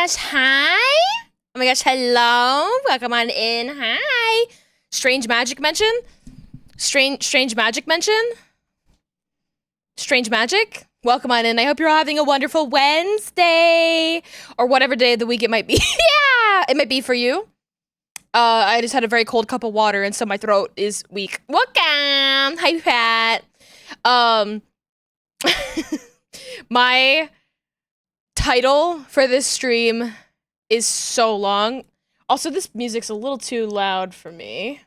gosh, hi. Oh my gosh, hello. Welcome on in. Hi. Strange magic mention? Strange magic mention? Strange magic? Welcome on in. I hope you're all having a wonderful Wednesday or whatever day of the week it might be. Yeah, it might be for you. I just had a very cold cup of water and so my throat is weak. Welcome. Hi, Pat. My title for this stream is so long. Also, this music's a little too loud for me.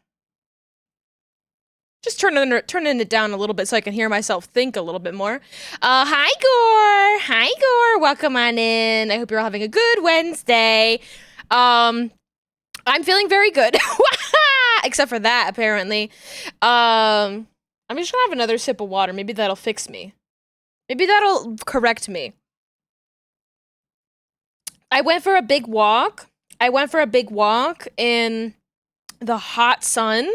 Just turning it down a little bit so I can hear myself think a little bit more. Hi, Gore. Hi, Gore. Welcome on in. I hope you're all having a good Wednesday. I'm feeling very good. Except for that, apparently. I'm just gonna have another sip of water. Maybe that'll fix me. Maybe that'll correct me. I went for a big walk. In the hot sun.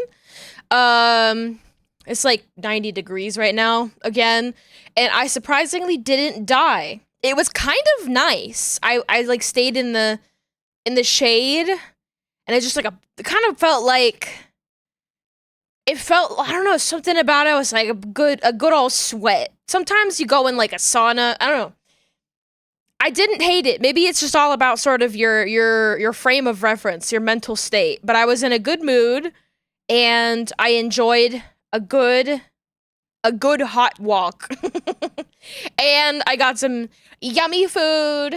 It's like 90 degrees right now again, and I surprisingly didn't die. It was kind of nice. I like stayed in the shade, and it just like it kind of felt like it felt, I don't know, something about it was like a good old sweat. Sometimes you go in like a sauna. I don't know. I didn't hate it. Maybe it's just all about sort of your frame of reference, your mental state. But I was in a good mood, and I enjoyed a good hot walk. And I got some yummy food,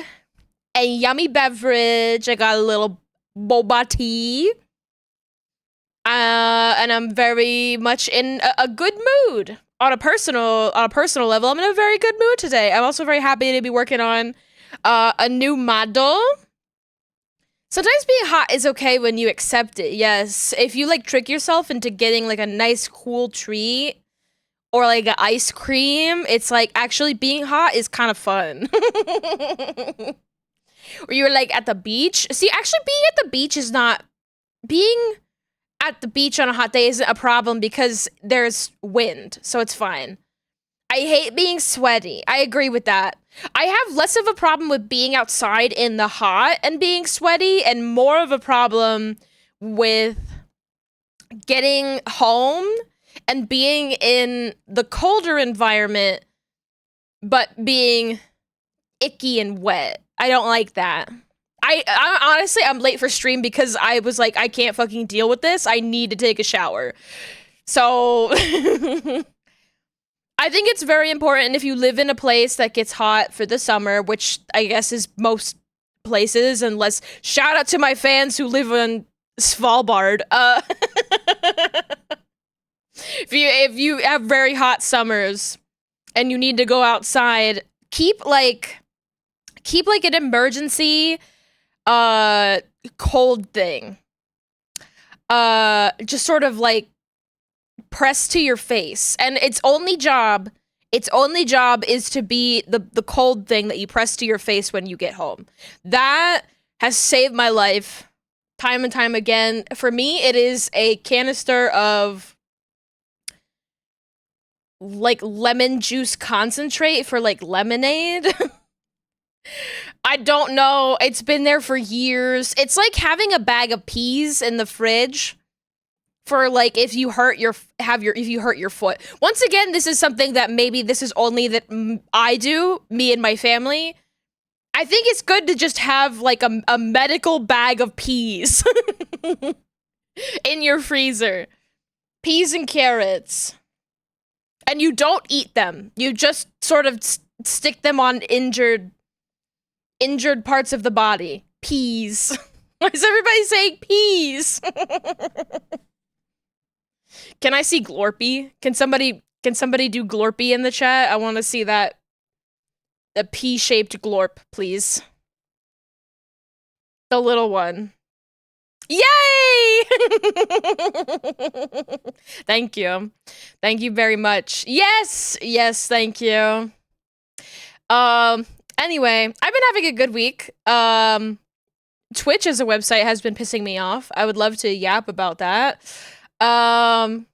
a yummy beverage. I got a little boba tea. And I'm very much in a good mood. On a personal level, I'm in a very good mood today. I'm also very happy to be working on a new model. Sometimes being hot is okay when you accept it, yes. If you, like, trick yourself into getting, like, a nice cool treat or, like, an ice cream, it's, like, actually being hot is kind of fun. Or you're, like, at the beach. See, actually being at the beach is not... Being at the beach on a hot day isn't a problem because there's wind, so it's fine. I hate being sweaty. I agree with that. I have less of a problem with being outside in the hot and being sweaty, and more of a problem with getting home and being in the colder environment, but being icky and wet. I don't like that. I honestly, I'm late for stream because I was like, I can't fucking deal with this. I need to take a shower. So... I think it's very important if you live in a place that gets hot for the summer, which I guess is most places, unless shout out to my fans who live on Svalbard. If you have very hot summers and you need to go outside, keep like an emergency cold thing. Just sort of like press to your face, and its only job is to be the cold thing that you press to your face when you get home. That has saved my life time and time again. For me, it is a canister of like lemon juice concentrate for like lemonade. I don't know, it's been there for years. It's like having a bag of peas in the fridge for like if you hurt your foot. Once again, this is something that maybe this is only that I do, me and my family. I think it's good to just have like a medical bag of peas in your freezer. Peas and carrots. And you don't eat them. You just sort of stick them on injured parts of the body. Peas. Why is everybody saying peas? Can I see Glorpy? Can somebody do Glorpy in the chat? I want to see that. A pea-shaped Glorp, please. The little one. Yay! Thank you. Thank you very much. Yes, thank you. Anyway, I've been having a good week. Twitch as a website has been pissing me off. I would love to yap about that. I'm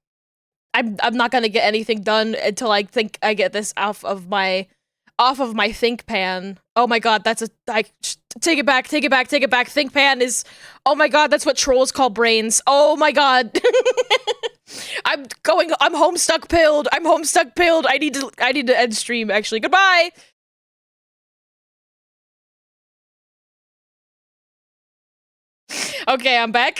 not gonna get anything done until I think I get this off of my think pan. Oh my god, Take it back, take it back, take it back. Think pan is, oh my god, that's what trolls call brains. Oh my god. I'm homestuck pilled. I'm homestuck pilled. I need to end stream actually. Goodbye. Okay, I'm back.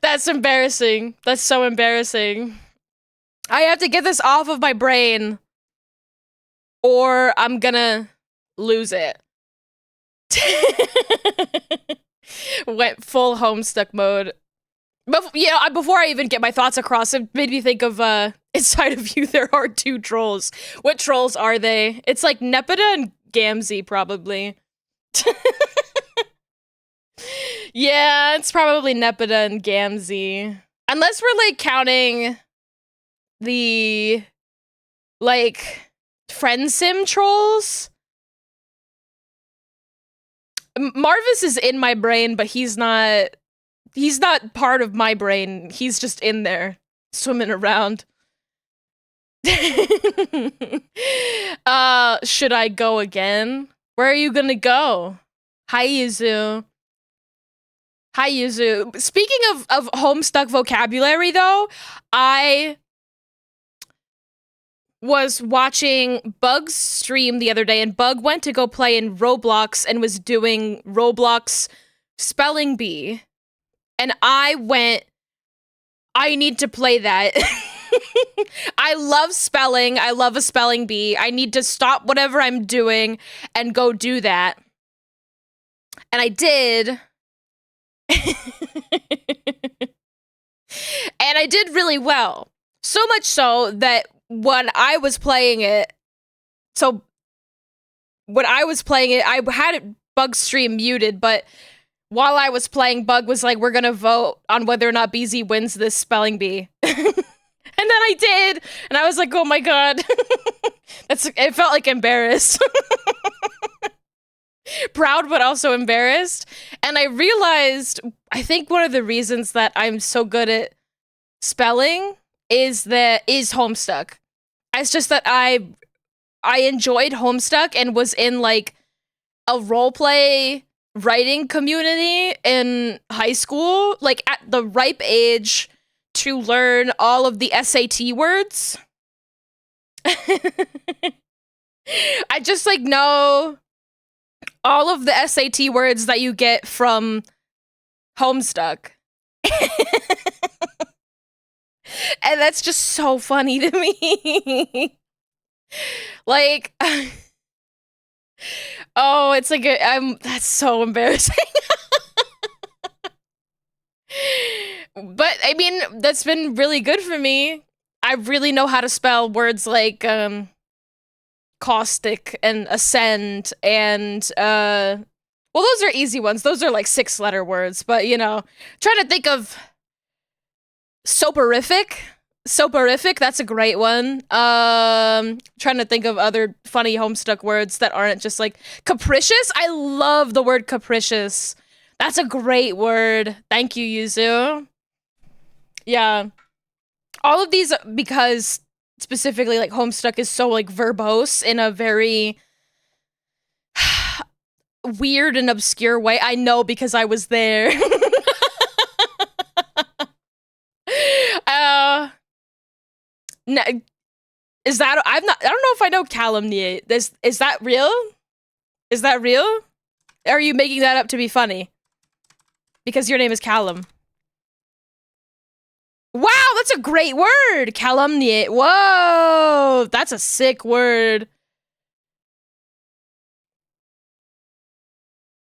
That's embarrassing. That's so embarrassing. I have to get this off of my brain, or I'm gonna lose it. Went full homestuck mode. But yeah, before I even get my thoughts across, it made me think of inside of you there are two trolls. What trolls are they? It's like Nepeta and Gamzee, probably. Yeah, it's probably Nepeta and Gamzee. Unless we're like counting the like friend sim trolls. Marvis is in my brain, but he's not part of my brain. He's just in there swimming around. Should I go again? Where are you gonna go? Hi, Yuzu. Hi, Yuzu. Speaking of homestuck vocabulary, though, I was watching Bug's stream the other day, and Bug went to go play in Roblox and was doing Roblox spelling bee. And I went, I need to play that. I love spelling. I love a spelling bee. I need to stop whatever I'm doing and go do that. And I did. And I did really well. So much so that when I was playing it, I had it Bug stream muted, but while I was playing, Bug was like, we're gonna vote on whether or not BZ wins this spelling bee. And then I did, and I was like, oh my god. It felt like embarrassed. Proud, but also embarrassed. And I realized, I think one of the reasons that I'm so good at spelling is Homestuck. It's just that I enjoyed Homestuck and was in like a roleplay writing community in high school, like at the ripe age to learn all of the SAT words. I just like know all of the SAT words that you get from Homestuck. And that's just so funny to me. Like, oh, it's like, that's so embarrassing. But, I mean, that's been really good for me. I really know how to spell words like, caustic and ascend and, well, those are easy ones. Those are like 6-letter words, but, you know, trying to think of soporific. Soporific, that's a great one. Trying to think of other funny Homestuck words that aren't just like capricious. I love the word capricious. That's a great word. Thank you, Yuzu. Yeah. All of these, because specifically like Homestuck is so like verbose in a very weird and obscure way. I know because I was there. No, is that, I don't know if I know calumniate. Is that real? Is that real? Or are you making that up to be funny? Because your name is Callum. Wow, that's a great word! Calumniate. Whoa! That's a sick word.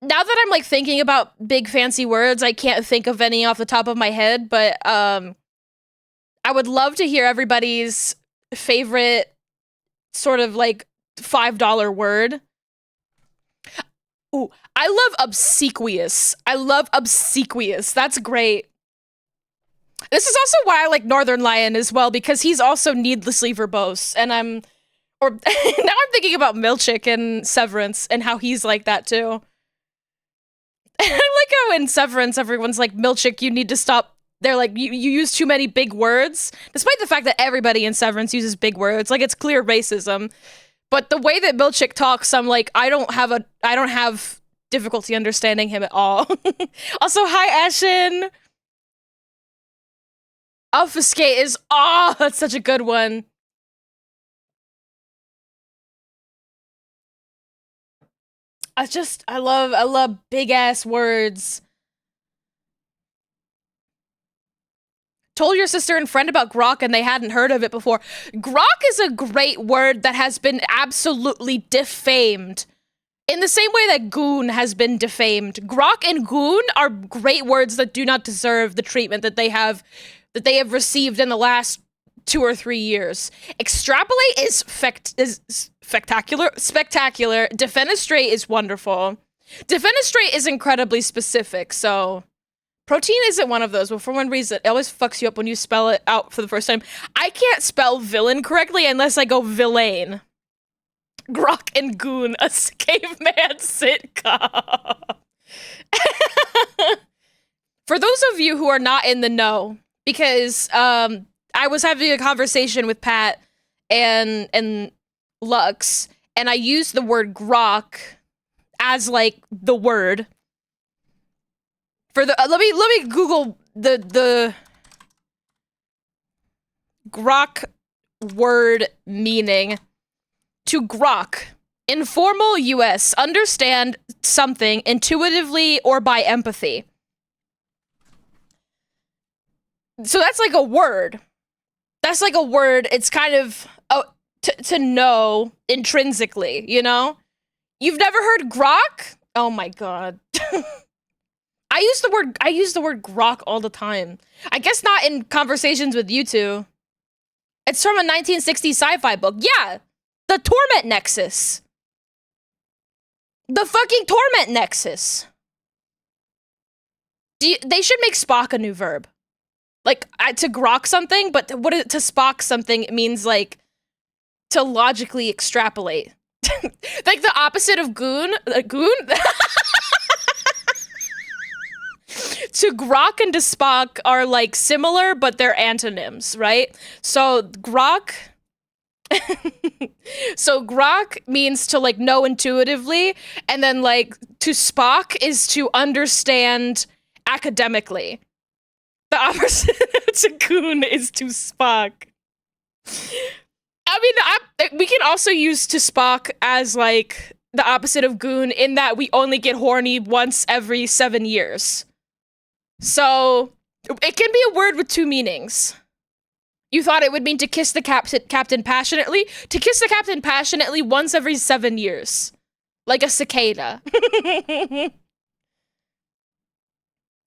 Now that I'm like thinking about big fancy words, I can't think of any off the top of my head, but I would love to hear everybody's favorite sort of like $5 word. Ooh, I love obsequious. I love obsequious. That's great. This is also why I like Northern Lion as well, because he's also needlessly verbose. And now I'm thinking about Milchick and Severance and how he's like that too. I like how in Severance, everyone's like, Milchick, you need to stop. They're like, you use too many big words, despite the fact that everybody in Severance uses big words. Like, it's clear racism. But the way that Milchick talks, I'm like, I don't have difficulty understanding him at all. Also, hi, Ashen. Obfuscate is, oh, that's such a good one. I love big ass words. Told your sister and friend about grok and they hadn't heard of it before. Grok is a great word that has been absolutely defamed. In the same way that goon has been defamed. Grok and goon are great words that do not deserve the treatment that they have received in the last 2 or 3 years. Extrapolate is spectacular. Defenestrate is wonderful. Defenestrate is incredibly specific, so protein isn't one of those, but for one reason, it always fucks you up when you spell it out for the first time. I can't spell villain correctly unless I go villain. Grok and Goon, a caveman sitcom. For those of you who are not in the know, because I was having a conversation with Pat and Lux, and I used the word grok as like the word for the. Let me Google the grok word meaning. To grok, informal US, understand something intuitively or by empathy. So that's like a word. That's like a word. It's kind of to know intrinsically, you know? You've never heard grok? Oh my god. I use the word grok all the time. I guess not in conversations with you two. It's from a 1960s sci-fi book. Yeah. The Torment Nexus. The fucking Torment Nexus. They should make Spock a new verb. Like, to grok something, but to Spock something, it means, like, to logically extrapolate. Like, the opposite of goon? Goon? To grok and to Spock are, like, similar, but they're antonyms, right? So, grok... So grok means to like know intuitively, and then like to Spock is to understand academically. The opposite to goon is to Spock. I mean, we can also use to Spock as like the opposite of goon in that we only get horny once every 7 years. So it can be a word with two meanings. You thought it would mean to kiss the captain passionately? To kiss the captain passionately once every 7 years. Like a cicada.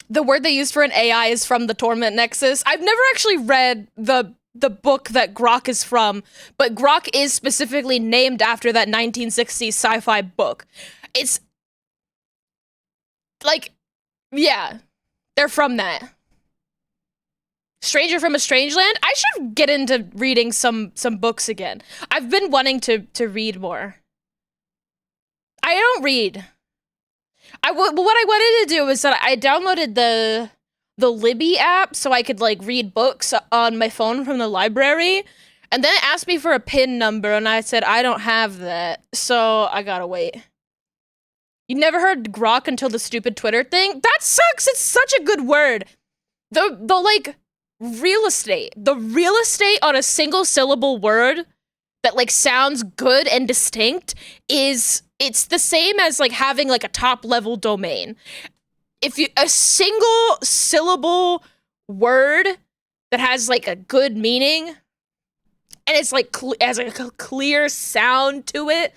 The word they used for an AI is from the Torment Nexus. I've never actually read the book that grok is from, but grok is specifically named after that 1960s sci-fi book. It's... like, yeah. They're from that. Stranger from a Strange Land? I should get into reading some books again. I've been wanting to read more. I don't read. What I wanted to do was that I downloaded the Libby app so I could like read books on my phone from the library, and then it asked me for a PIN number, and I said I don't have that, so I gotta wait. You never heard grok until the stupid Twitter thing? That sucks! It's such a good word! The like... the real estate on a single syllable word that like sounds good and distinct it's the same as like having like a top level domain. If you a single syllable word that has like a good meaning and it's like has like a clear sound to it.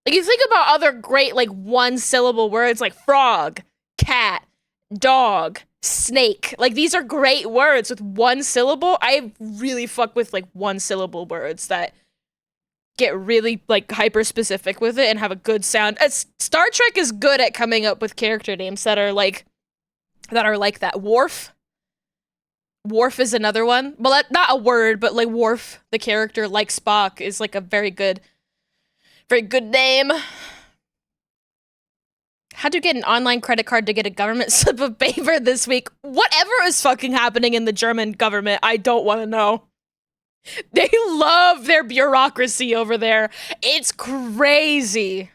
Like you think about other great like one syllable words like frog, cat, dog, snake. Like these are great words with one syllable. I really fuck with like one syllable words that get really like hyper specific with it and have a good sound. Star Trek is good at coming up with character names that are like that. Worf is another one. Well, not a word, but like Worf, the character, like Spock, is like a very good name. How'd you get an online credit card to get a government slip of paper this week? Whatever is fucking happening in the German government, I don't want to know. They love their bureaucracy over there. It's crazy.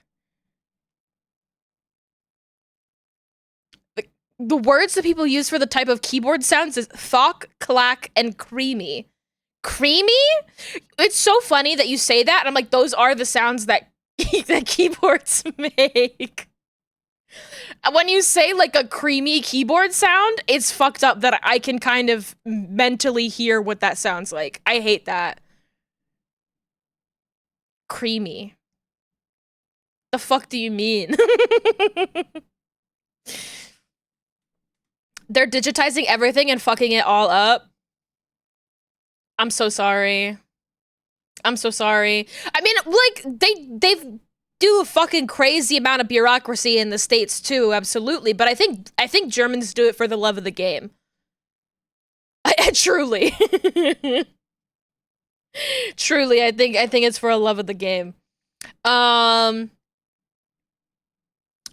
The words that people use for the type of keyboard sounds is thok, clack, and creamy. Creamy? It's so funny that you say that, and I'm like, those are the sounds that that keyboards make. When you say like a creamy keyboard sound, it's fucked up that I can kind of mentally hear what that sounds like. I hate that. Creamy. The fuck do you mean? They're digitizing everything and fucking it all up. I'm so sorry. I'm so sorry. I mean, like, they do a fucking crazy amount of bureaucracy in the States too, absolutely. But I think Germans do it for the love of the game. Truly. Truly, I think it's for a love of the game.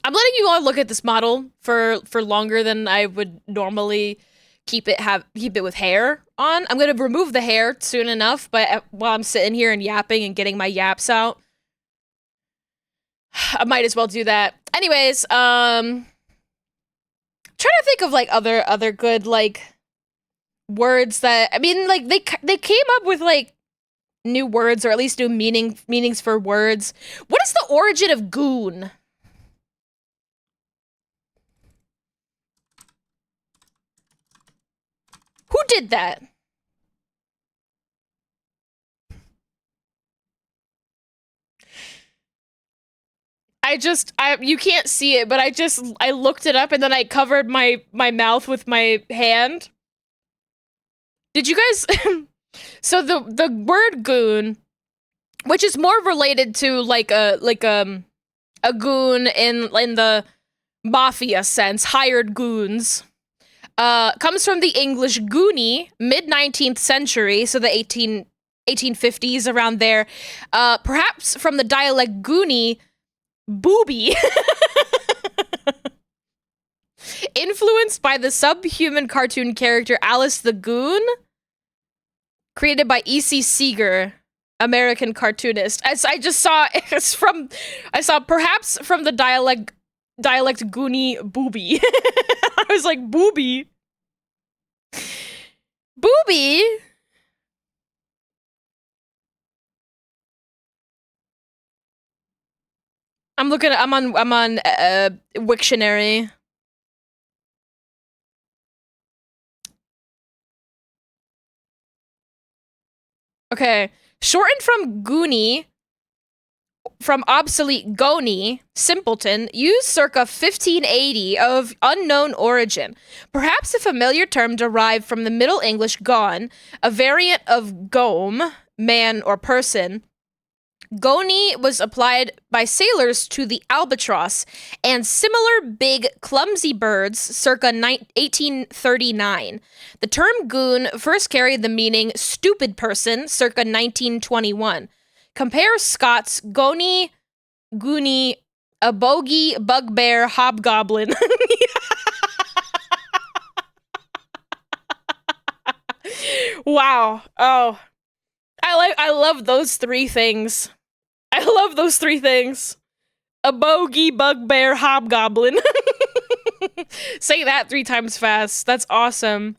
I'm letting you all look at this model for longer than I would normally keep it with hair on. I'm gonna remove the hair soon enough, but while I'm sitting here and yapping and getting my yaps out, I might as well do that. Anyways, trying to think of like other good like words that I mean like they came up with like new words or at least new meanings for words. What is the origin of goon? Who did that? You can't see it, but I looked it up and then I covered my mouth with my hand. Did you guys so the word goon, which is more related to like a goon in the mafia sense, hired goons, comes from the English goonie, mid-19th century, so the 1850s, around there. Perhaps from the dialect goonie, booby. Influenced by the subhuman cartoon character Alice the Goon, created by E.C. Seeger, American cartoonist. As I just saw, I saw perhaps from the dialect goonie booby. I was like, booby? Booby? I'm on Wiktionary. Okay. Shortened from goonie, from obsolete goni, simpleton, used circa 1580, of unknown origin. Perhaps a familiar term derived from the Middle English gon, a variant of gome, man or person. Goni was applied by sailors to the albatross and similar big, clumsy birds circa 1839. The term goon first carried the meaning stupid person circa 1921. Compare Scott's goni, goonie, a bogey, bugbear, hobgoblin. Wow. Oh. I love those three things. I love those three things. A bogey, bugbear, hobgoblin. Say that 3 times fast. That's awesome.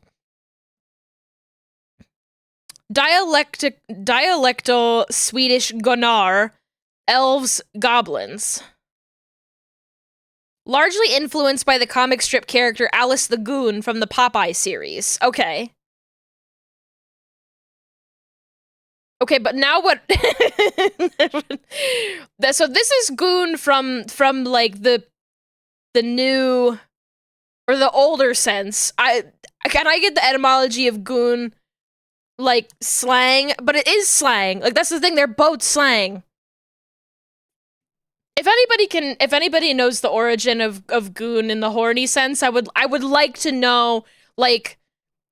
Dialectal Swedish gonar, elves, goblins. Largely influenced by the comic strip character Alice the Goon from the Popeye series. Okay. Okay, but now what? So this is goon from like the new or the older sense. Can I get the etymology of goon, like slang? But it is slang. Like that's the thing. They're both slang. If anybody knows the origin of goon in the horny sense, I would like to know like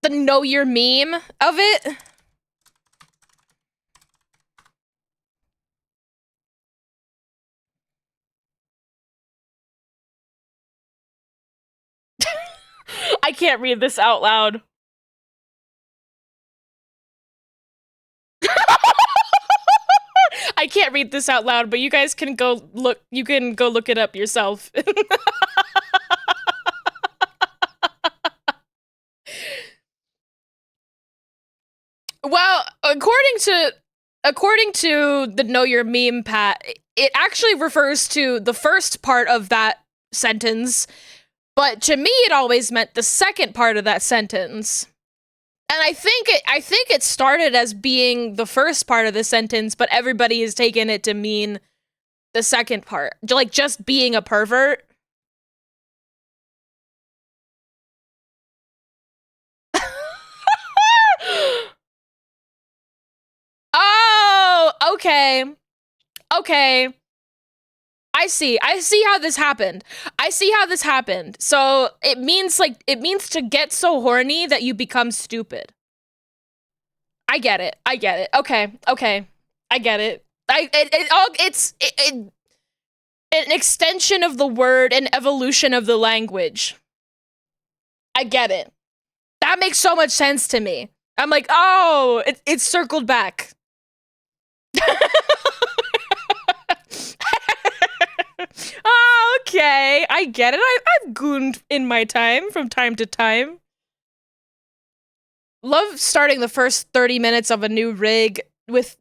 the know your meme of it. I can't read this out loud. I can't read this out loud, but you guys can go look. You can go look it up yourself. Well, according to the Know Your Meme, Pat, it actually refers to the first part of that sentence, but to me, it always meant the second part of that sentence. And I think it started as being the first part of the sentence, but everybody has taken it to mean the second part, like just being a pervert. Oh, okay. Okay. I see how this happened. I see how this happened. So it means to get so horny that you become stupid. I get it. I get it. Okay. Okay. I get it. It's an extension of the word and evolution of the language. I get it. That makes so much sense to me. I'm like, oh, it's circled back. Oh, okay. I get it. I've gooned in my time from time to time. Love starting the first 30 minutes of a new rig with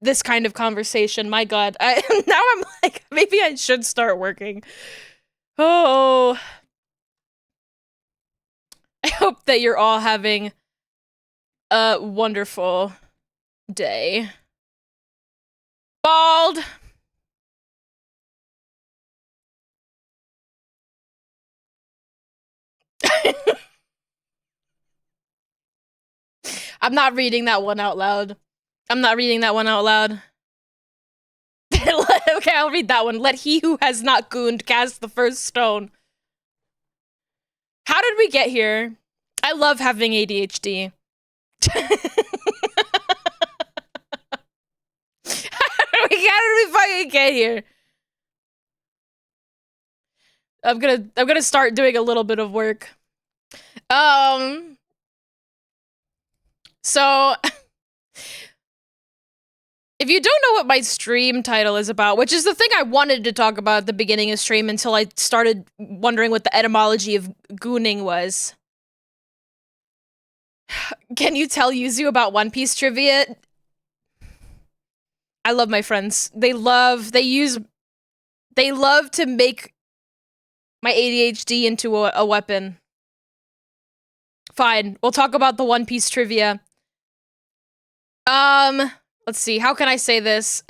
this kind of conversation. My God. Now I'm like, maybe I should start working. Oh. I hope that you're all having a wonderful day. Bald. I'm not reading that one out loud. I'm not reading that one out loud. Okay, I'll read that one. Let he who has not gooned cast the first stone. How did we get here? I love having ADHD. How did we fucking get here? I'm gonna start doing a little bit of work. So if you don't know what my stream title is about, which is the thing I wanted to talk about at the beginning of stream until I started wondering what the etymology of gooning was. Can you tell Yuzu about One Piece trivia? I love my friends. They love to make my ADHD into a weapon. Fine, we'll talk about the One Piece trivia. Let's see, how can I say this?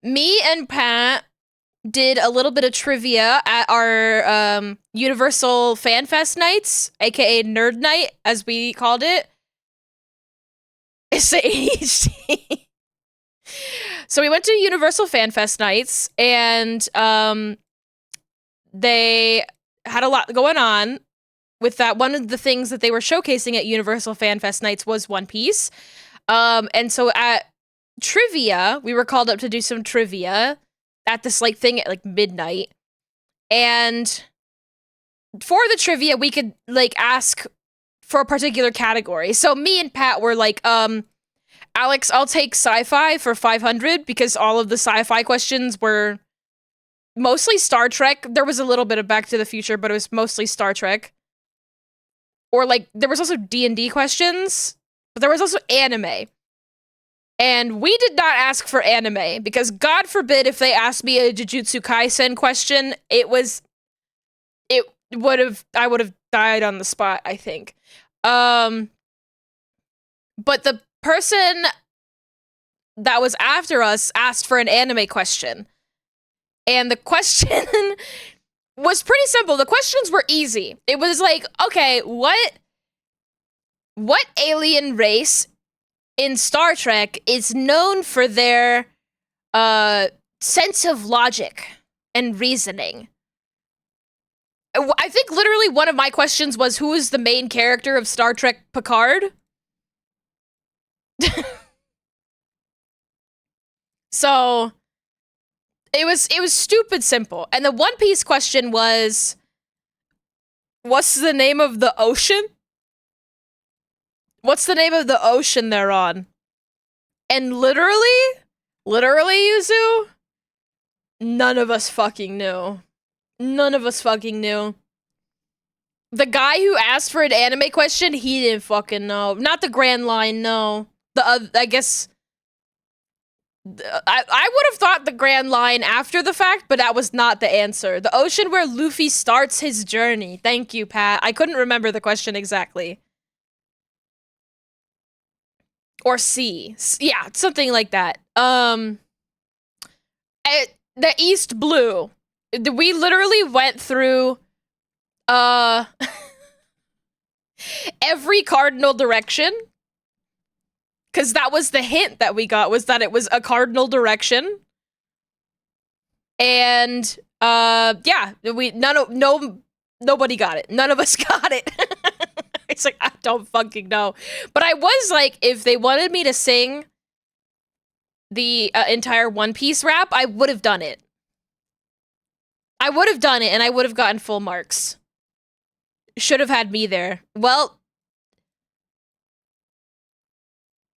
Me and Pat did a little bit of trivia at our, Universal Fan Fest nights, aka Nerd Night, as we called it. It's the ADHD. So we went to Universal Fan Fest nights, and, they had a lot going on with that. One of the things that they were showcasing at Universal Fan Fest nights was One Piece. And so at trivia, we were called up to do some trivia at this like thing at like midnight. And for the trivia, we could like ask for a particular category. So me and Pat were like, Alex, I'll take sci-fi for 500 because all of the sci-fi questions were mostly Star Trek. There was a little bit of Back to the Future, but it was mostly Star Trek. Or like there was also D&D questions, but there was also anime. And we did not ask for anime because God forbid if they asked me a Jujutsu Kaisen question, I would have died on the spot, I think. But the person that was after us asked for an anime question. And the question was pretty simple. The questions were easy. It was like, okay, what alien race in Star Trek is known for their sense of logic and reasoning? I think literally one of my questions was, who is the main character of Star Trek Picard? So it was stupid simple. And the One Piece question was, what's the name of the ocean? What's the name of the ocean they're on? And literally, Literally, Yuzu? None of us fucking knew. None of us fucking knew. The guy who asked for an anime question, he didn't fucking know. Not the Grand Line, no. I guess... I would have thought the Grand Line after the fact, but that was not the answer. The ocean where Luffy starts his journey. Thank you, Pat. I couldn't remember the question exactly. Or sea. Yeah, something like that. The East Blue. We literally went through, every cardinal direction. Because that was the hint that we got, was that it was a cardinal direction. And, yeah, nobody got it. None of us got it. It's like, I don't fucking know. But I was like, if they wanted me to sing the entire One Piece rap, I would have done it. I would have done it, and I would have gotten full marks. Should have had me there. Well,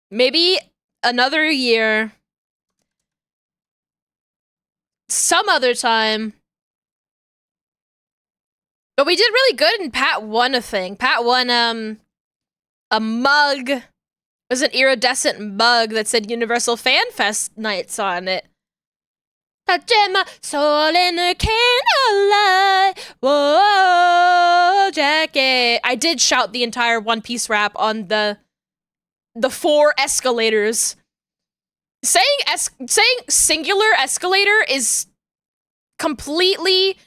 maybe another year. Some other time. But we did really good, and Pat won a thing. Pat won, a mug. It was an iridescent mug that said Universal Fan Fest Nights on it. Touching my soul in the candlelight. Whoa, jacket. I did shout the entire One Piece rap on the 4 escalators. Saying singular escalator is completely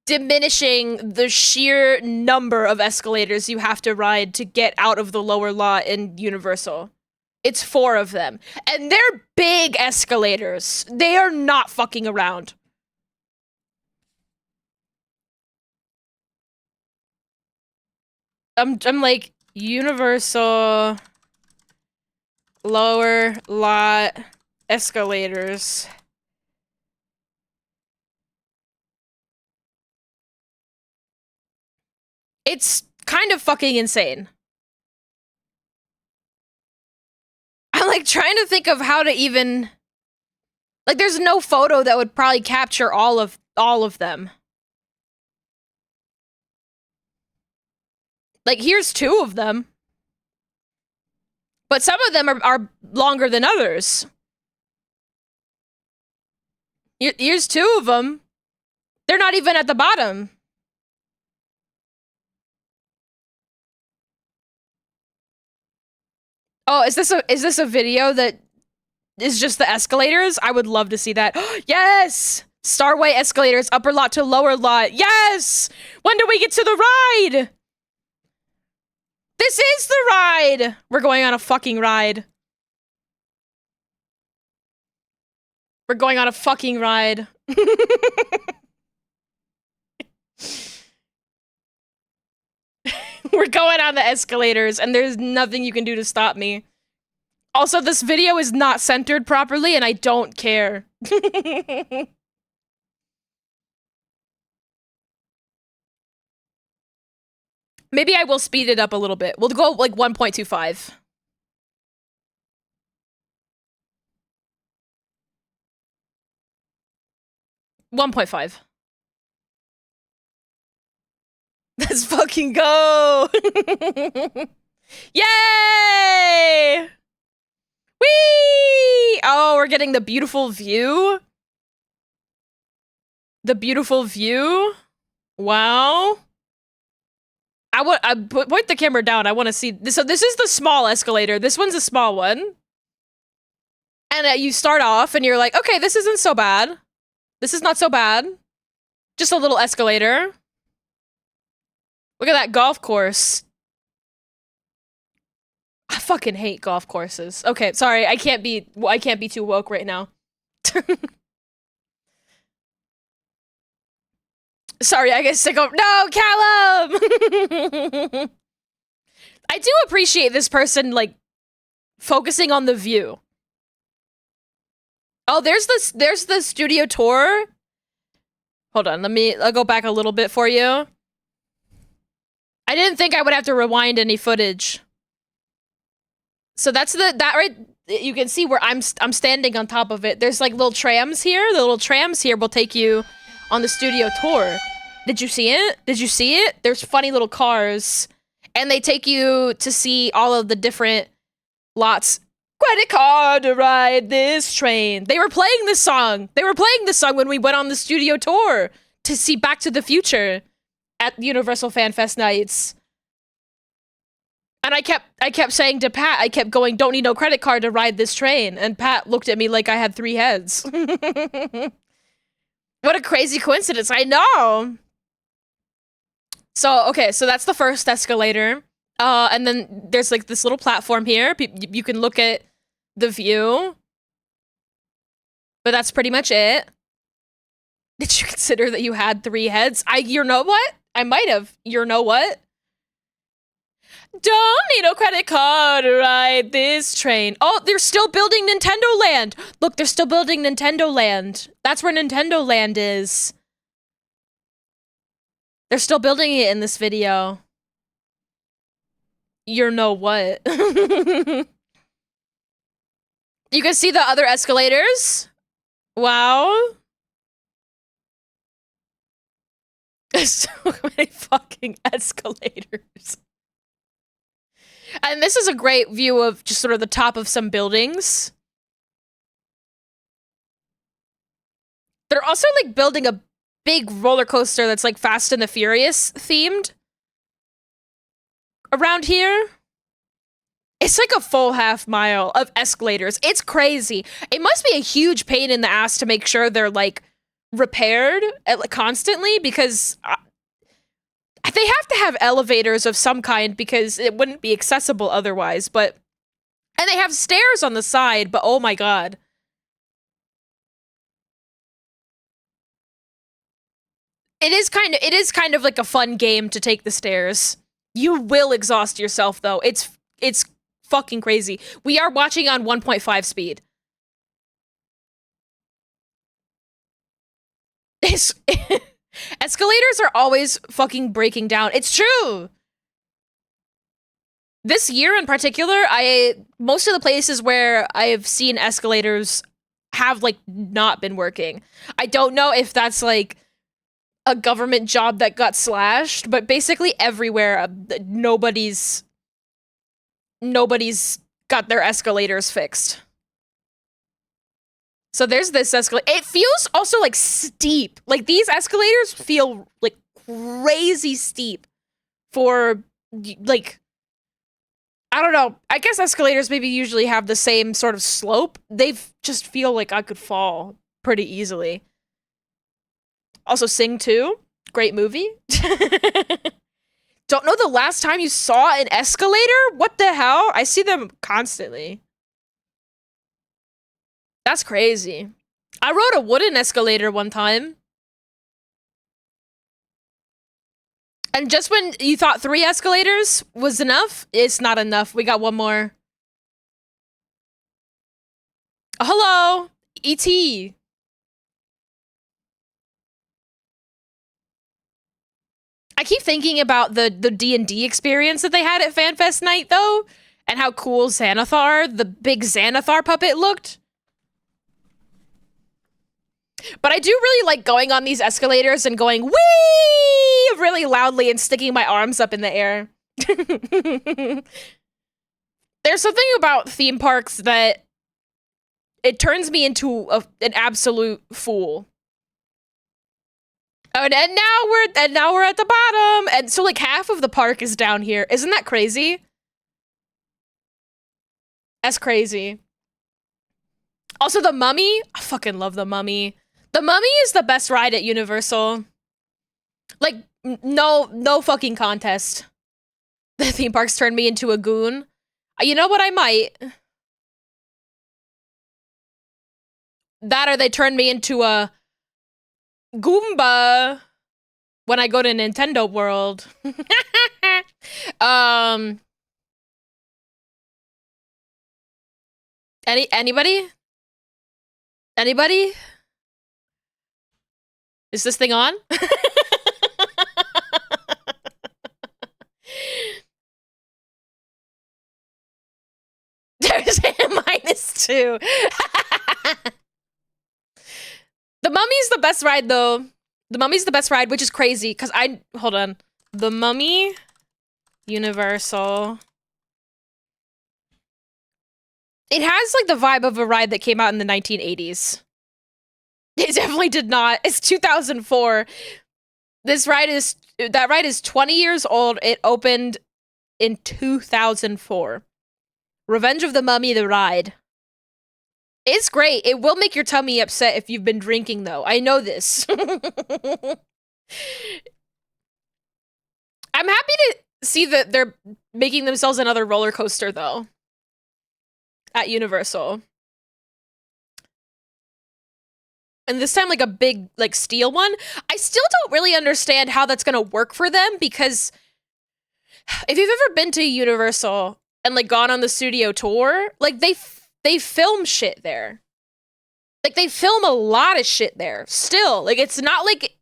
diminishing the sheer number of escalators you have to ride to get out of the lower lot in Universal. It's 4 of them. And they're big escalators. They are not fucking around. I'm like, Universal lower lot escalators. It's kind of fucking insane. I'm like trying to think of how to even, like, there's no photo that would probably capture all of them. Like, here's 2 of them. But some of them are longer than others. Here's 2 of them. They're not even at the bottom. Oh, is this a video that is just the escalators? I would love to see that. Yes! Starway escalators, upper lot to lower lot. Yes! When do we get to the ride? This is the ride! We're going on a fucking ride. We're going on a fucking ride. We're going on the escalators, and there's nothing you can do to stop me. Also, this video is not centered properly, and I don't care. Maybe I will speed it up a little bit. We'll go, like, 1.25. $1.5. Let's fucking go! Yay! Whee! Oh, we're getting the beautiful view. The beautiful view. Wow. I point the camera down. I want to see this. So this is the small escalator. This one's a small one. And you start off and you're like, okay, this isn't so bad. This is not so bad. Just a little escalator. Look at that golf course. I fucking hate golf courses. Okay, sorry. I can't be too woke right now. Sorry, I get sick of— No, Callum! I do appreciate this person, like, focusing on the view. Oh, there's the studio tour. Hold on, I'll go back a little bit for you. I didn't think I would have to rewind any footage. So that's that right. You can see where I'm standing on top of it. There's like little trams here. The little trams here will take you on the studio tour. Did you see it? Did you see it? There's funny little cars, and they take you to see all of the different lots. Credit card to ride this train. They were playing this song. They were playing this song when we went on the studio tour to see Back to the Future at Universal Fan Fest nights. And I kept saying to Pat, I kept going, don't need no credit card to ride this train. And Pat looked at me like I had 3 heads. What a crazy coincidence. I know. So, okay, so that's the first escalator. And then there's like this little platform here. You can look at the view. But that's pretty much it. Did you consider that you had 3 heads? You know what? I might have. You know what? Don't need no credit card to ride this train. Oh, they're still building Nintendo Land. Look, they're still building Nintendo Land. That's where Nintendo Land is. They're still building it in this video. You know what? You can see the other escalators. Wow. So many fucking escalators. And this is a great view of just sort of the top of some buildings. They're also like building a big roller coaster that's like Fast and the Furious themed around here. It's like a full half-mile of escalators. It's crazy. It must be a huge pain in the ass to make sure they're like repaired constantly, because they have to have elevators of some kind because it wouldn't be accessible otherwise, and they have stairs on the side, but oh my god. It is kind of like a fun game to take the stairs. You will exhaust yourself though. It's fucking crazy. We are watching on 1.5 speed. Escalators are always fucking breaking down. It's true. This year in particular, most of the places where I've seen escalators have like not been working. I don't know if that's like a government job that got slashed, but basically everywhere nobody's got their escalators fixed. So there's this escalator. It feels also like steep. Like these escalators feel like crazy steep for like, I don't know. I guess escalators maybe usually have the same sort of slope. They just feel like I could fall pretty easily. Also Sing 2, great movie. Don't know the last time you saw an escalator? What the hell? I see them constantly. That's crazy. I rode a wooden escalator one time. And just when you thought 3 escalators was enough, it's not enough. We got one more. Oh, hello, E.T. I keep thinking about the D&D experience that they had at FanFest night, though, and how cool Xanathar, the big Xanathar puppet, looked. But I do really like going on these escalators and going, whee! Really loudly and sticking my arms up in the air. There's something about theme parks that it turns me into an absolute fool. Oh, and now we're at the bottom, and so like half of the park is down here. Isn't that crazy? That's crazy. Also, the Mummy. I fucking love the Mummy. The Mummy is the best ride at Universal. Like, no fucking contest. The theme parks turned me into a goon. You know what? I might. That or they turned me into a Goomba when I go to Nintendo World. Anybody? Anybody? Is this thing on? too. The Mummy's the best ride, though. The Mummy's the best ride, which is crazy, because hold on. The Mummy, Universal. It has, like, the vibe of a ride that came out in the 1980s. It definitely did not. It's 2004. That ride is 20 years old. It opened in 2004. Revenge of the Mummy, the ride. It's great. It will make your tummy upset if you've been drinking, though. I know this. I'm happy to see that they're making themselves another roller coaster, though. At Universal. And this time, like, a big, like, steel one. I still don't really understand how that's gonna work for them, because if you've ever been to Universal and, like, gone on the studio tour, like, they film shit there. Like, they film a lot of shit there. Still. Like, it's not like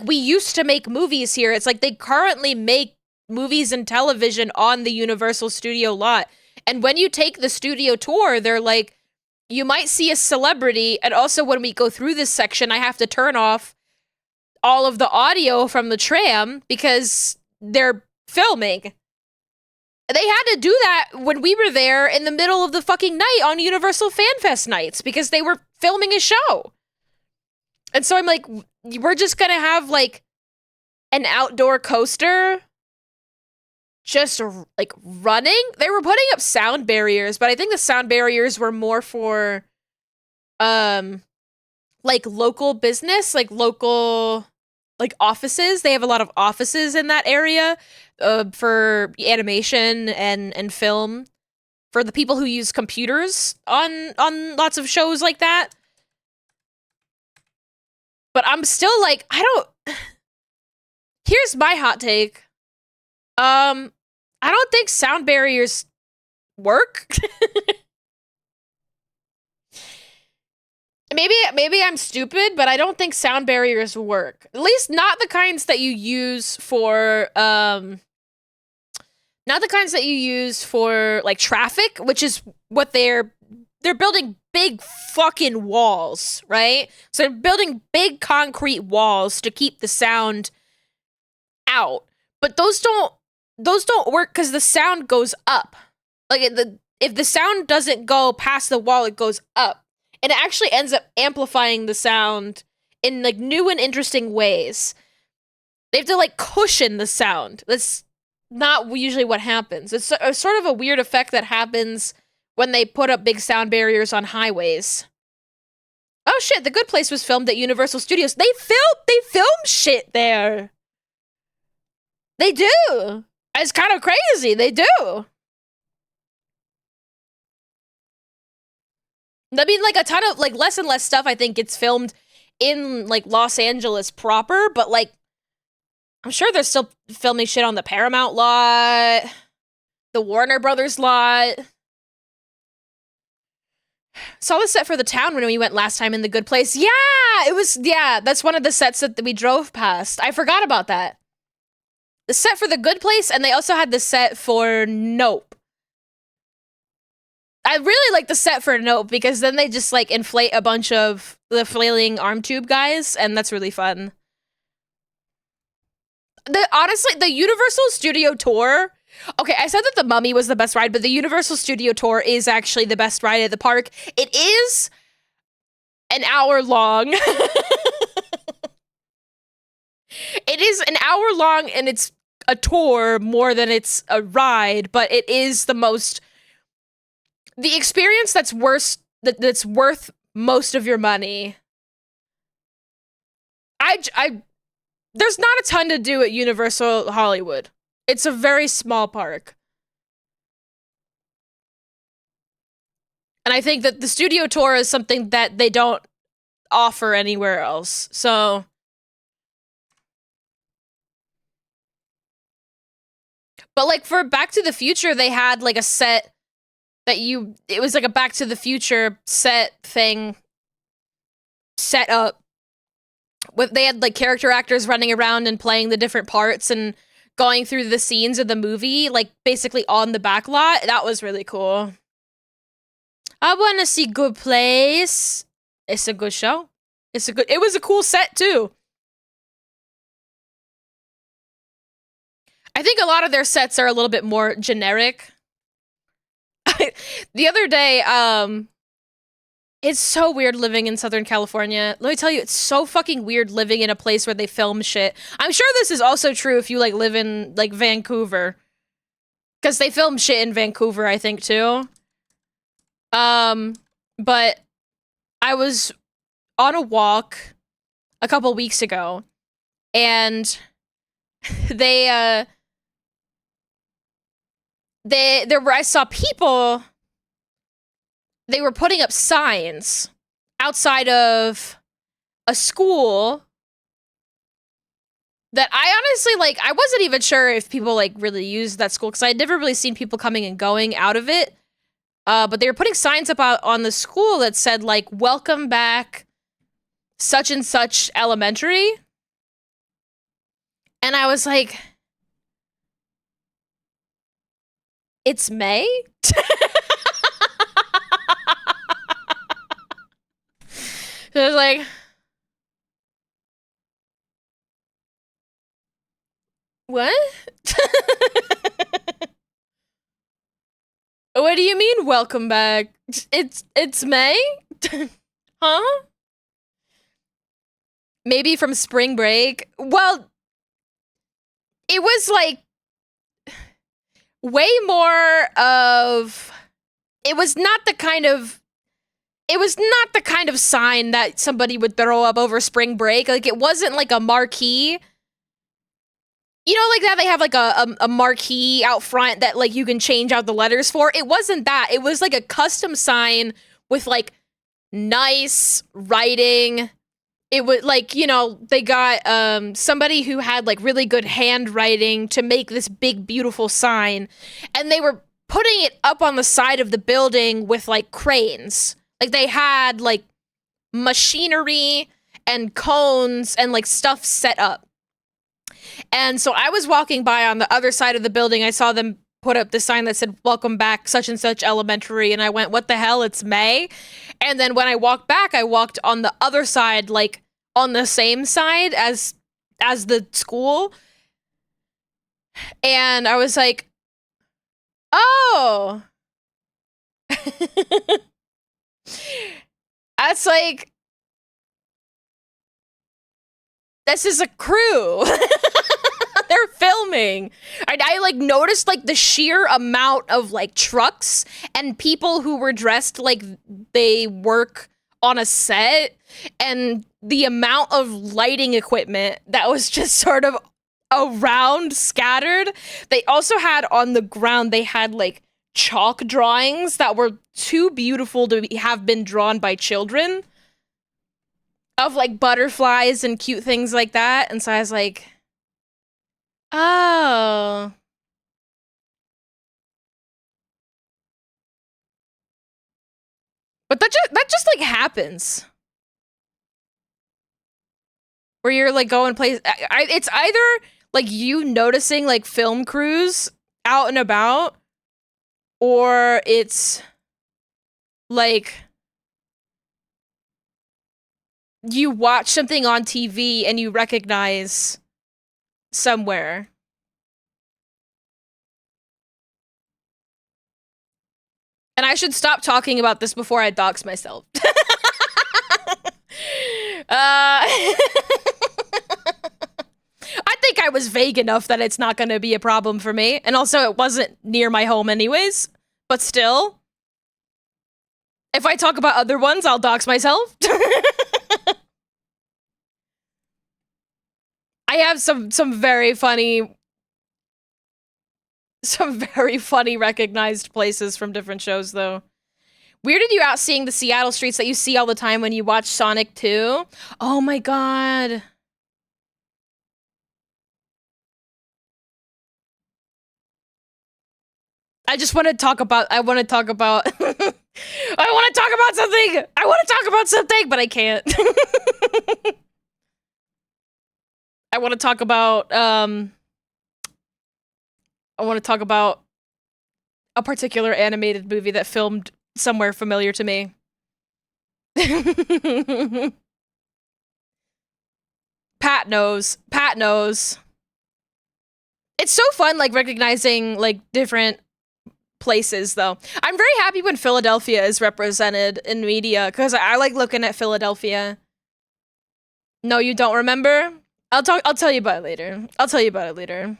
we used to make movies here. It's like they currently make movies and television on the Universal Studio lot. And when you take the studio tour, they're like, you might see a celebrity, and also when we go through this section, I have to turn off all of the audio from the tram because they're filming. They had to do that when we were there in the middle of the fucking night on Universal Fan Fest nights because they were filming a show. And so I'm like, we're just gonna have, like, an outdoor coaster just, like, running? They were putting up sound barriers, but I think the sound barriers were more for, like, local business, like, local, like, offices. They have a lot of offices in that area, for animation and film, for the people who use computers on lots of shows like that. But I'm still like, here's my hot take. I don't think sound barriers work. Maybe I'm stupid, but I don't think sound barriers work. At least not the kinds that you use for, like, traffic, which is what they're building big fucking walls, right? So they're building big concrete walls to keep the sound out. But those don't work because the sound goes up. Like, if the sound doesn't go past the wall, it goes up. And it actually ends up amplifying the sound in, like, new and interesting ways. They have to, like, cushion the sound. That's not usually what happens. It's sort of a weird effect that happens when they put up big sound barriers on highways. Oh shit, The Good Place was filmed at Universal Studios. They film shit there. They do. It's kind of crazy. They do. I mean, like, a ton of, like, less and less stuff, I think, gets filmed in, like, Los Angeles proper, but, like, I'm sure they're still filming shit on the Paramount lot, the Warner Brothers lot. Saw the set for The Town when we went last time in The Good Place. Yeah, that's one of the sets that we drove past. I forgot about that. The set for The Good Place, and they also had the set for Nope. I really like the set for Nope, because then they just, like, inflate a bunch of the flailing arm tube guys, and that's really fun. Honestly, the Universal Studio Tour... Okay, I said that the Mummy was the best ride, but the Universal Studio Tour is actually the best ride at the park. It is an hour long. It is an hour long, and it's a tour more than it's a ride, but it is the experience that's worth most of your money. There's not a ton to do at Universal Hollywood. It's a very small park. And I think that the studio tour is something that they don't offer anywhere else. So, but, like, for Back to the Future, they had, like, a set that it was like a Back to the Future set thing set up. They had, like, character actors running around and playing the different parts and going through the scenes of the movie, like, basically on the back lot. That was really cool. I want to see Good Place. It's a good show. It was a cool set too. I think a lot of their sets are a little bit more generic. The other day, it's so weird living in Southern California. Let me tell you, it's so fucking weird living in a place where they film shit. I'm sure this is also true if you like live in like Vancouver. Because they film shit in Vancouver, I think, too. But I was on a walk a couple weeks ago, and I saw people, they were putting up signs outside of a school that I honestly, like, I wasn't even sure if people, like, really used that school, because I had never really seen people coming and going out of it. But they were putting signs up out on the school that said, like, welcome back such and such elementary. And I was like, it's May? So I was like, what? What do you mean, welcome back? It's May? Huh? Maybe from spring break? Well, it was like way more of, it was not the kind of sign that somebody would throw up over spring break. Like, it wasn't like a marquee. You know, like that they have like a marquee out front that like you can change out the letters for. It wasn't that. It was like a custom sign with like nice writing. It was like, you know, they got somebody who had like really good handwriting to make this big beautiful sign, and they were putting it up on the side of the building with like cranes. Like they had like machinery and cones and like stuff set up. And so I was walking by on the other side of the building. I saw them put up the sign that said, welcome back, such and such elementary. And I went, what the hell? It's May. And then when I walked back, I walked on the other side, like on the same side as the school. And I was like, oh. That's like, this is a crew. They're filming. I like noticed like the sheer amount of like trucks and people who were dressed like they work on a set, and the amount of lighting equipment that was just sort of around scattered. They also had on the ground, they had like chalk drawings that were too beautiful to have been drawn by children of like butterflies and cute things like that. And so I was like, oh. But that just like happens. Where you're like going places. It's either like you noticing like film crews out and about, or it's like you watch something on TV and you recognize somewhere. And I should stop talking about this before I dox myself. I think I was vague enough that it's not going to be a problem for me. And also, it wasn't near my home anyways. But still, if I talk about other ones, I'll dox myself. I have some very funny recognized places from different shows, though. Weirded you out seeing the Seattle streets that you see all the time when you watch Sonic 2? Oh my god. I want to talk about I want to talk about something, but I can't. I want to talk about a particular animated movie that filmed somewhere familiar to me. Pat knows. Pat knows. It's so fun, like, recognizing, like, different places, though. I'm very happy when Philadelphia is represented in media, because I like looking at Philadelphia. No, you don't remember? I'll tell you about it later. I'll tell you about it later.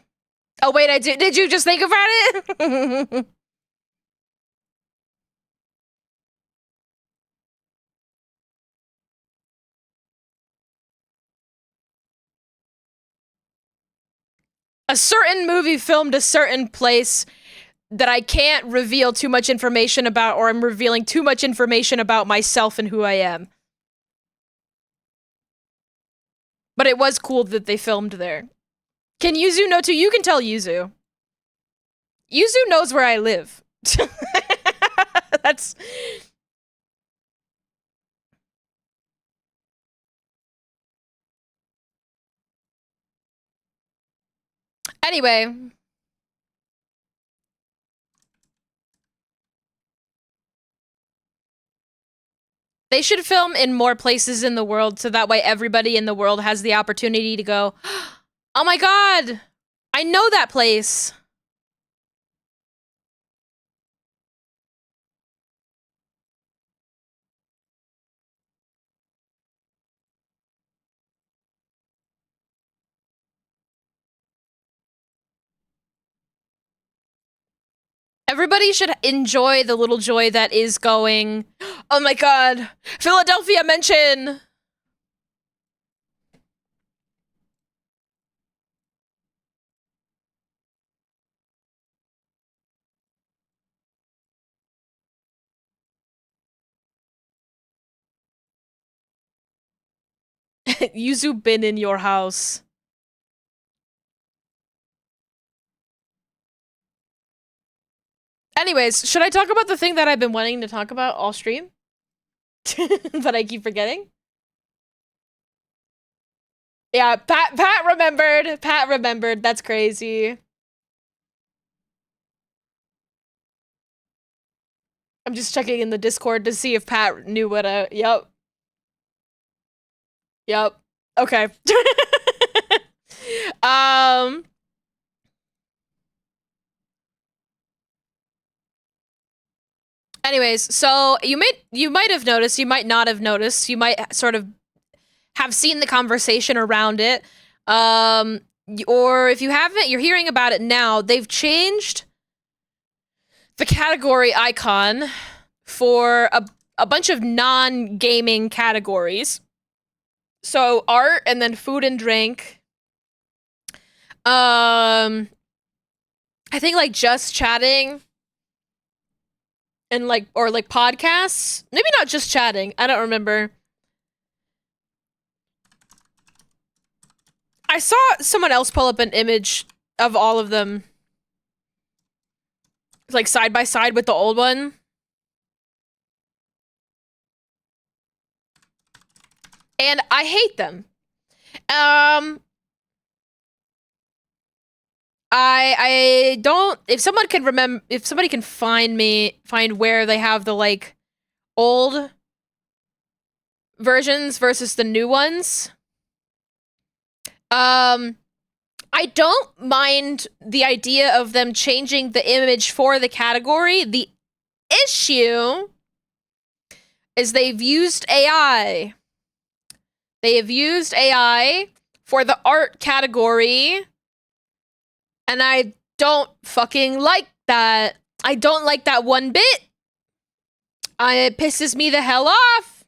Oh, wait, did you just think about it? A certain movie filmed a certain place that I can't reveal too much information about, or I'm revealing too much information about myself and who I am. But it was cool that they filmed there. Can Yuzu know too? You can tell Yuzu. Yuzu knows where I live. That's... Anyway. They should film in more places in the world so that way everybody in the world has the opportunity to go, oh my god, I know that place. Everybody should enjoy the little joy that is going, oh my god, Philadelphia mention. Yuzu been in your house. Anyways, should I talk about the thing that I've been wanting to talk about all stream? But I keep forgetting? Yeah, Pat remembered. Pat remembered. That's crazy. I'm just checking in the Discord to see if Pat knew what yep. Yep. Okay. Anyways, so you might have noticed, you might not have noticed, you might sort of have seen the conversation around it. Or if you haven't, you're hearing about it now. They've changed the category icon for a bunch of non-gaming categories. So art and then food and drink. I think like just chatting and like, or like podcasts. Maybe not just chatting. I don't remember. I saw someone else pull up an image of all of them. Like side by side with the old one. And I hate them. I don't, if someone can remember, if somebody can find where they have the like old versions versus the new ones. I don't mind the idea of them changing the image for the category. The issue is they've used AI. They have used AI for the art category, and I don't fucking like that. I don't like that one bit. It pisses me the hell off.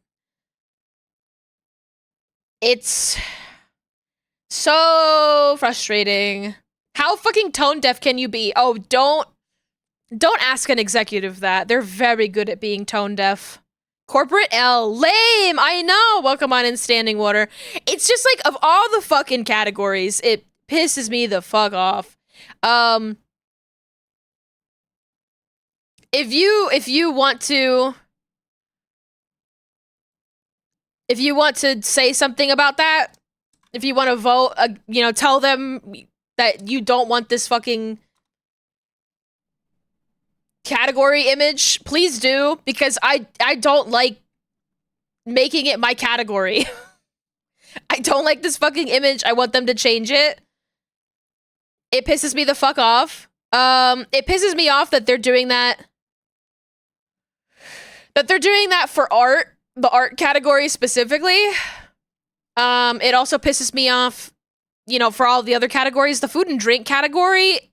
It's so frustrating. How fucking tone deaf can you be? Oh, don't ask an executive that. They're very good at being tone deaf. Corporate L. Lame! I know! Welcome on in Standing Water. It's just like, of all the fucking categories, it pisses me the fuck off. If you want to say something about that, if you want to vote, you know, tell them that you don't want this fucking category image, please do, because I don't like making it my category. I don't like this fucking image. I want them to change it. It pisses me the fuck off. It pisses me off that they're doing that. That they're doing that for art, the art category specifically. It also pisses me off, you know, for all the other categories. The food and drink category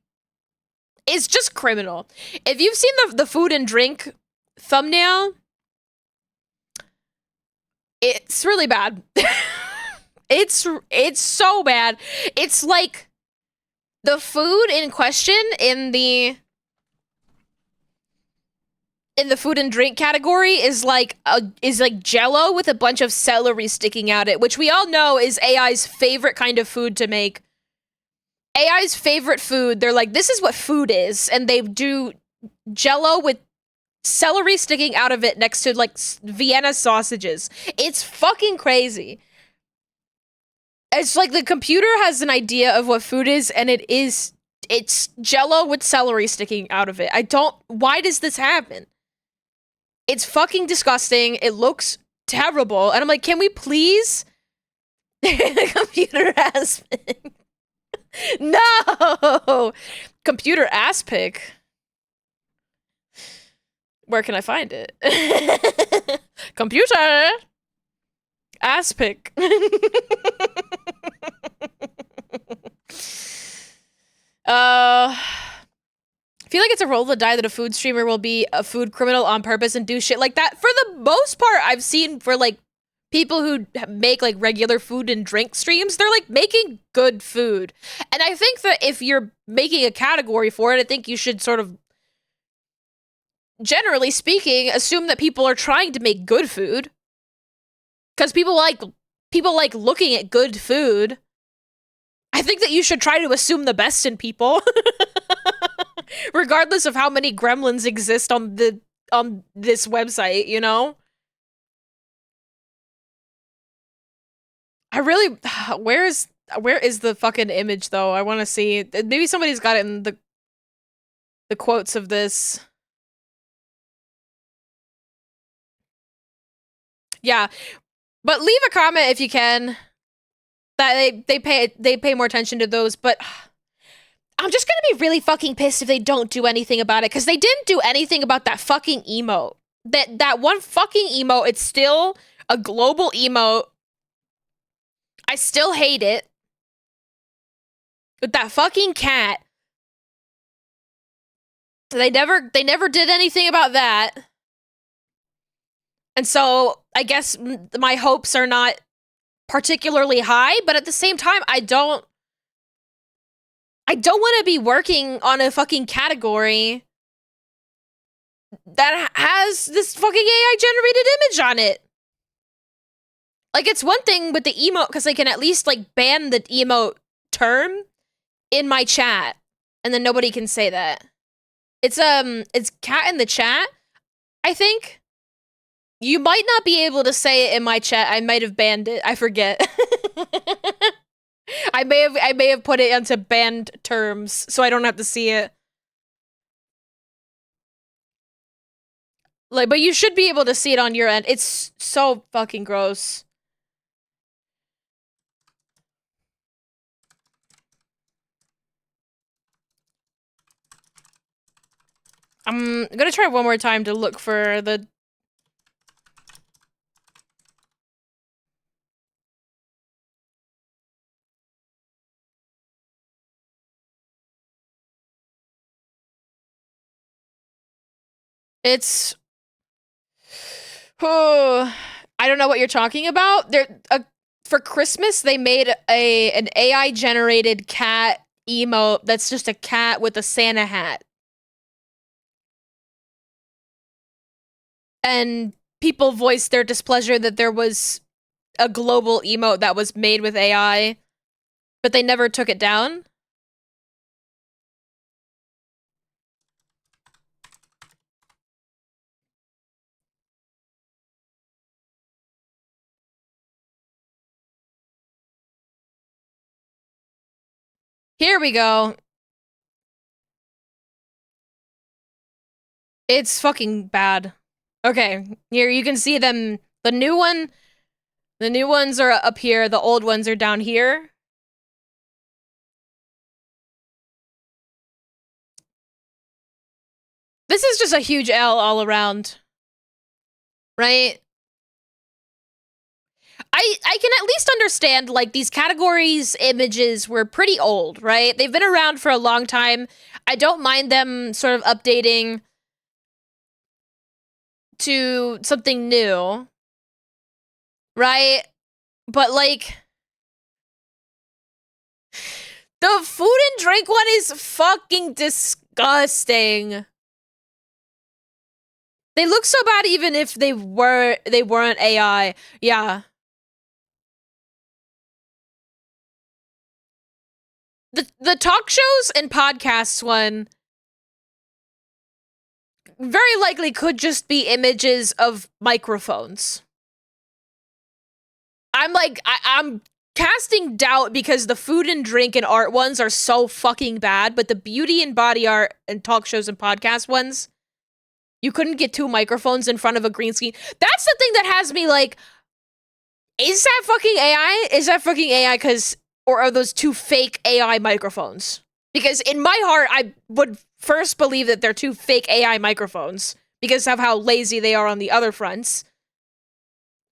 is just criminal. If you've seen the food and drink thumbnail, it's really bad. it's so bad. It's like the food in question in the food and drink category is like Jello with a bunch of celery sticking out it, which we all know is AI's favorite kind of food to make. AI's favorite food, they're like, this is what food is, and they do Jello with celery sticking out of it next to like Vienna sausages. It's fucking crazy. It's like the computer has an idea of what food is, and it's Jello with celery sticking out of it. Why does this happen? It's fucking disgusting. It looks terrible. And I'm like, can we please? The computer ass pic. No! Computer ass pic. Where can I find it? Computer ass pic. I feel like it's a roll of the die that a food streamer will be a food criminal on purpose and do shit like that. For the most part, I've seen for like people who make like regular food and drink streams, they're like making good food. And I think that if you're making a category for it, I think you should sort of, generally speaking, assume that people are trying to make good food. Because people like looking at good food. I think that you should try to assume the best in people. Regardless of how many gremlins exist on this website, you know? I really where is the fucking image though? I want to see. Maybe somebody's got it in the quotes of this. Yeah. But leave a comment if you can. That they pay more attention to those, but I'm just gonna be really fucking pissed if they don't do anything about it, because they didn't do anything about that fucking emote. That one fucking emote, it's still a global emote. I still hate it. With that fucking cat. They never did anything about that. And so, I guess my hopes are not particularly high, but at the same time, I don't want to be working on a fucking category that has this fucking AI generated image on it. Like, it's one thing with the emote, because I can at least, like, ban the emote term in my chat, and then nobody can say that. It's cat in the chat, I think. You might not be able to say it in my chat. I might have banned it. I forget. I may have put it into banned terms, so I don't have to see it. Like, but you should be able to see it on your end. It's so fucking gross. I'm gonna try one more time to look for the... It's... Oh, I don't know what you're talking about. For Christmas, they made an AI-generated cat emote that's just a cat with a Santa hat. And people voiced their displeasure that there was a global emote that was made with AI, but they never took it down. Here we go. It's fucking bad. Okay, here you can see them. The new ones are up here. The old ones are down here. This is just a huge L all around. Right? I can at least understand, like, these categories images were pretty old, right? They've been around for a long time. I don't mind them sort of updating to something new. Right? But, like, the food and drink one is fucking disgusting. They look so bad even if they weren't AI. Yeah. The talk shows and podcasts one very likely could just be images of microphones. I'm casting doubt because the food and drink and art ones are so fucking bad, but the beauty and body art and talk shows and podcast ones, you couldn't get two microphones in front of a green screen. That's the thing that has me like, is that fucking AI? Is that fucking AI? Or are those two fake AI microphones? Because in my heart, I would first believe that they're two fake AI microphones because of how lazy they are on the other fronts.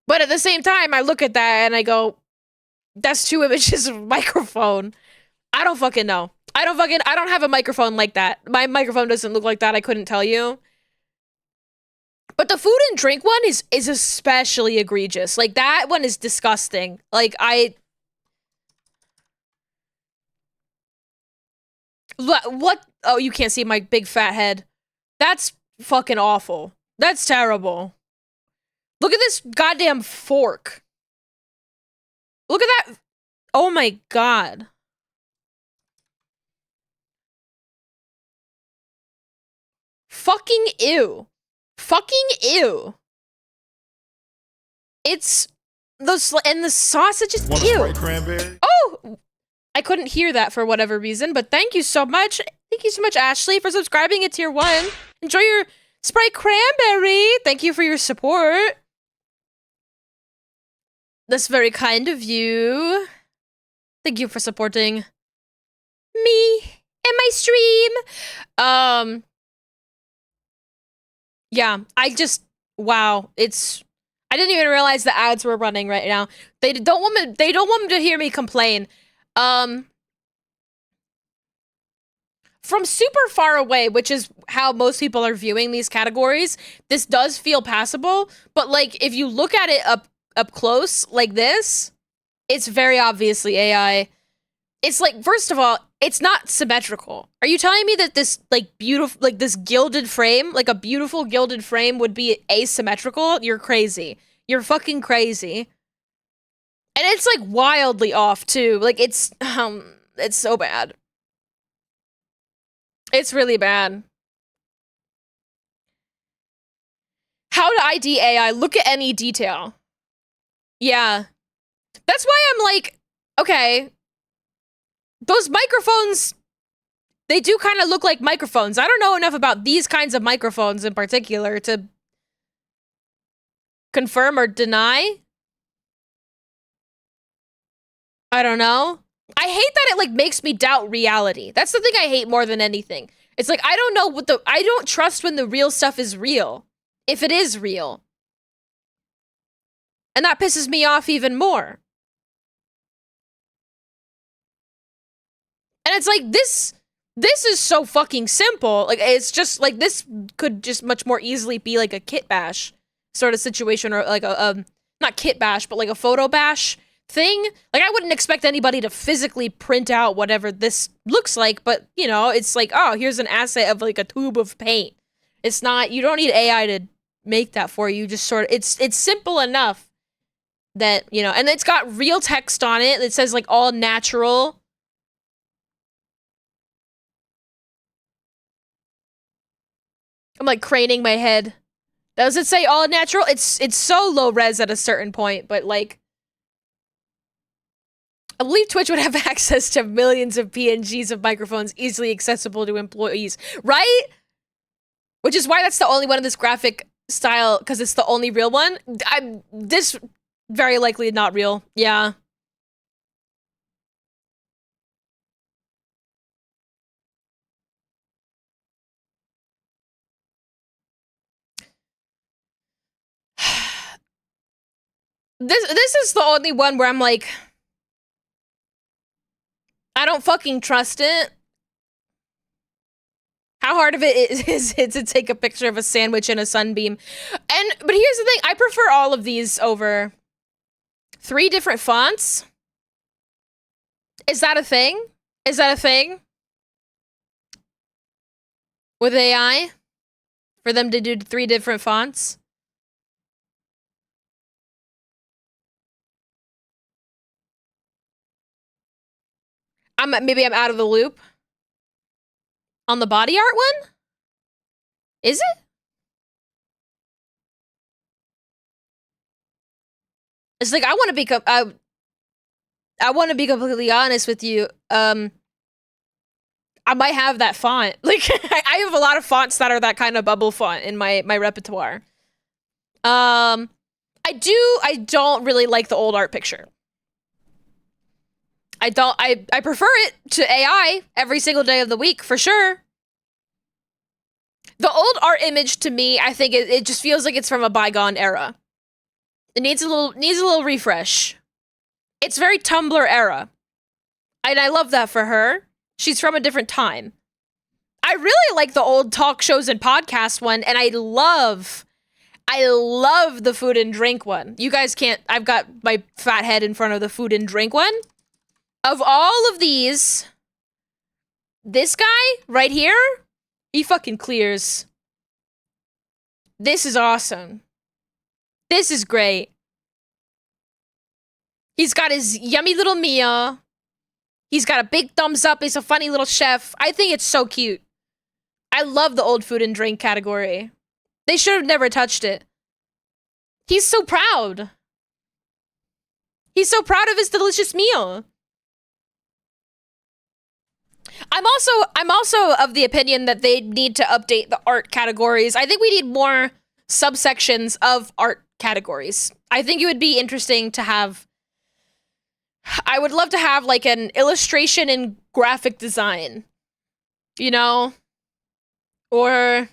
But at the same time, I look at that and I go, that's two images of a microphone. I don't fucking know. I don't have a microphone like that. My microphone doesn't look like that. I couldn't tell you. But the food and drink one is especially egregious. Like, that one is disgusting. Like, what? Oh, you can't see my big fat head. That's fucking awful. That's terrible. Look at this goddamn fork. Look at that. Oh my god. Fucking ew. Fucking ew. It's those, and the sausage is ew. Oh, I couldn't hear that for whatever reason, but thank you so much. Thank you so much, Ashley, for subscribing at tier 1. Enjoy your Sprite Cranberry. Thank you for your support. That's very kind of you. Thank you for supporting me and my stream. Yeah, wow, I didn't even realize the ads were running right now. They don't want me to hear me complain. From super far away, which is how most people are viewing these categories, this does feel passable, but like if you look at it up close like this, it's very obviously AI. It's like, first of all, it's not symmetrical. Are you telling me that this like beautiful, like this gilded frame, like a beautiful gilded frame would be asymmetrical? You're crazy. You're fucking crazy. And it's like wildly off too. Like it's so bad. It's really bad. How to ID AI? Look at any detail. Yeah. That's why I'm like, okay, those microphones, they do kind of look like microphones. I don't know enough about these kinds of microphones in particular to confirm or deny. I don't know. I hate that it like makes me doubt reality. That's the thing I hate more than anything. It's like, I don't know I don't trust when the real stuff is real. If it is real. And that pisses me off even more. And it's like, this is so fucking simple. Like, it's just like, this could just much more easily be like a kit bash sort of situation, or like a not kit bash, but like a photo bash thing. Like, I wouldn't expect anybody to physically print out whatever this looks like, but you know, it's like, oh, here's an asset of like a tube of paint. It's not, you don't need AI to make that for you. Just sort of, it's simple enough that, you know, and it's got real text on it. It says like all natural. I'm like craning my head. Does it say all natural? It's so low res at a certain point, but like, I believe Twitch would have access to millions of PNGs of microphones easily accessible to employees, right? Which is why that's the only one in this graphic style, because it's the only real one. This very likely not real. Yeah. This is the only one where I'm like, I don't fucking trust it. How hard of it is it to take a picture of a sandwich in a sunbeam? But here's the thing, I prefer all of these over 3 different fonts. Is that a thing? Is that a thing? With AI? For them to do 3 different fonts? Maybe I'm out of the loop. On the body art one? Is it? It's like, I want to be I want to be completely honest with you. I might have that font. Like, I have a lot of fonts that are that kind of bubble font in my repertoire. I don't really like the old art picture. I prefer it to AI every single day of the week, for sure. The old art image, to me, I think it just feels like it's from a bygone era. It needs a little refresh. It's very Tumblr era. And I love that for her. She's from a different time. I really like the old talk shows and podcast one, and I love the food and drink one. You guys can't, I've got my fat head in front of the food and drink one. Of all of these, this guy right here, he fucking clears. This is awesome. This is great. He's got his yummy little meal. He's got a big thumbs up. He's a funny little chef. I think it's so cute. I love the old food and drink category. They should have never touched it. He's so proud. He's so proud of his delicious meal. I'm also of the opinion that they need to update the art categories. I think we need more subsections of art categories. I think it would be interesting to have, I would love to have like an illustration and graphic design, you know? Or,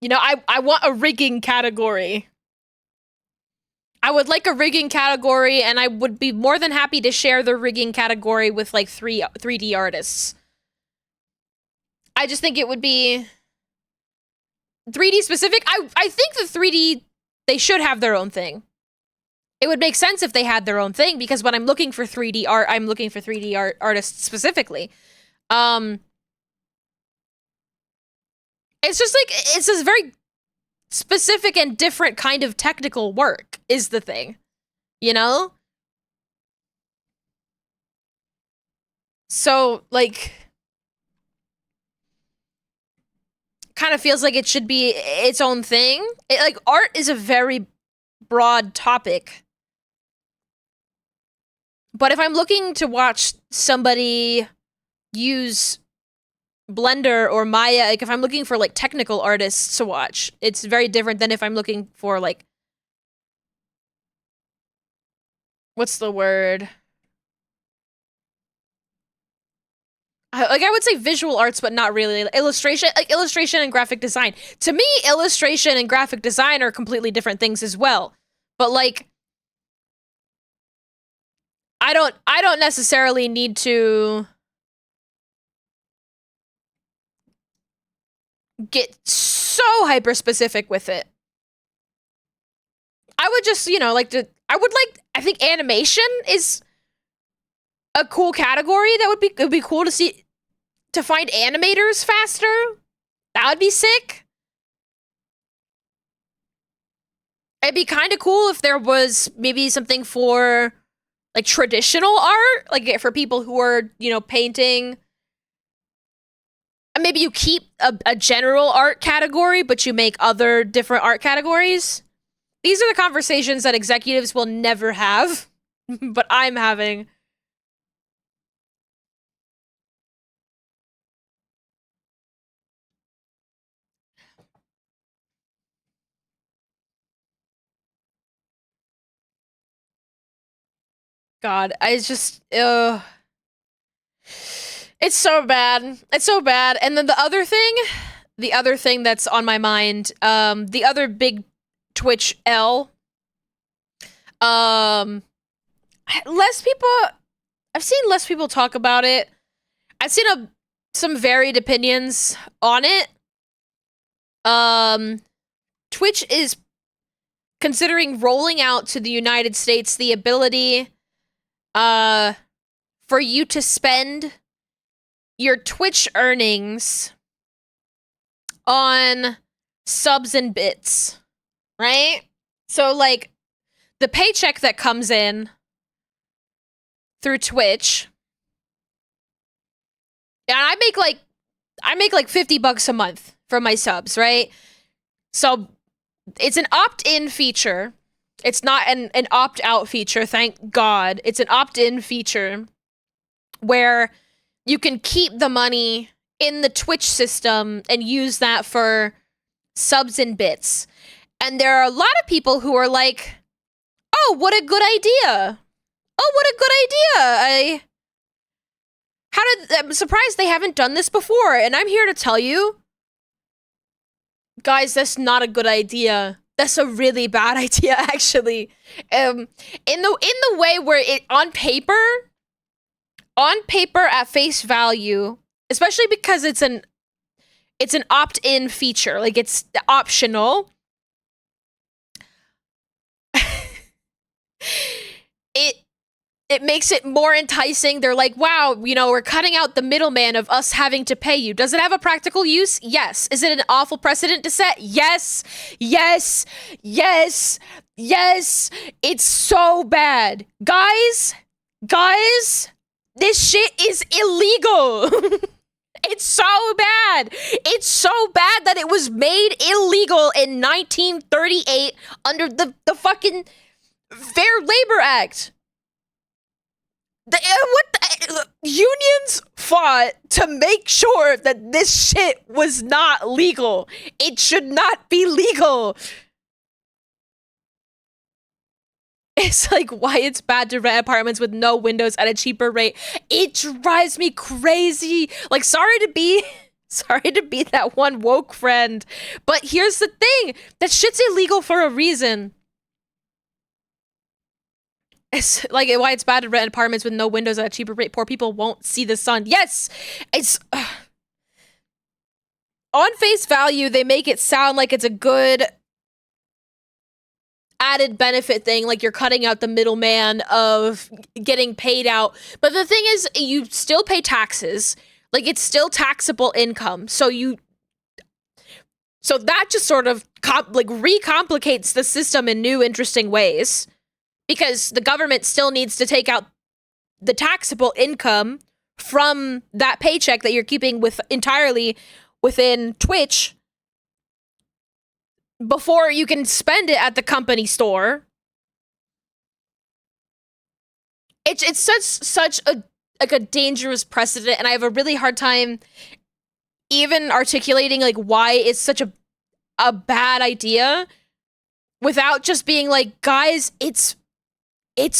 you know, I want a rigging category. I would like a rigging category, and I would be more than happy to share the rigging category with like 3D artists. I just think it would be 3D specific. I think the 3D, they should have their own thing. It would make sense if they had their own thing, because when I'm looking for 3D art, I'm looking for 3D artists specifically. It's just like, it's a very specific and different kind of technical work is the thing, you know? So, like, kind of feels like it should be its own thing. Like, art is a very broad topic. But if I'm looking to watch somebody use Blender or Maya, like if I'm looking for like technical artists to watch, it's very different than if I'm looking for like, what's the word? Like, I would say visual arts, but not really. Illustration, like illustration and graphic design. To me, illustration and graphic design are completely different things as well. But like, I don't necessarily need to get so hyper specific with it. I would just, you know, I think animation is a cool category. It would be cool to see, to find animators faster. That would be sick. It'd be kind of cool if there was maybe something for like traditional art, like for people who are, you know, painting. And maybe you keep a general art category, but you make other different art categories. These are the conversations that executives will never have, but I'm having. God, I just, it's so bad. It's so bad. And then the other thing that's on my mind, the other big Twitch L, um, less people, I've seen less people talk about it. I've seen some varied opinions on it. Twitch is considering rolling out to the United States the ability, for you to spend your Twitch earnings on subs and bits, right? So, like, the paycheck that comes in through Twitch, and I make like $50 a month from my subs, right? So it's an opt-in feature. It's not an opt-out feature, thank God. It's an opt-in feature where you can keep the money in the Twitch system and use that for subs and bits. And there are a lot of people who are like, oh, what a good idea. Oh, what a good idea. I'm surprised they haven't done this before. And I'm here to tell you, guys, that's not a good idea. That's a really bad idea, actually. In the way where it on paper at face value, especially because it's an opt-in feature, like it's optional. It makes it more enticing. They're like, wow, you know, we're cutting out the middleman of us having to pay you. Does it have a practical use? Yes. Is it an awful precedent to set? Yes. Yes. Yes. Yes. It's so bad. Guys, this shit is illegal. It's so bad. It's so bad that it was made illegal in 1938 under the fucking Fair Labor Act. Unions fought to make sure that this shit was not legal. It should not be legal. It's like why it's bad to rent apartments with no windows at a cheaper rate. It drives me crazy. Like, sorry to be that one woke friend, but here's the thing. That shit's illegal for a reason. It's like why it's bad to rent apartments with no windows at a cheaper rate. Poor people won't see the sun. Yes, it's on face value. They make it sound like it's a good added benefit thing, like you're cutting out the middleman of getting paid out. But the thing is, you still pay taxes. Like it's still taxable income. So that just sort of recomplicates the system in new interesting ways. Because the government still needs to take out the taxable income from that paycheck that you're keeping entirely within Twitch before you can spend it at the company store. It's such a dangerous precedent, and I have a really hard time even articulating like why it's such a bad idea without just being like, guys, it's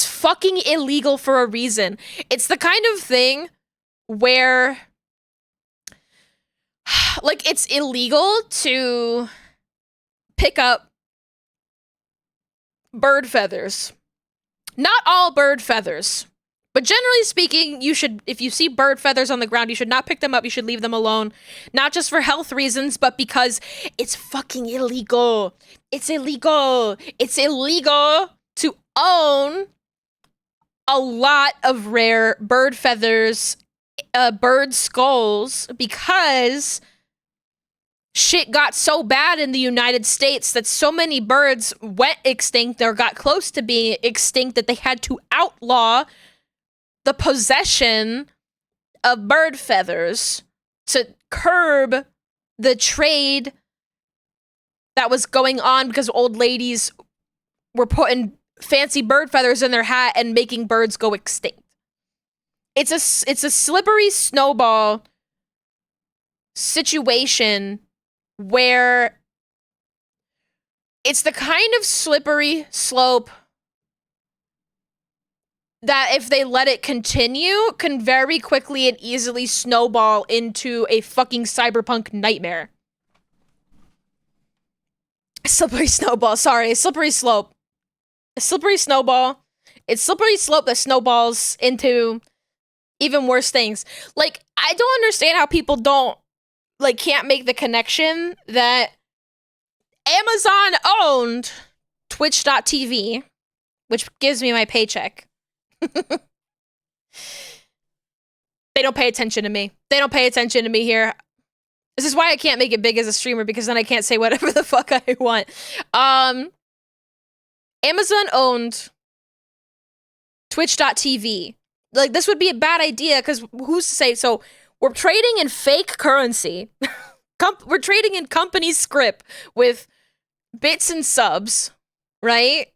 fucking illegal for a reason. It's the kind of thing where, like, it's illegal to pick up bird feathers. Not all bird feathers. But generally speaking, you should, if you see bird feathers on the ground, you should not pick them up. You should leave them alone. Not just for health reasons, but because it's fucking illegal. It's illegal. It's illegal to own a lot of rare bird feathers, bird skulls, because shit got so bad in the United States that so many birds went extinct or got close to being extinct that they had to outlaw the possession of bird feathers to curb the trade that was going on because old ladies were putting fancy bird feathers in their hat and making birds go extinct. It's a slippery snowball situation where it's the kind of slippery slope that if they let it continue, can very quickly and easily snowball into a fucking cyberpunk nightmare. Slippery snowball, sorry, slippery slope. A slippery snowball. It's slippery slope that snowballs into even worse things. Like, I don't understand how people don't, like, can't make the connection that Amazon owned Twitch.tv, which gives me my paycheck. They don't pay attention to me. They don't pay attention to me here. This is why I can't make it big as a streamer, because then I can't say whatever the fuck I want. Amazon owned Twitch.tv. Like, this would be a bad idea, because who's to say? So, we're trading in fake currency. We're trading in company script with bits and subs, right?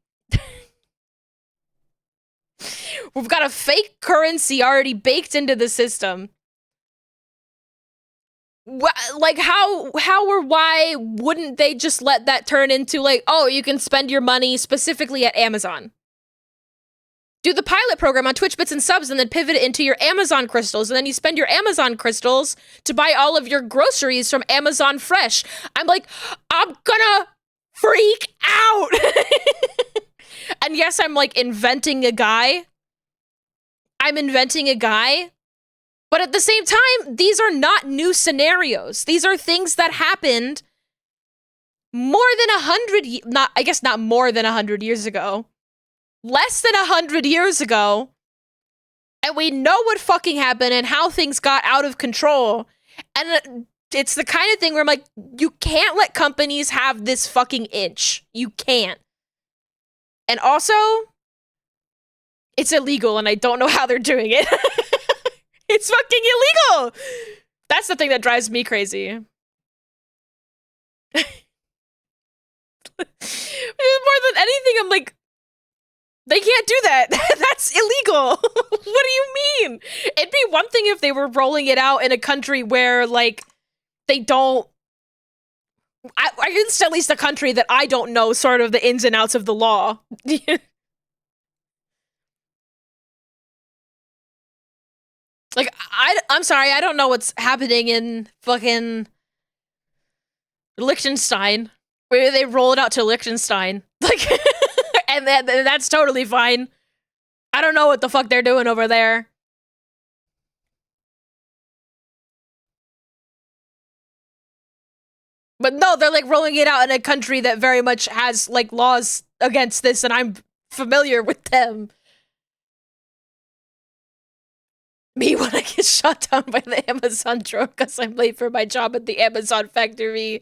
We've got a fake currency already baked into the system. Like, how or why wouldn't they just let that turn into, like, oh, you can spend your money specifically at Amazon? Do the pilot program on Twitch bits and subs and then pivot it into your Amazon crystals, and then you spend your Amazon crystals to buy all of your groceries from Amazon Fresh. I'm like, I'm gonna freak out. And yes, I'm like inventing a guy. I'm inventing a guy. But at the same time, these are not new scenarios. These are things that happened more than 100, I guess not more than 100 years ago. Less than 100 years ago. And we know what fucking happened and how things got out of control. And it's the kind of thing where I'm like, you can't let companies have this fucking inch. You can't. And also, it's illegal and I don't know how they're doing it. It's fucking illegal! That's the thing that drives me crazy. More than anything, I'm like, they can't do that. That's illegal. What do you mean? It'd be one thing if they were rolling it out in a country where, like, they don't... It's at least a country that I don't know sort of the ins and outs of the law. Like, I'm sorry, I don't know what's happening in fucking Liechtenstein, where they roll it out to Liechtenstein. Like, and that's totally fine. I don't know what the fuck they're doing over there. But no, they're like rolling it out in a country that very much has like laws against this, and I'm familiar with them. Me when I get shot down by the Amazon drone because I'm late for my job at the Amazon factory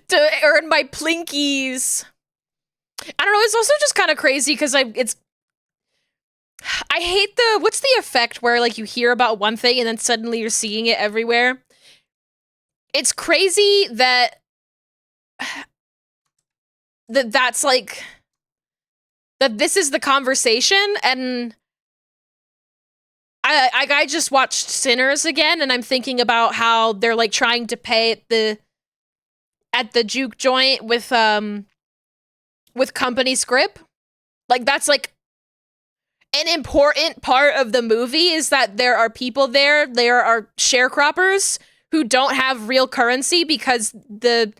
to earn my plinkies. I don't know, it's also just kind of crazy because I hate what's the effect where like you hear about one thing and then suddenly you're seeing it everywhere? It's crazy that that's like, that this is the conversation, and I just watched Sinners again, and I'm thinking about how they're like trying to pay at the juke joint with company script. Like, that's like an important part of the movie, is that there are people there are sharecroppers who don't have real currency because the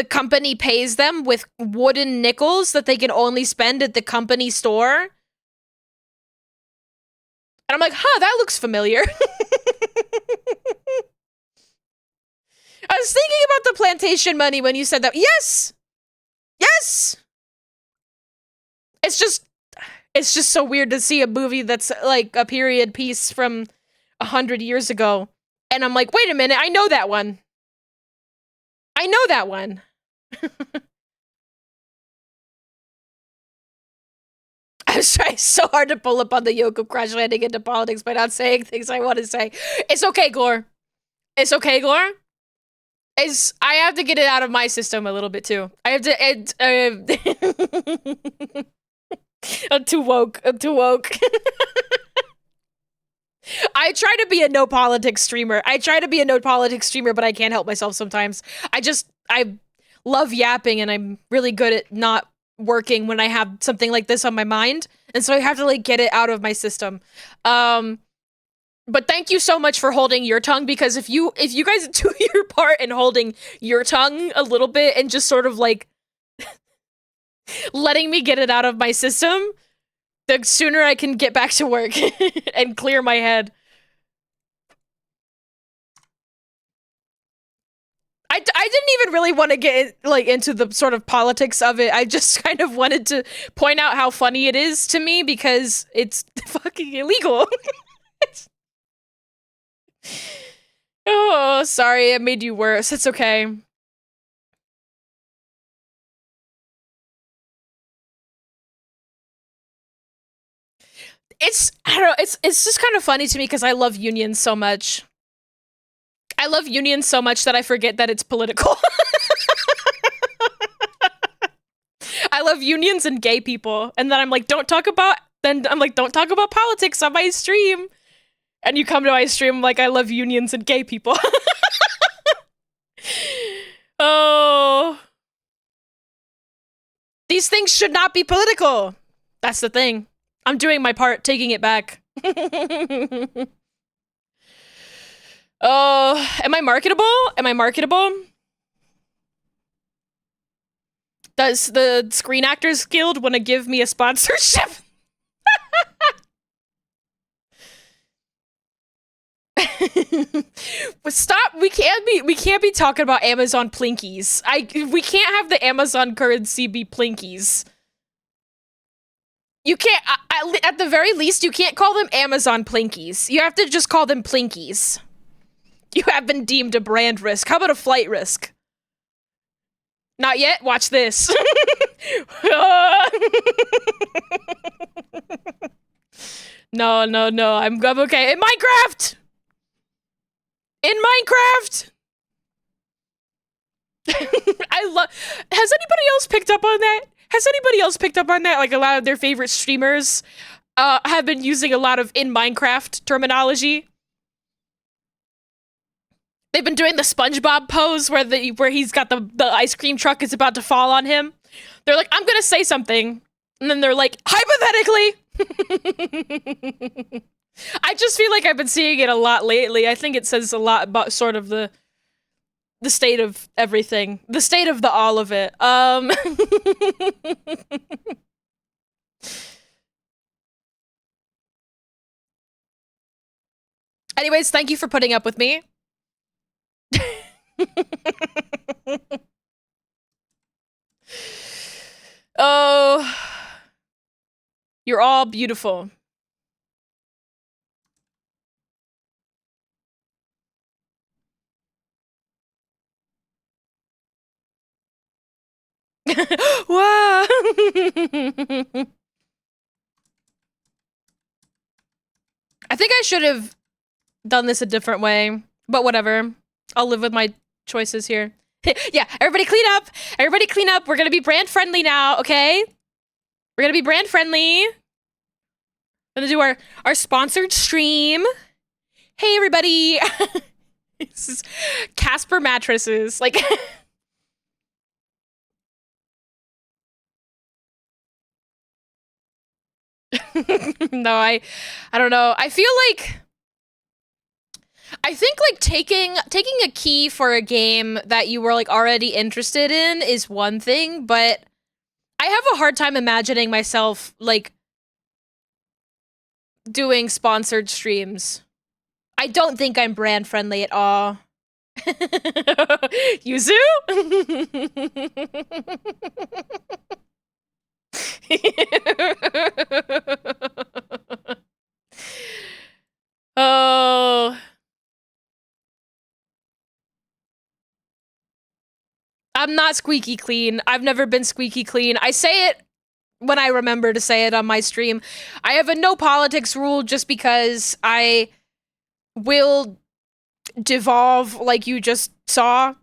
company pays them with wooden nickels that they can only spend at the company store. And I'm like, huh, that looks familiar. I was thinking about the plantation money when you said that. Yes! Yes! It's just so weird to see a movie that's like a period piece from 100 years ago. And I'm like, wait a minute, I know that one. I know that one. I was trying so hard to pull up on the yoke of crash landing into politics by not saying things I want to say. It's okay, Glor. It's okay, Glor. I have to get it out of my system a little bit too. I have to. I'm too woke. I'm too woke. I try to be a no politics streamer. But I can't help myself sometimes. I love yapping, and I'm really good at not working when I have something like this on my mind. And so I have to like get it out of my system. But thank you so much for holding your tongue, because if you guys do your part in holding your tongue a little bit and just sort of like letting me get it out of my system, the sooner I can get back to work and clear my head. I didn't even really want to get like into the sort of politics of it. I just kind of wanted to point out how funny it is to me because it's fucking illegal. Oh, sorry, it made you worse. It's okay. I don't know, it's just kind of funny to me because I love unions so much. I love unions so much that I forget that it's political. I love unions and gay people, and then I'm like, don't talk about politics on my stream. And you come to my stream like, I love unions and gay people. Oh. These things should not be political. That's the thing. I'm doing my part, taking it back. Oh, am I marketable? Am I marketable? Does the Screen Actors Guild want to give me a sponsorship? Stop! We can't be talking about Amazon Plinkies. We can't have the Amazon currency be Plinkies. You can't. At the very least, you can't call them Amazon Plinkies. You have to just call them Plinkies. You have been deemed a brand risk. How about a flight risk? Not yet? Watch this. No, I'm okay. In Minecraft! In Minecraft! I love. Has anybody else picked up on that? Has anybody else picked up on that? Like, a lot of their favorite streamers have been using a lot of in Minecraft terminology. They've been doing the SpongeBob pose where he's got the ice cream truck is about to fall on him. They're like, I'm gonna say something. And then they're like, hypothetically! I just feel like I've been seeing it a lot lately. I think it says a lot about sort of the state of everything. The state of all of it. Anyways, thank you for putting up with me. Oh, you're all beautiful. Wow. I think I should have done this a different way, but whatever. I'll live with my choices here. Yeah, everybody clean up. Everybody clean up. We're gonna be brand friendly now, okay? We're gonna be brand friendly. We're gonna do our sponsored stream. Hey, everybody. This is Casper mattresses. Like... No, I don't know. I feel like... I think like taking a key for a game that you were like already interested in is one thing, but I have a hard time imagining myself like doing sponsored streams. I don't think I'm brand friendly at all. Yuzu? Oh. I'm not squeaky clean. I've never been squeaky clean. I say it when I remember to say it on my stream. I have a no politics rule just because I will devolve like you just saw.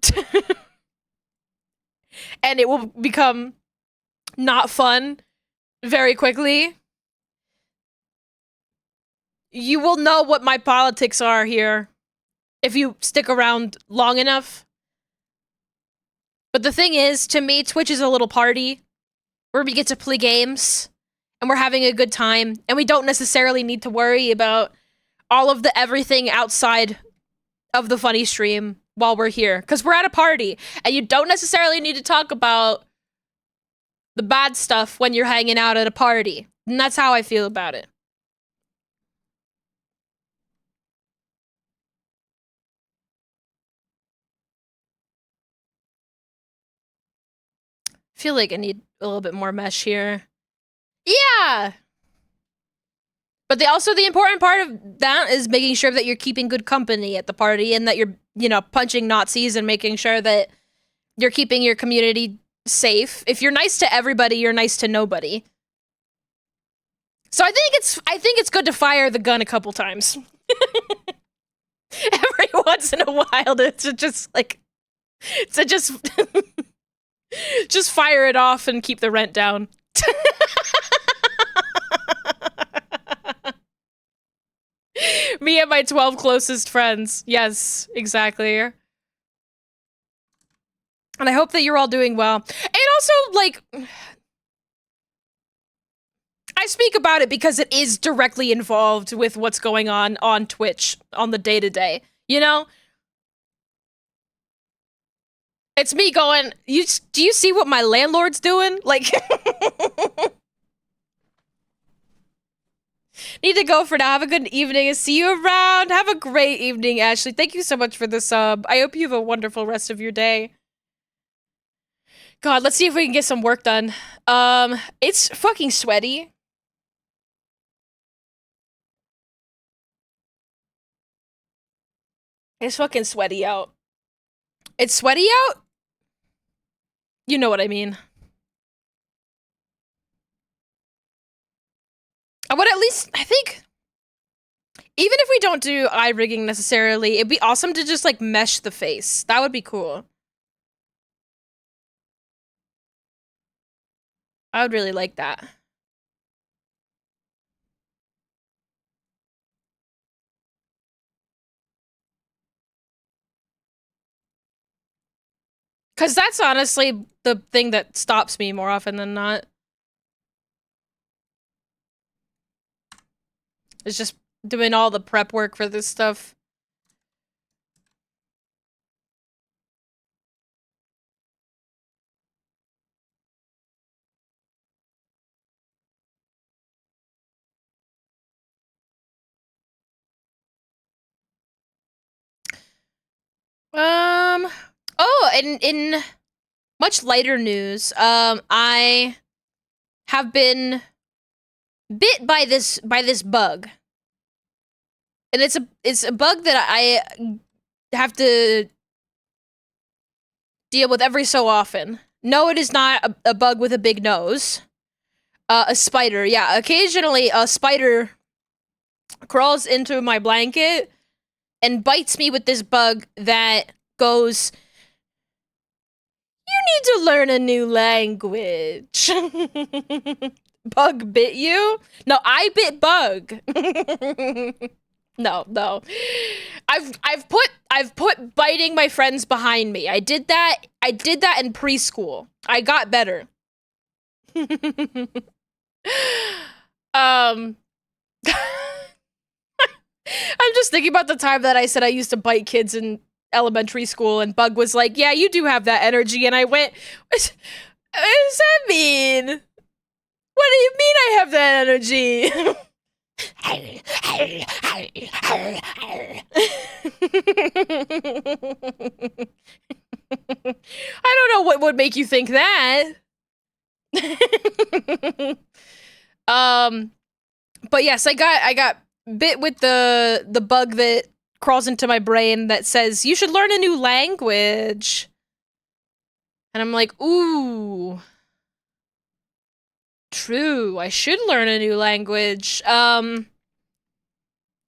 And it will become not fun very quickly. You will know what my politics are here if you stick around long enough. But the thing is, to me, Twitch is a little party. where we get to play games and we're having a good time and we don't necessarily need to worry about all of the everything outside of the funny stream while we're here, because we're at a party and you don't necessarily need to talk about the bad stuff when you're hanging out at a party. And that's how I feel about it. I feel like I need a little bit more mesh here. Yeah. But the important part of that is making sure that you're keeping good company at the party and that you're, punching Nazis and making sure that you're keeping your community safe. If you're nice to everybody, you're nice to nobody. So I think it's good to fire the gun a couple times. Every once in a while to just just fire it off and keep the rent down. Me and my 12 closest friends. Yes, exactly. And I hope that you're all doing well. And also, I speak about it because it is directly involved with what's going on Twitch on the day-to-day, It's me going, do you see what my landlord's doing? Need to go for now. Have a good evening. See you around. Have a great evening, Ashley. Thank you so much for the sub. I hope you have a wonderful rest of your day. God, let's see if we can get some work done. It's fucking sweaty. It's fucking sweaty out. It's sweaty out? You know what I mean. I would at least, I think, even if we don't do eye rigging necessarily, it'd be awesome to just, mesh the face. That would be cool. I would really like that. Because that's honestly the thing that stops me more often than not. It's just doing all the prep work for this stuff. Oh, in much lighter news, I have been bit by this bug. And it's a bug that I have to deal with every so often. No, it is not a bug with a big nose. A spider, yeah. Occasionally, a spider crawls into my blanket and bites me with this bug that goes, "You need to learn a new language." Bug bit you? No, I bit bug. No. I've put biting my friends behind me. I did that in preschool. I got better. I'm just thinking about the time that I said I used to bite kids in elementary school and Bug was like, "Yeah, you do have that energy." And I went, what does that mean? What do you mean I have that energy? I don't know what would make you think that. But yes, I got bit with the bug that crawls into my brain that says you should learn a new language. And I'm like, ooh. True, I should learn a new language.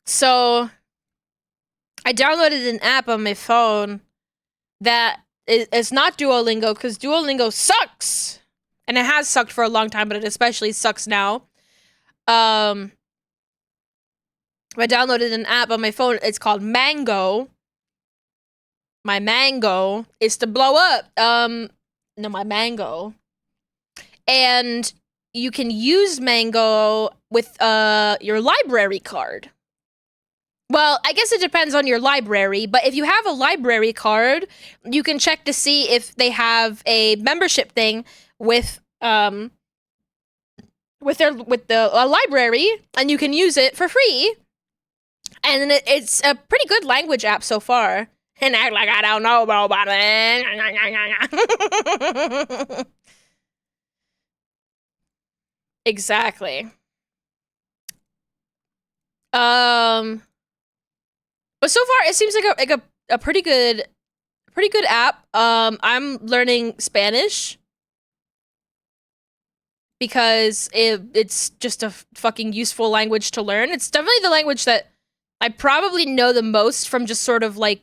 So I downloaded an app on my phone that is not Duolingo, because Duolingo sucks! And it has sucked for a long time, but it especially sucks now. I downloaded an app on my phone. It's called Mango. My mango is to blow up. No, my mango and you can use Mango with your library card. Well, I guess it depends on your library, but if you have a library card, you can check to see if they have a membership thing with the library, and you can use it for free. And it's a pretty good language app so far. And act like I don't know about it. Exactly. But so far it seems like a pretty good app. I'm learning Spanish because it's just a fucking useful language to learn. It's definitely the language that I probably know the most from just sort of like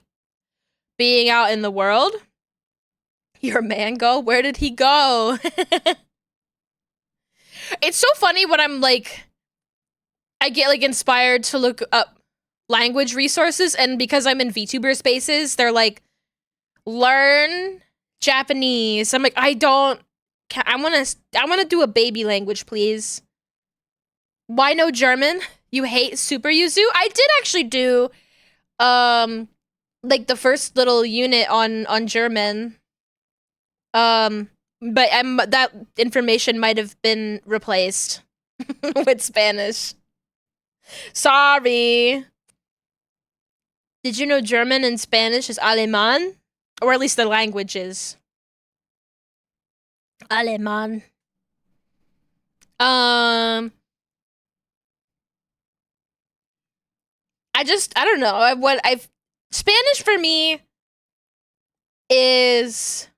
being out in the world. Your Mango, where did he go? It's so funny when I'm like, I get like inspired to look up language resources, and because I'm in VTuber spaces, they're like, learn Japanese. I'm like, I don't. I wanna do a baby language, please. Why no German? You hate Super Yuzu? I did actually do, like the first little unit on German. But that information might have been replaced with Spanish. Sorry. Did you know German and Spanish is Alemán? Or at least the languages. Alemán. I don't know. Spanish for me is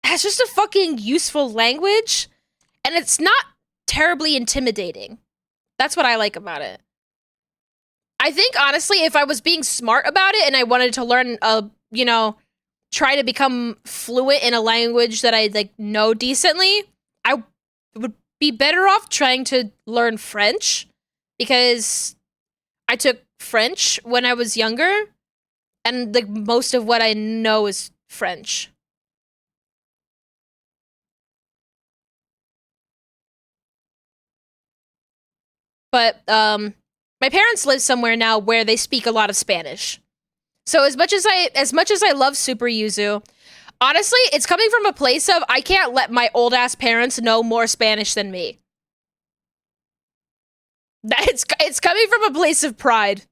it's just a fucking useful language, and it's not terribly intimidating. That's what I like about it. I think honestly, if I was being smart about it and I wanted to learn try to become fluent in a language that I like know decently, I would be better off trying to learn French, because I took French when I was younger, and like most of what I know is French. But my parents live somewhere now where they speak a lot of Spanish. So as much as I love Super Yuzu, honestly, it's coming from a place of I can't let my old ass parents know more Spanish than me. It's coming from a place of pride.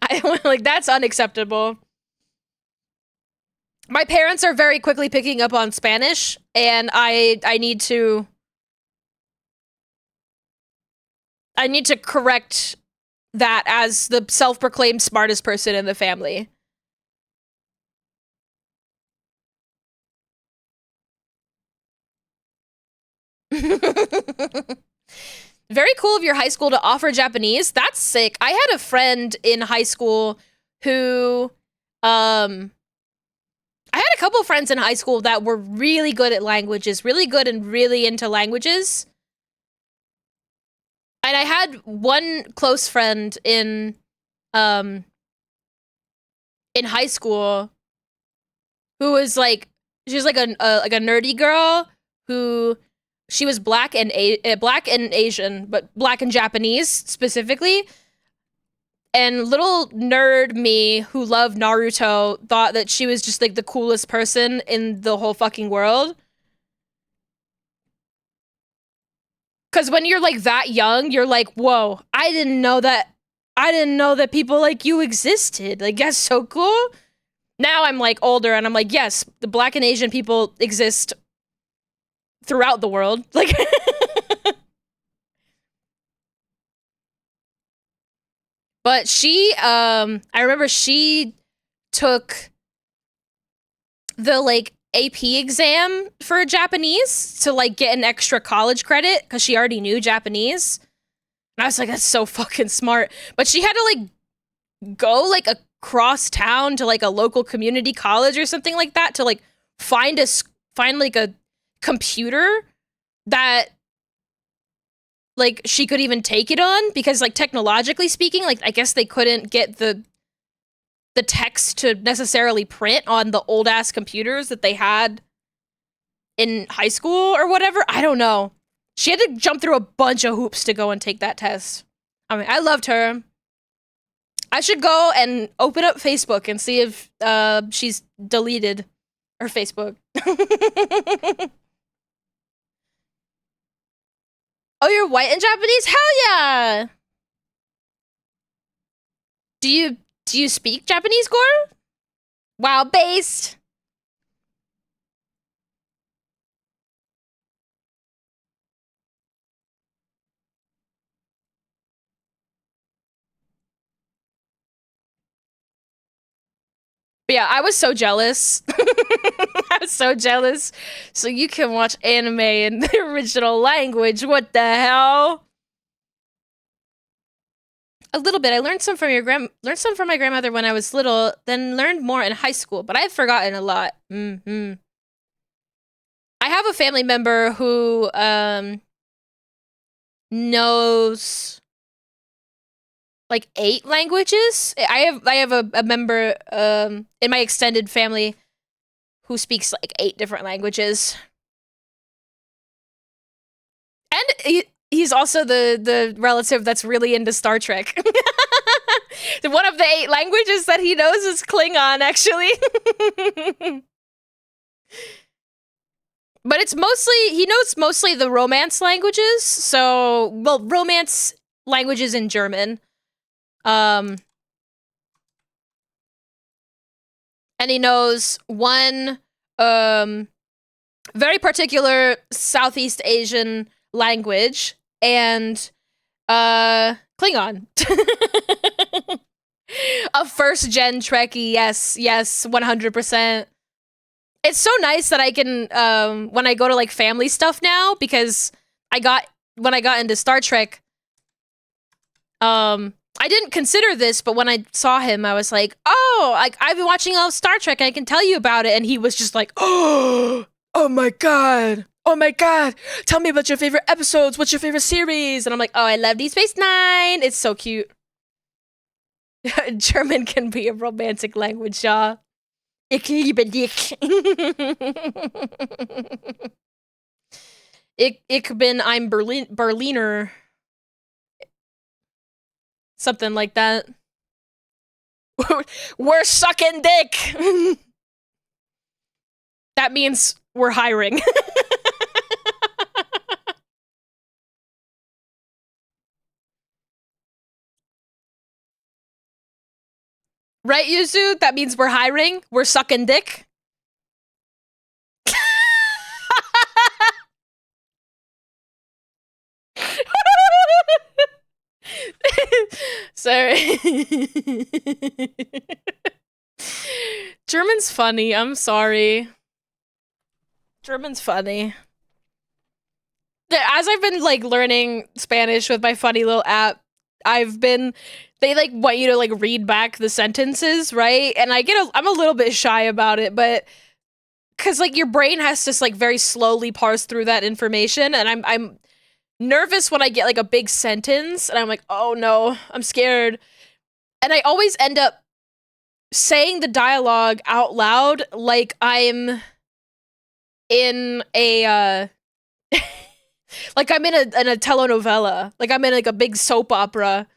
I like that's unacceptable. My parents are very quickly picking up on Spanish, and I need to correct that as the self-proclaimed smartest person in the family. Very cool of your high school to offer Japanese. That's sick. I had a friend in high school who um I had a couple friends in high school that were really good at languages, really good and really into languages. And I had one close friend um in high school who was like she was like a nerdy girl who she was black and Asian, but black and Japanese specifically. And little nerd me who loved Naruto thought that she was just like the coolest person in the whole fucking world. Cause when you're like that young, you're like, whoa, I didn't know that people like you existed. Like that's so cool. Now I'm like older and I'm like, yes, the black and Asian people exist throughout the world. Like but I remember she took the like AP exam for Japanese to like get an extra college credit because she already knew Japanese. And I was like, that's so fucking smart. But she had to like go like across town to like a local community college or something like that to like find like a computer that like she could even take it on, because like technologically speaking, like I guess they couldn't get the text to necessarily print on the old ass computers that they had in high school or whatever. I don't know. She had to jump through a bunch of hoops to go and take that test. I mean, I loved her. I should go and open up Facebook and see if she's deleted her Facebook. Oh, you're white and Japanese? Hell yeah! Do you speak Japanese, Gore? Wow, based. But yeah, I was so jealous. I was so jealous. So you can watch anime in the original language. What the hell? A little bit. I learned some from learned some from my grandmother when I was little, then learned more in high school, but I've forgotten a lot. I have a family member who knows like 8 languages. I have a member in my extended family who speaks like 8 different languages. And he's also the relative that's really into Star Trek. One of the 8 languages that he knows is Klingon, actually. But it's mostly, he knows mostly the romance languages. So, well, romance languages in German. And he knows one very particular Southeast Asian language and Klingon. A first gen Trekkie, yes, 100%. It's so nice that I can when I go to like family stuff now, because when I got into Star Trek, I didn't consider this, but when I saw him, I was like, oh, like I've been watching all of Star Trek, I can tell you about it. And he was just like, oh my god. Oh my god. Tell me about your favorite episodes. What's your favorite series? And I'm like, oh, I love Deep Space Nine. It's so cute. German can be a romantic language, y'all. Ich liebe dich. I'm Berliner. Something like that. We're sucking dick. That means we're hiring. Right, Yuzu? That means we're hiring. We're sucking dick. Sorry. German's funny. I'm sorry. German's funny. As I've been like learning Spanish with my funny little app, they like want you to like read back the sentences, right? And I'm a little bit shy about it, but cuz like your brain has to like very slowly parse through that information, and I'm nervous when I get like a big sentence and I'm like, "Oh no, I'm scared." And I always end up saying the dialogue out loud like I'm in a like I'm in a telenovela, like I'm in like a big soap opera.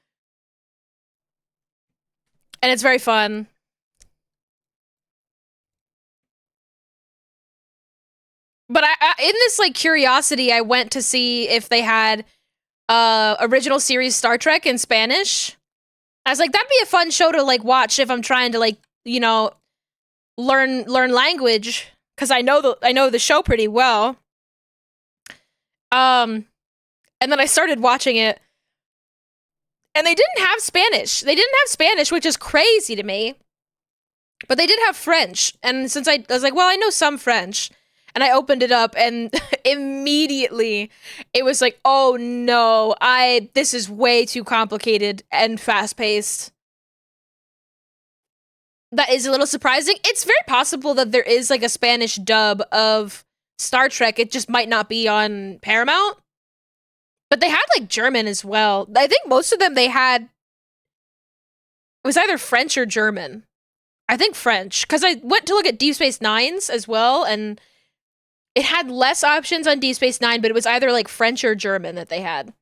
And it's very fun. But in this like curiosity, I went to see if they had original series Star Trek in Spanish. I was like, that'd be a fun show to like watch if I'm trying to like, you know, learn language, because I know the show pretty well. And then I started watching it, and they didn't have Spanish. They didn't have Spanish, which is crazy to me. But they did have French, and since I was like, well, I know some French, and I opened it up, and immediately it was like, oh no, this is way too complicated and fast-paced. That is a little surprising. It's very possible that there is like a Spanish dub of Star Trek. It just might not be on Paramount. But they had like German as well. I think most of them they had, it was either French or German. I think French, because I went to look at Deep Space Nines as well, and It had less options on Deep Space Nine, but it was either like French or German that they had.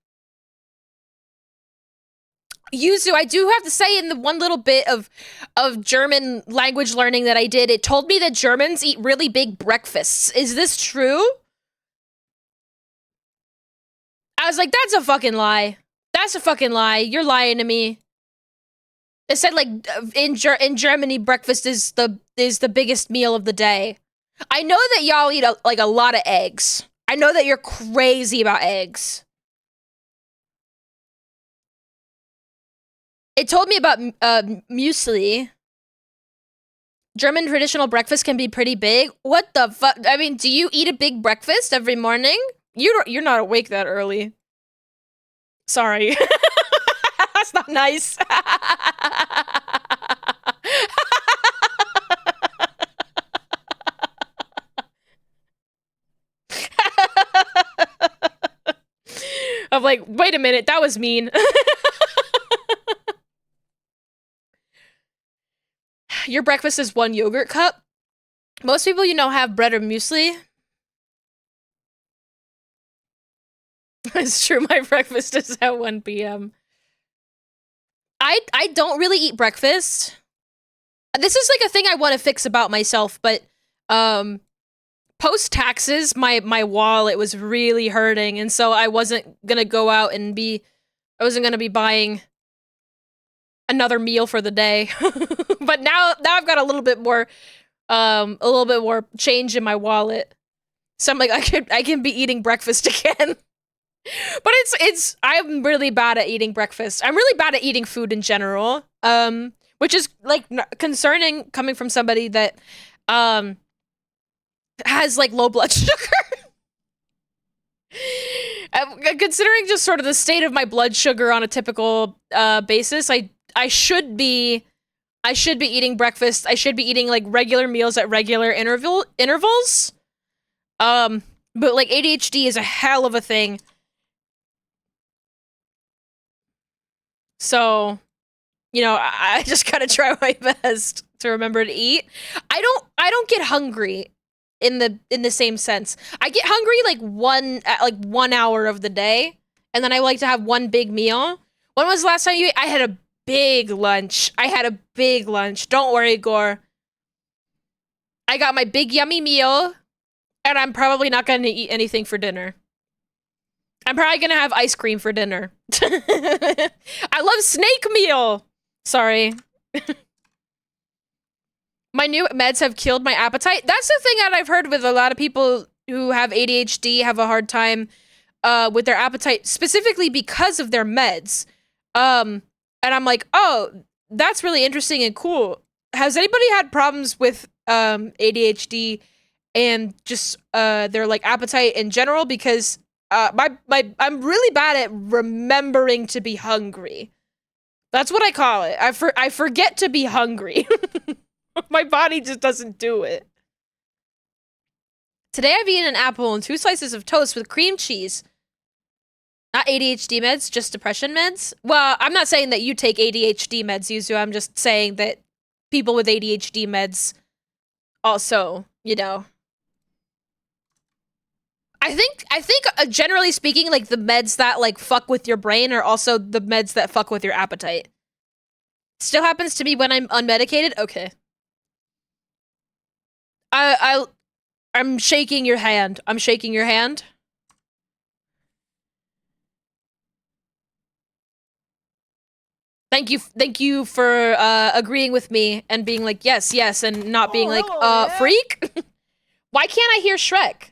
Yuzu, I do have to say, in the one little bit of German language learning that I did, it told me that Germans eat really big breakfasts. Is this true? I was like, that's a fucking lie. That's a fucking lie. You're lying to me. It said like in Germany, breakfast is the biggest meal of the day. I know that y'all eat like a lot of eggs. I know that you're crazy about eggs. It told me about muesli. German traditional breakfast can be pretty big. What the fuck? I mean, do you eat a big breakfast every morning? You're not awake that early. Sorry. That's not nice. I'm like, wait a minute, that was mean. Your breakfast is one yogurt cup? Most people you know have bread or muesli. It's true, my breakfast is at 1 p.m. I don't really eat breakfast. This is like a thing I want to fix about myself, but post taxes, my wallet was really hurting, and so I wasn't gonna go out and I wasn't gonna be buying another meal for the day. But now I've got a little bit more change in my wallet. So I'm like, I can be eating breakfast again. But I'm really bad at eating breakfast. I'm really bad at eating food in general. Which is like concerning coming from somebody that has like low blood sugar. Considering just sort of the state of my blood sugar on a typical basis, I should be eating breakfast. I should be eating like regular meals at regular intervals. But like ADHD is a hell of a thing. So, you know, I just gotta try my best to remember to eat. I don't get hungry in the same sense. I get hungry like 1 hour of the day, and then I like to have one big meal. When was the last time you ate? I had a big lunch. Don't worry, Gore. I got my big yummy meal, and I'm probably not gonna eat anything for dinner. I'm probably gonna have ice cream for dinner. I love snake meal! Sorry. My new meds have killed my appetite. That's the thing that I've heard with a lot of people who have ADHD have a hard time with their appetite, specifically because of their meds. And I'm like, oh, that's really interesting and cool. Has anybody had problems with ADHD and just their like appetite in general? Because I'm really bad at remembering to be hungry. That's what I call it. I forget to be hungry. My body just doesn't do it. Today I've eaten an apple and 2 slices of toast with cream cheese. Not ADHD meds, just depression meds. Well, I'm not saying that you take ADHD meds, Yuzu. I'm just saying that people with ADHD meds also, you know. I think generally speaking, like the meds that like fuck with your brain are also the meds that fuck with your appetite. Still happens to me when I'm unmedicated. Okay. I'm shaking your hand. I'm shaking your hand. Thank you for agreeing with me and being like yes, yes, and not being like freak. Why can't I hear Shrek?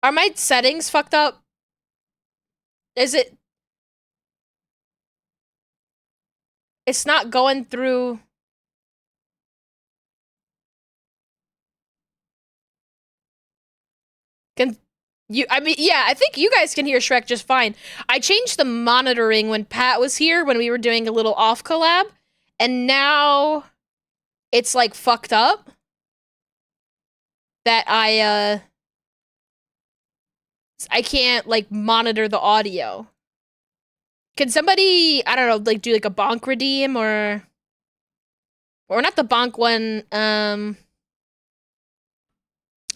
Are my settings fucked up? Is it? It's not going through. Can you? I mean, yeah, I think you guys can hear Shrek just fine. I changed the monitoring when Pat was here when we were doing a little off collab, and now it's like fucked up that I can't like monitor the audio. Can somebody, I don't know, like do like a bonk redeem or not the bonk one,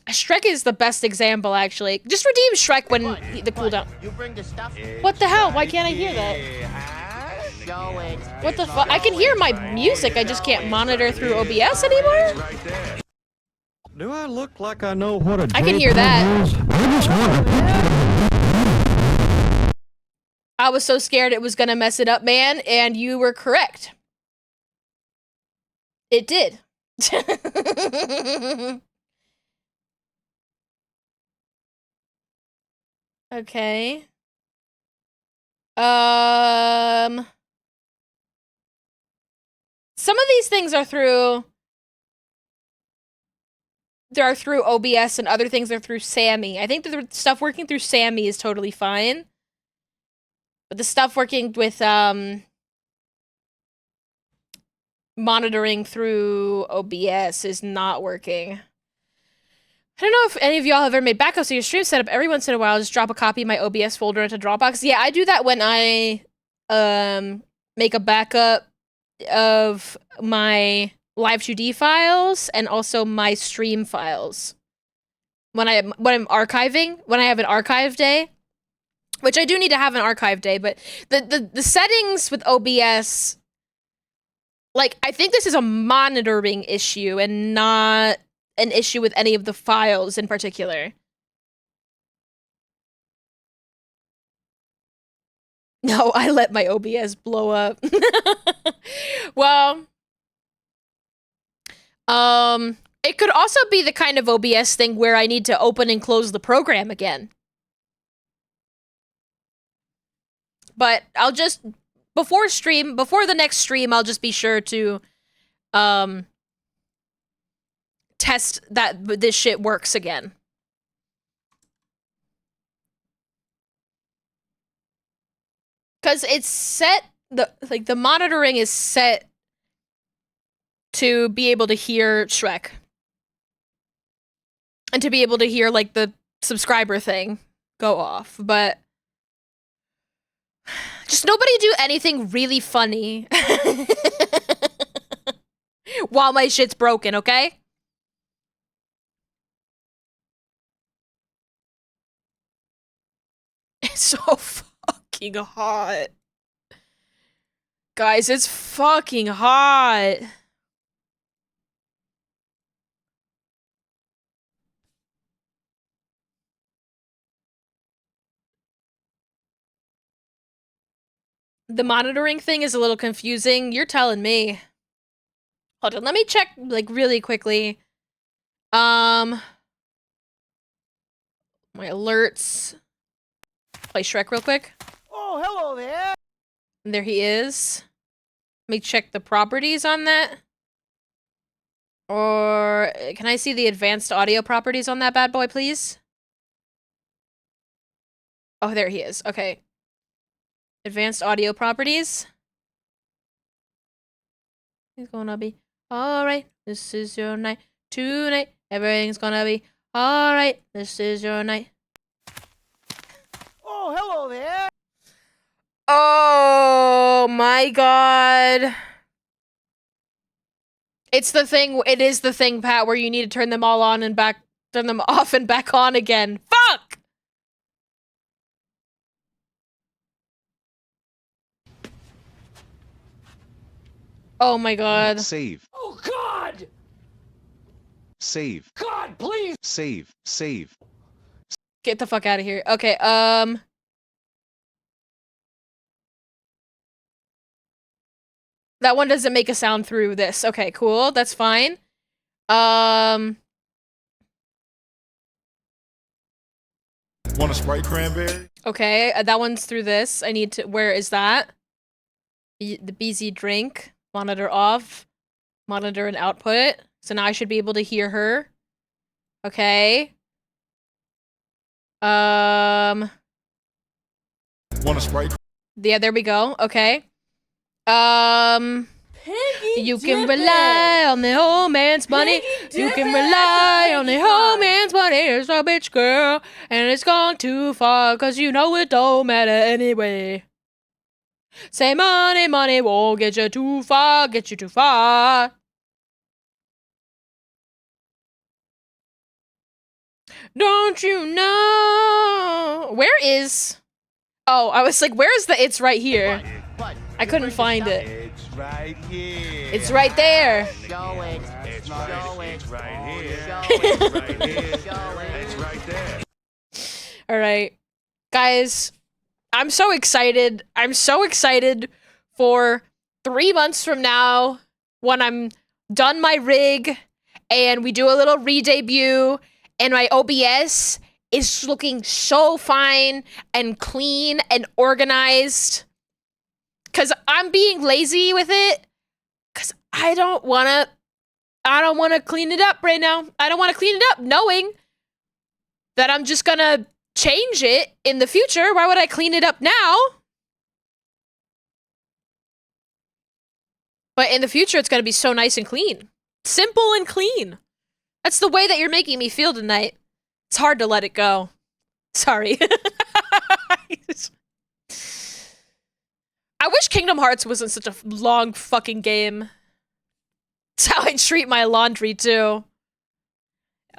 Shrek is the best example, actually. Just redeem Shrek when the cooldown. You bring the stuff. What the hell? Why can't I hear that? Show it. What the fuck? I can hear my music, I just can't monitor through OBS anymore? Do I look like I know what a I can hear that. I was so scared it was gonna mess it up, man, and you were correct. It did. Okay. Some of these things are through OBS and other things are through Sammy. I think the stuff working through Sammy is totally fine. But the stuff working with monitoring through OBS is not working. I don't know if any of y'all have ever made backups of your stream setup. Every once in a while, just drop a copy of my OBS folder into Dropbox. Yeah, I do that when I make a backup of my Live2D files and also my stream files. When I'm archiving, when I have an archive day, which I do need to have an archive day, but the settings with OBS, like, I think this is a monitoring issue and not an issue with any of the files in particular. No, I let my OBS blow up. Well, it could also be the kind of OBS thing where I need to open and close the program again. But I'll just, before the next stream, I'll just be sure to, test that this shit works again. Because it's set, the monitoring is set to be able to hear Shrek. And to be able to hear, like, the subscriber thing go off, but just nobody do anything really funny while my shit's broken, okay? It's so fucking hot. Guys, it's fucking hot. The monitoring thing is a little confusing. You're telling me. Hold on, let me check, like, really quickly. My alerts. Play Shrek real quick. Oh, hello there. And there he is. Let me check the properties on that. Or can I see the advanced audio properties on that bad boy, please? Oh, there he is. Okay. Advanced audio properties. He's gonna be alright. This is your night. Tonight. Everything's gonna be alright. This is your night. Oh, hello there. Oh my god. It is the thing, Pat, where you need to turn them all on and turn them off and back on again. Fuck! Oh my god. Save. Oh God! Save. God, please! Save. Save. Get the fuck out of here. Okay, that one doesn't make a sound through this. Okay, cool. That's fine. Want a Sprite cranberry? Okay, that one's through this. I need to, where is that? The BZ drink. Monitor off. Monitor and output. So now I should be able to hear her. Okay. Want a Sprite? Yeah, there we go. Okay. You can rely on the old man's money. You can rely on the old man's money. It's a bitch girl, and it's gone too far, cause you know it don't matter anyway. Say money, money won't get you too far, get you too far. Don't you know? Where is? Oh, I was like, where is the? It's right here. What? I couldn't find it. It's right here. It's right there. Show it. It's Show right, it. it's right here. Show it. It's right here. Show it. It's right there. All right, guys, I'm so excited. I'm so excited for 3 months from now when I'm done my rig and we do a little re-debut and my OBS is looking so fine and clean and organized. Cause I'm being lazy with it. Cause I don't wanna clean it up right now. I don't wanna clean it up knowing that I'm just gonna change it in the future. Why would I clean it up now? But in the future, it's gonna be so nice and clean. Simple and clean. That's the way that you're making me feel tonight. It's hard to let it go. Sorry. I wish Kingdom Hearts wasn't such a long fucking game. It's how I treat my laundry, too.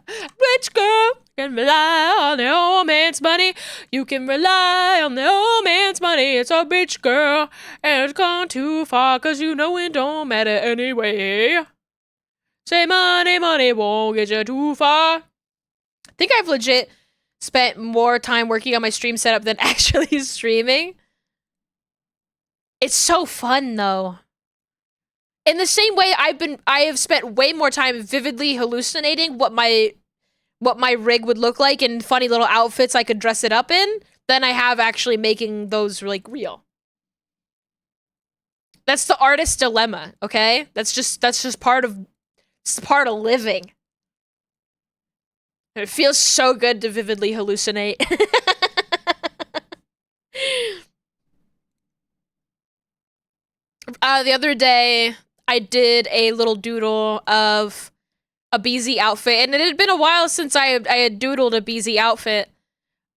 Rich girl can rely on the old man's money. You can rely on the old man's money. It's a bitch girl, and it's gone too far, cause you know it don't matter anyway. Say money, money won't get you too far. I think I've legit spent more time working on my stream setup than actually streaming. It's so fun, though. In the same way, I have spent way more time vividly hallucinating what my rig would look like in funny little outfits I could dress it up in than I have actually making those like real. That's the artist's dilemma, okay? That's just part of living. It feels so good to vividly hallucinate. The other day, I did a little doodle of a BZ outfit, and it had been a while since I had doodled a BZ outfit.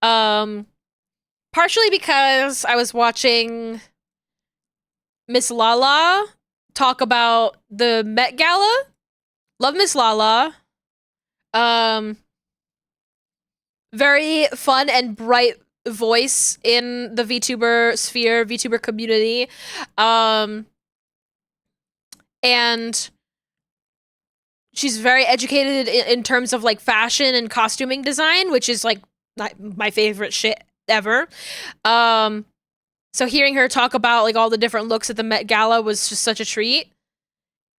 Partially because I was watching Miss Lala talk about the Met Gala. Love Miss Lala. Very fun and bright voice in the VTuber sphere, VTuber community. And she's very educated in terms of like fashion and costuming design, which is like my favorite shit ever. So hearing her talk about like all the different looks at the Met Gala was just such a treat.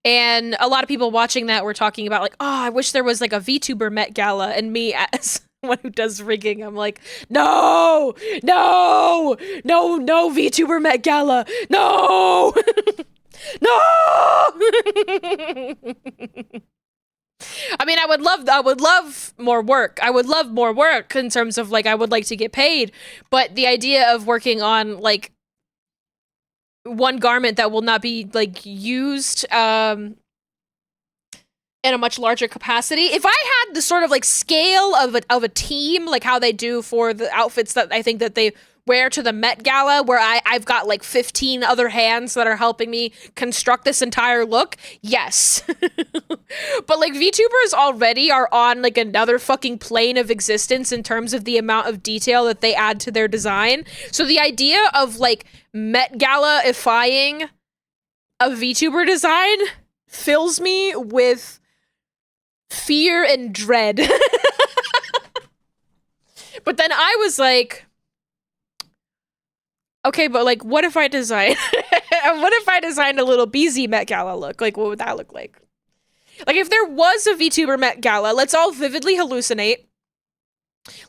And a lot of people watching that were talking about like, oh, I wish there was like a VTuber Met Gala, and me as one who does rigging, I'm like, no, no, no, no VTuber Met Gala, no, no. I mean, I would love more work. I would love more work in terms of like, I would like to get paid, but the idea of working on like one garment that will not be like used in a much larger capacity. If I had the sort of like scale of a team, like how they do for the outfits that I think that they wear to the Met Gala, where I've got like 15 other hands that are helping me construct this entire look, yes. But like VTubers already are on like another fucking plane of existence in terms of the amount of detail that they add to their design. So the idea of like Met Gala-ifying a VTuber design fills me with fear and dread. But then I was like, okay, but like, what if I design, what if I designed a little BZ Met Gala look? Like, what would that look like? Like, if there was a VTuber Met Gala, let's all vividly hallucinate.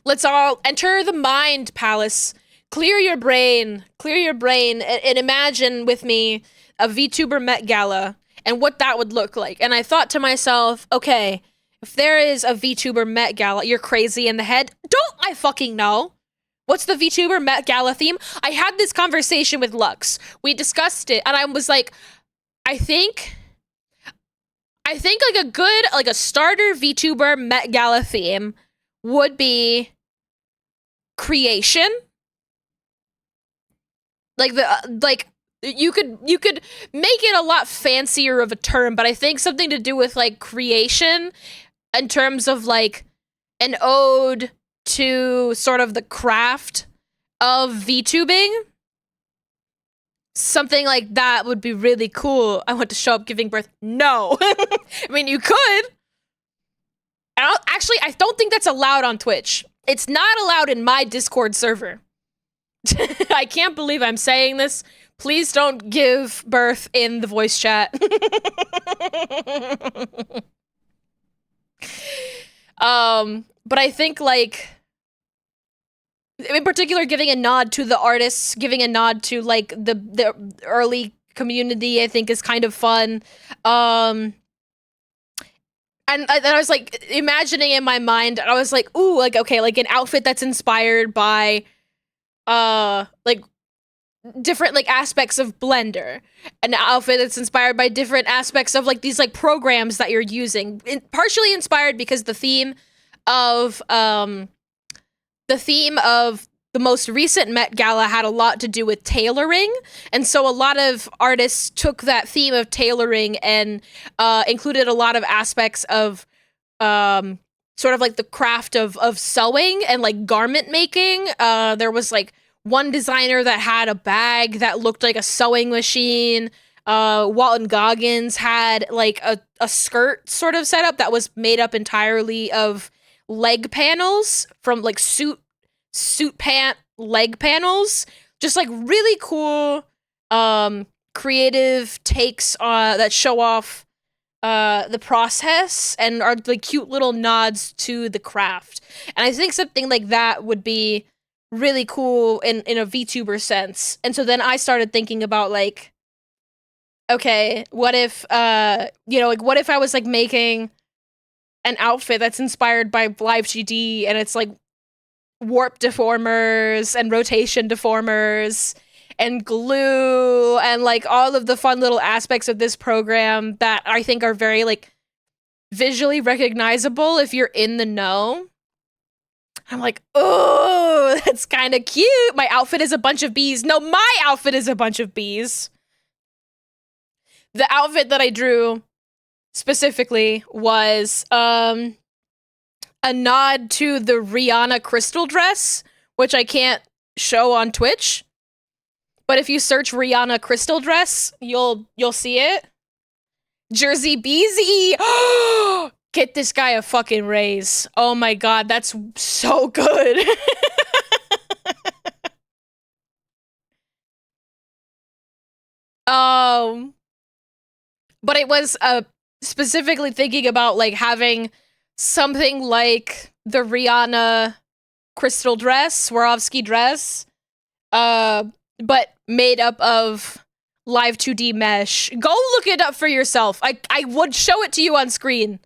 Let's all enter the mind palace. Clear your brain, and imagine with me a VTuber Met Gala and what that would look like. And I thought to myself, okay, if there is a VTuber Met Gala, you're crazy in the head. Don't I fucking know? What's the VTuber Met Gala theme? I had this conversation with Lux. We discussed it, and I was like, I think like a good, like a starter VTuber Met Gala theme would be creation. Like you could make it a lot fancier of a term, but I think something to do with like creation in terms of like an ode to sort of the craft of VTubing. Something like that would be really cool. I want to show up giving birth. No. I mean, you could. Actually, I don't think that's allowed on Twitch. It's not allowed in my Discord server. I can't believe I'm saying this. Please don't give birth in the voice chat. But I think, like, in particular, giving a nod to the artists, giving a nod to, like, the early community, I think is kind of fun. And I was, like, imagining in my mind, I was like, ooh, like, okay, like, an outfit that's inspired by, like, different, like, aspects of Blender. An outfit that's inspired by different aspects of, like, these, like, programs that you're using. Partially inspired because the theme of the most recent Met Gala had a lot to do with tailoring, and so a lot of artists took that theme of tailoring and included a lot of aspects of sort of like the craft of sewing and like garment making. There was like one designer that had a bag that looked like a sewing machine. Walton Goggins had like a skirt sort of setup that was made up entirely of leg panels from like suit pant leg panels. Just like really cool creative takes that show off the process and are like cute little nods to the craft. And I think something like that would be really cool in a VTuber sense. And so then I started thinking about like, okay, what if like what if I was like making an outfit that's inspired by Live GD and it's like warp deformers and rotation deformers and glue and like all of the fun little aspects of this program that I think are very like visually recognizable if you're in the know. I'm like, oh, that's kind of cute. My outfit is a bunch of bees. No, my outfit is a bunch of bees. The outfit that I drew specifically was a nod to the Rihanna crystal dress, which I can't show on Twitch. But if you search Rihanna crystal dress, you'll see it. Jersey Beezy. Get this guy a fucking raise. Oh my god, that's so good. But it was specifically thinking about like having something like the Rihanna crystal dress, Swarovski dress, but made up of live 2D mesh. Go look it up for yourself. I would show it to you on screen.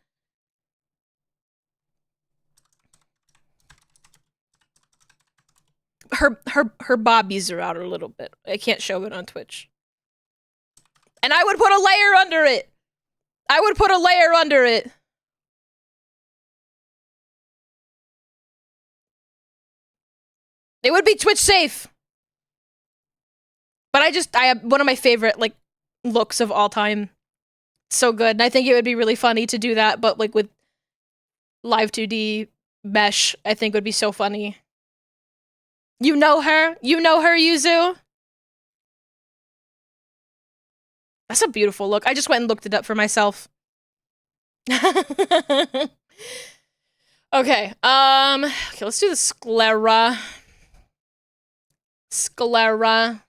Her bobbies are out a little bit. I can't show it on Twitch. And I would put a layer under it. I would put a layer under it. It would be Twitch safe. But I have one of my favorite like looks of all time. So good. And I think it would be really funny to do that, but like with live 2D mesh, I think would be so funny. You know her? You know her, Yuzu? That's a beautiful look. I just went and looked it up for myself. Okay, okay, let's do the sclera. Sclera.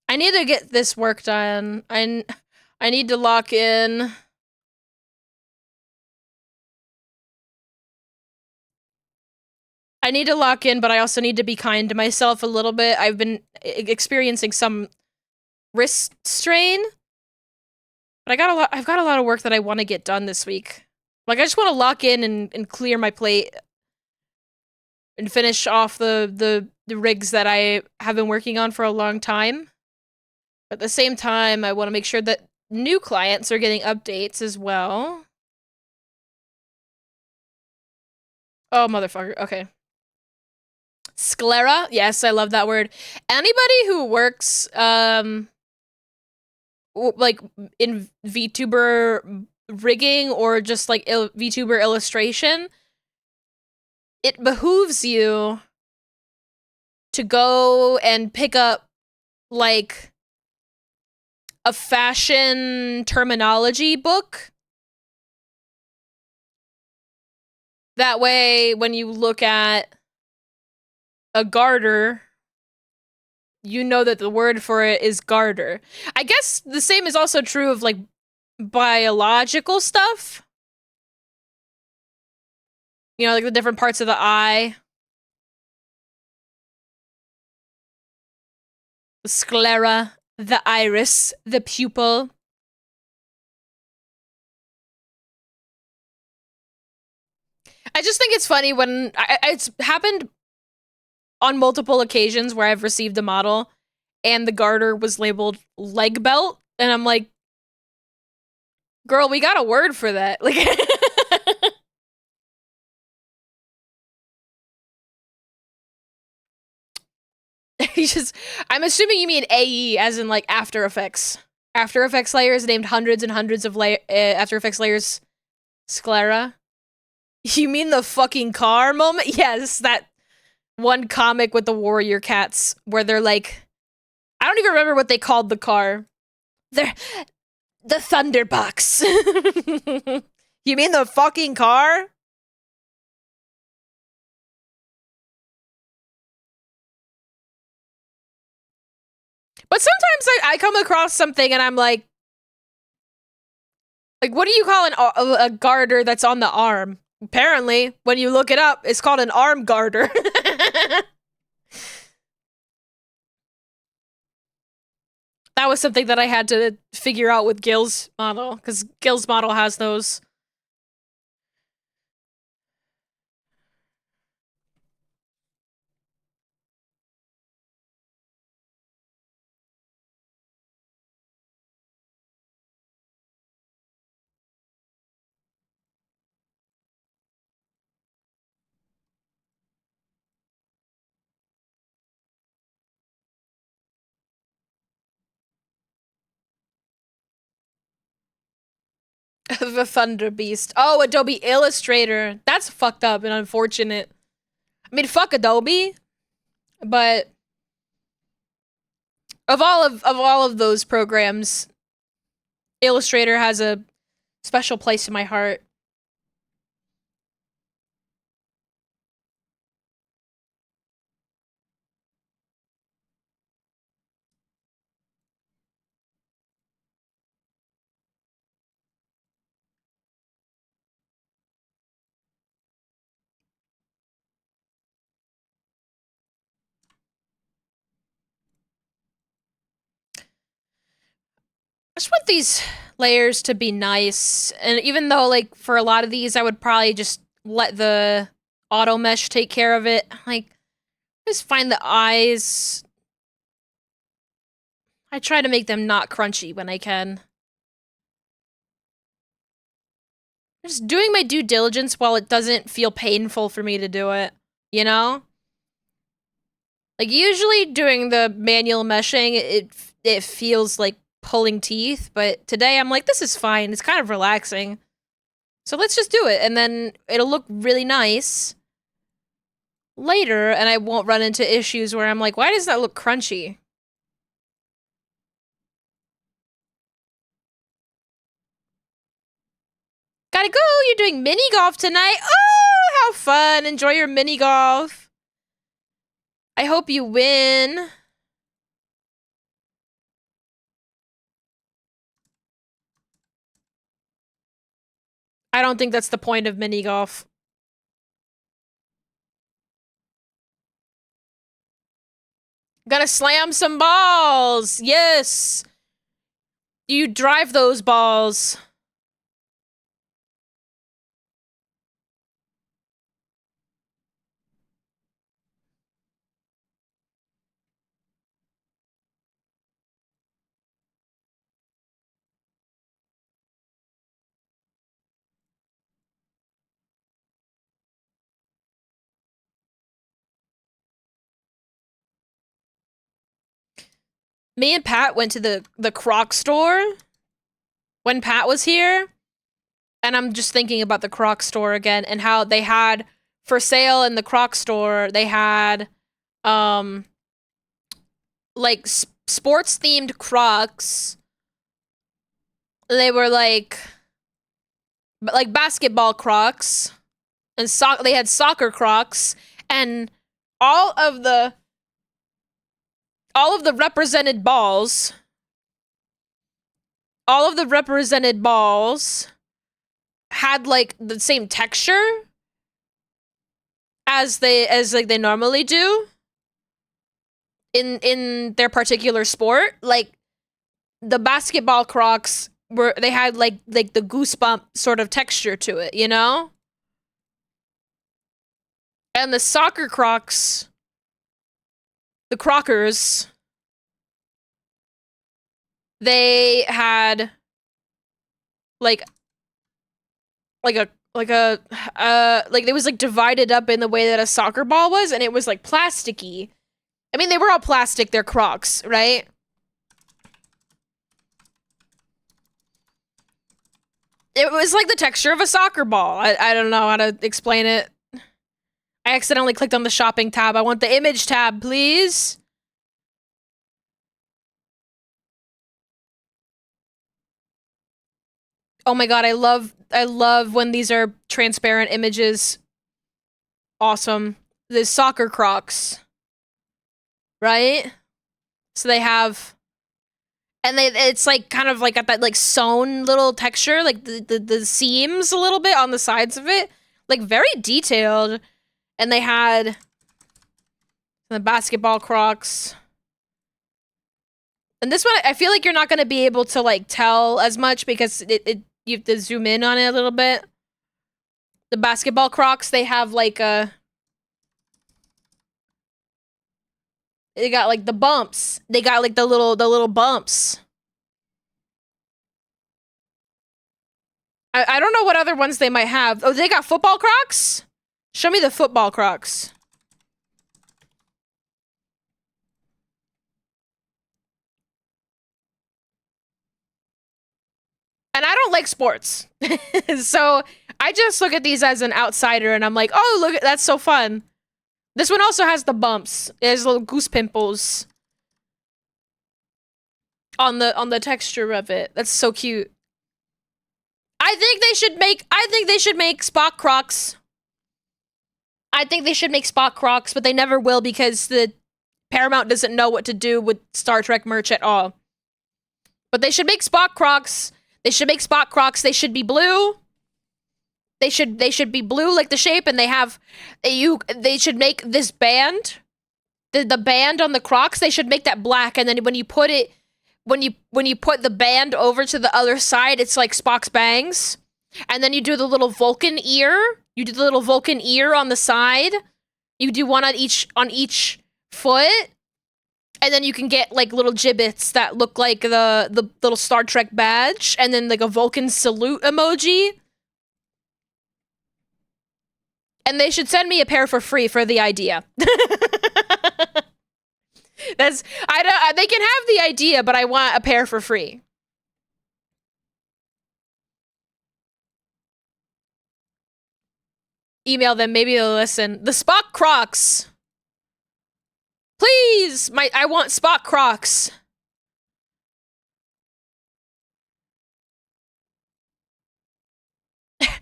I need to get this work done. I need to lock in. I need to lock in, but I also need to be kind to myself a little bit. I've been experiencing some wrist strain. But I've got a lot of work that I want to get done this week. Like, I just want to lock in and clear my plate and finish off the rigs that I have been working on for a long time. But at the same time, I want to make sure that new clients are getting updates as well. Oh, motherfucker. Okay. Sclera? Yes, I love that word. Anybody who works, like, in VTuber rigging or just like VTuber illustration, it behooves you to go and pick up like a fashion terminology book. That way, when you look at a garter, you know that the word for it is garter. I guess the same is also true of like biological stuff. You know, like the different parts of the eye. The sclera, the iris, the pupil. I just think it's funny when it's happened on multiple occasions where I've received a model and the garter was labeled leg belt, and I'm like, girl, we got a word for that. Like, I'm assuming you mean AE as in like After Effects. After Effects layers named hundreds and hundreds of After Effects layers sclera. You mean the fucking car moment? Yes, that one comic with the warrior cats where they're like, I don't even remember what they called the car. They're the Thunderbox. You mean the fucking car? But sometimes I come across something and I'm like, what do you call a garter that's on the arm? Apparently, when you look it up, it's called an arm garter. That was something that I had to figure out with Gil's model, because Gil's model has those. The Thunder Beast. Oh, Adobe Illustrator. That's fucked up and unfortunate. I mean, fuck Adobe, but of all of those programs, Illustrator has a special place in my heart. I just want these layers to be nice, and even though, like, for a lot of these, I would probably just let the auto mesh take care of it. Like, just find the eyes. I try to make them not crunchy when I can. Just doing my due diligence while it doesn't feel painful for me to do it, you know? Like, usually doing the manual meshing, it feels like pulling teeth, but today I'm like, this is fine. It's kind of relaxing. So let's just do it, and then it'll look really nice later, and I won't run into issues where I'm like, why does that look crunchy? Gotta go, you're doing mini golf tonight. Oh, how fun. Enjoy your mini golf. I hope you win. I don't think that's the point of mini golf. Gonna slam some balls. Yes. You drive those balls. Me and Pat went to the Croc store when Pat was here, And I'm just thinking about the Croc store again and how they had for sale in the Croc store, they had like sports themed Crocs. They were like basketball Crocs and they had soccer Crocs, and all of the represented balls had like the same texture as they normally do in their particular sport. Like the basketball Crocs they had like the goosebump sort of texture to it, you know? And the soccer Crocs, the Crockers, they had like it was like divided up in the way that a soccer ball was, and it was like plasticky. I mean, they were all plastic, they're Crocs, right? It was like the texture of a soccer ball. I don't know how to explain it. I accidentally clicked on the shopping tab. I want the image tab, please. Oh my god, I love when these are transparent images. Awesome. The soccer Crocs. Right? So they have, and it's like kind of like got that like sewn little texture, like the seams a little bit on the sides of it, like very detailed. And they had the basketball Crocs. And this one, I feel like you're not going to be able to like tell as much because you have to zoom in on it a little bit. The basketball Crocs, they have like they got like the bumps. They got like the little bumps. I don't know what other ones they might have. Oh, they got football Crocs? Show me the football Crocs. And I don't like sports. So I just look at these as an outsider and I'm like, oh, look, that's so fun. This one also has the bumps. It has little goose pimples on the texture of it. That's so cute. I think they should make Spock Crocs. I think they should make Spock Crocs, but they never will because the Paramount doesn't know what to do with Star Trek merch at all. But they should make Spock Crocs. They should make Spock Crocs. They should be blue. They should be blue like the shape, and they should make this band, the band on the Crocs. They should make that black, and then when you put it, when you put the band over to the other side, it's like Spock's bangs, and then you do the little Vulcan ear. You do the little Vulcan ear on the side. You do one on each foot. And then you can get like little gibbets that look like the little Star Trek badge, and then like a Vulcan salute emoji. And they should send me a pair for free for the idea. They can have the idea, but I want a pair for free. Email them, maybe they'll listen. The Spock Crocs. Please! I want Spock Crocs.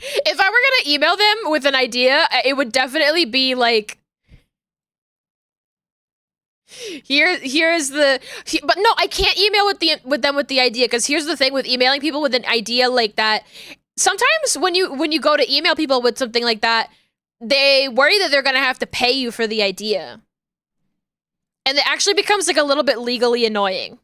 If I were gonna email them with an idea, it would definitely be like, but no, I can't email with them with the idea, because here's the thing with emailing people with an idea like that. Sometimes when you go to email people with something like that, they worry that they're gonna have to pay you for the idea. And it actually becomes like a little bit legally annoying.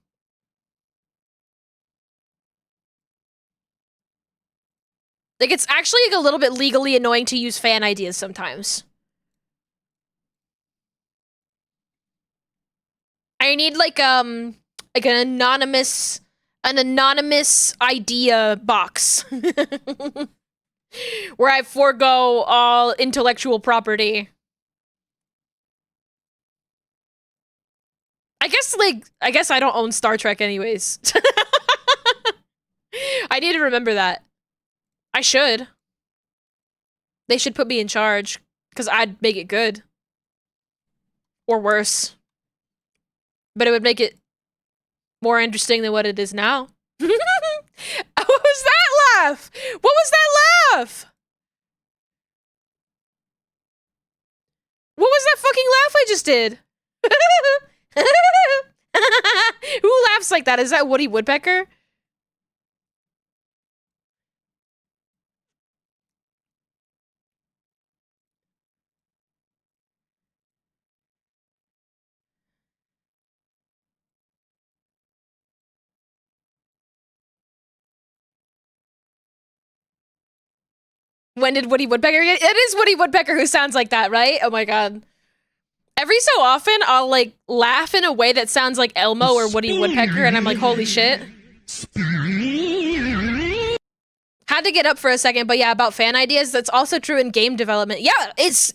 Like, it's actually like a little bit legally annoying to use fan ideas sometimes. I need like an anonymous idea box where I forego all intellectual property. I guess I don't own Star Trek anyways. I need to remember that. I should. They should put me in charge, because I'd make it good. Or worse. But it would make it more interesting than what it is now. What was that laugh? What was that laugh? What was that fucking laugh I just did? Who laughs like that? Is that Woody Woodpecker? When did Woody Woodpecker get? It is Woody Woodpecker who sounds like that, right? Oh my god. Every so often, I'll like laugh in a way that sounds like Elmo or Woody Woodpecker, and I'm like, holy shit. Had to get up for a second, but yeah, about fan ideas, that's also true in game development. Yeah, it's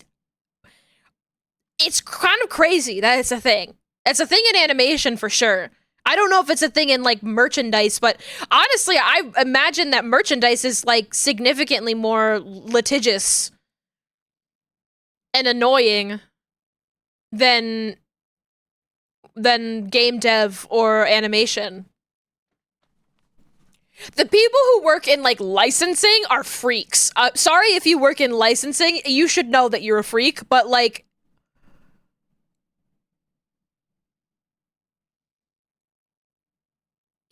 kind of crazy that it's a thing. It's a thing in animation for sure. I don't know if it's a thing in like merchandise, but honestly, I imagine that merchandise is like significantly more litigious and annoying than game dev or animation. The people who work in like licensing are freaks. Sorry if you work in licensing, you should know that you're a freak, but like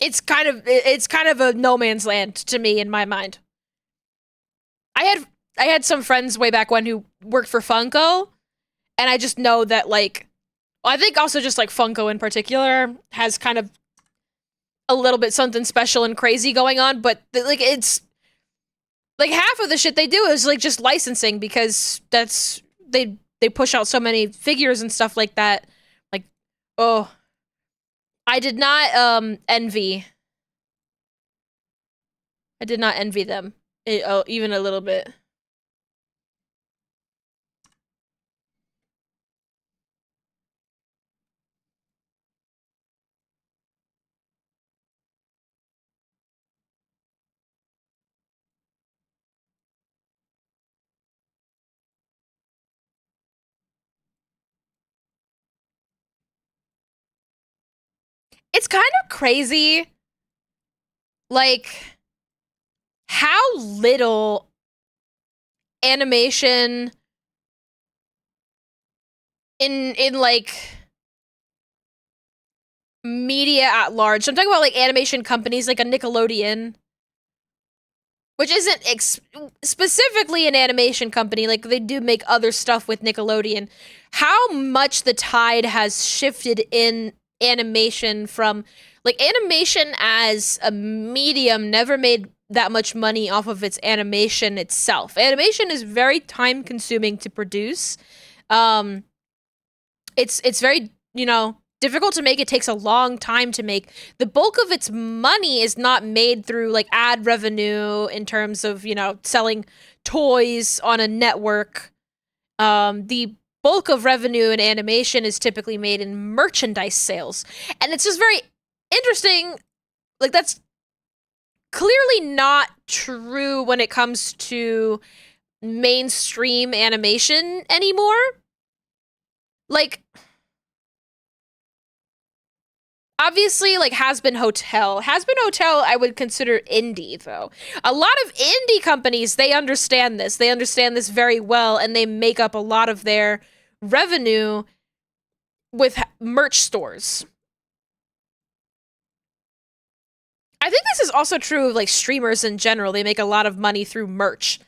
it's kind of a no man's land to me in my mind. I had some friends way back when who worked for Funko, and I just know that like, well, I think also just like Funko in particular has kind of a little bit something special and crazy going on, but like it's like half of the shit they do is like just licensing, because that's they push out so many figures and stuff like that. Like, oh, I did not envy. I did not envy them, even a little bit. It's kind of crazy, like, how little animation in like media at large. So I'm talking about like animation companies like a Nickelodeon, which isn't specifically an animation company. Like they do make other stuff with Nickelodeon. How much the tide has shifted in animation from like animation as a medium never made that much money off of its animation itself. Animation is very time consuming to produce. It's very, difficult to make. It takes a long time to make. The bulk of its money is not made through like ad revenue in terms of, selling toys on a network. The bulk of revenue in animation is typically made in merchandise sales. And it's just very interesting. Like that's clearly not true when it comes to mainstream animation anymore. Like, obviously, like, Has-Been Hotel. Has-Been Hotel, I would consider indie, though. A lot of indie companies, they understand this. They understand this very well, and they make up a lot of their revenue with merch stores. I think this is also true of, like, streamers in general. They make a lot of money through merch.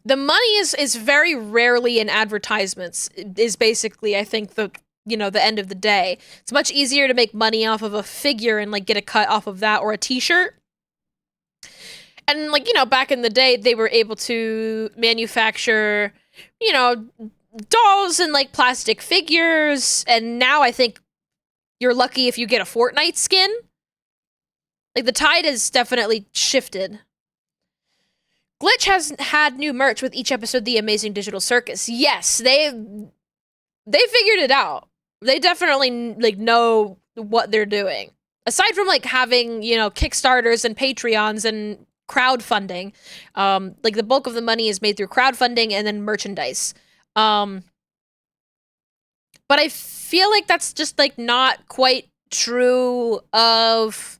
The money is very rarely in advertisements, is basically, I think, the end of the day. It's much easier to make money off of a figure and, like, get a cut off of that, or a t-shirt. And, like, back in the day, they were able to manufacture, dolls and, like, plastic figures, and now I think you're lucky if you get a Fortnite skin. Like, the tide has definitely shifted. Glitch has had new merch with each episode of The Amazing Digital Circus. Yes, they figured it out. They definitely, like, know what they're doing. aside from like having, you know, Kickstarters and Patreons and crowdfunding, like the bulk of the money is made through crowdfunding and then merchandise. But I feel like that's just like not quite true of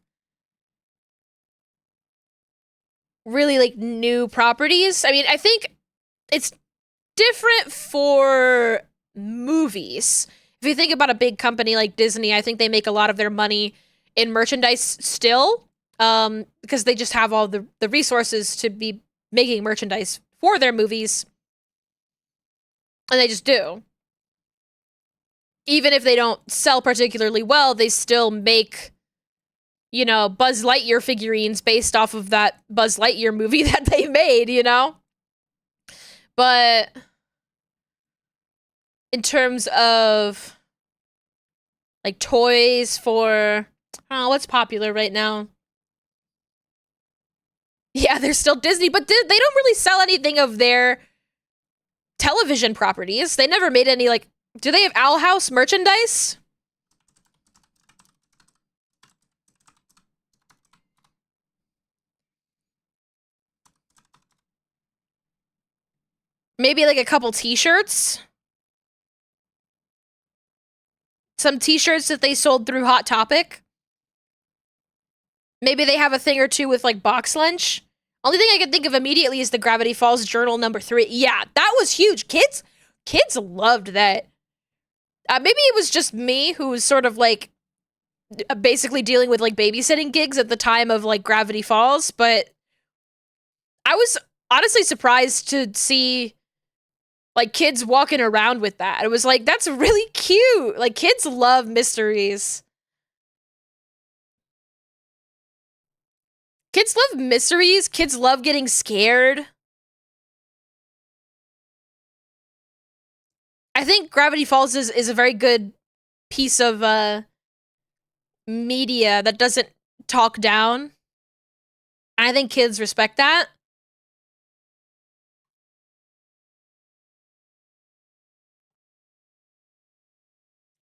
really like new properties. I mean, I think it's different for movies. If you think about a big company like Disney, I think they make a lot of their money in merchandise still, because they just have all the resources to be making merchandise for their movies, and they just do. Even if they don't sell particularly well, they still make, you know, Buzz Lightyear figurines based off of that Buzz Lightyear movie that they made, you know? But in terms of like toys for, I don't know, what's popular right now? Yeah, they're still Disney, but they don't really sell anything of their television properties. They never made any, like, do they have Owl House merchandise? Maybe like a couple t-shirts? Some t-shirts that they sold through Hot Topic? Maybe they have a thing or two with like Box Lunch? Only thing I can think of immediately is the Gravity Falls Journal #3. Yeah, that was huge. Kids loved that. Maybe it was just me who was sort of like basically dealing with like babysitting gigs at the time of like Gravity Falls, but I was honestly surprised to see like kids walking around with that. It was like, that's really cute. Like kids love mysteries. Kids love mysteries. Kids love getting scared. I think Gravity Falls is a very good piece of media that doesn't talk down. And I think kids respect that.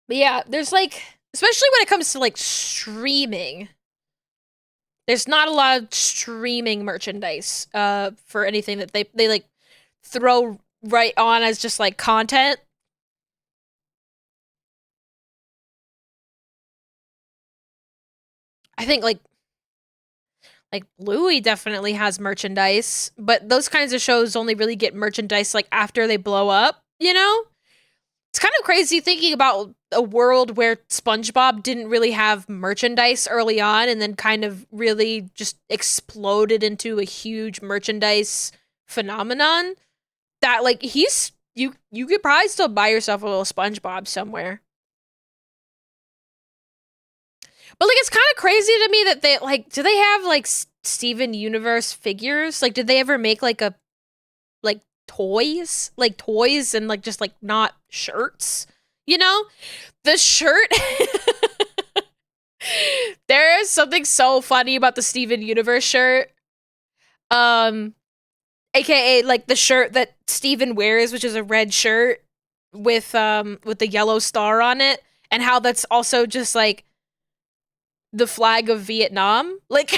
But yeah, there's like, especially when it comes to like streaming, there's not a lot of streaming merchandise for anything that they like throw right on as just like content. I think like Bluey definitely has merchandise, but those kinds of shows only really get merchandise like after they blow up, you know? It's kind of crazy thinking about a world where SpongeBob didn't really have merchandise early on and then kind of really just exploded into a huge merchandise phenomenon that like you could probably still buy yourself a little SpongeBob somewhere. But like it's kind of crazy to me that they like, do they have like Steven Universe figures? Like did they ever make like a like toys? Like toys and like just like not shirts? You know? The shirt there is something so funny about the Steven Universe shirt. AKA like the shirt that Steven wears, which is a red shirt with the yellow star on it, and how that's also just like the flag of Vietnam. Like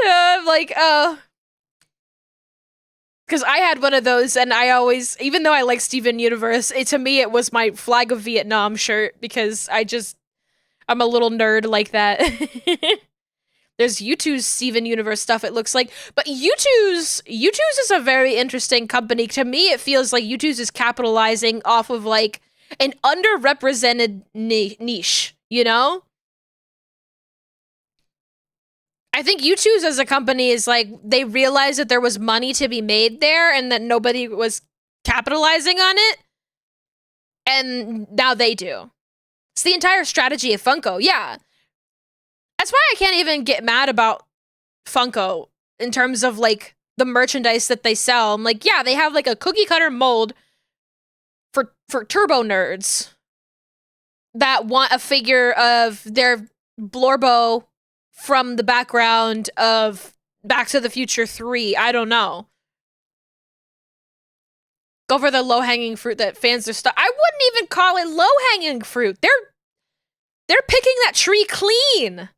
I'm like, oh, because I had one of those, and I always, even though I like Steven Universe, to me it was my flag of Vietnam shirt because I'm a little nerd like that. There's U2's Steven Universe stuff, it looks like. But U2's is a very interesting company. To me, it feels like U2's is capitalizing off of like an underrepresented niche, you know? I think U2's as a company is like, they realized that there was money to be made there and that nobody was capitalizing on it. And now they do. It's the entire strategy of Funko, yeah. That's why I can't even get mad about Funko in terms of like the merchandise that they sell. I'm like, yeah, they have like a cookie cutter mold for turbo nerds that want a figure of their Blorbo from the background of Back to the Future 3. I don't know. go for the low-hanging fruit that fans are stuck. I wouldn't even call it low-hanging fruit. They're picking that tree clean.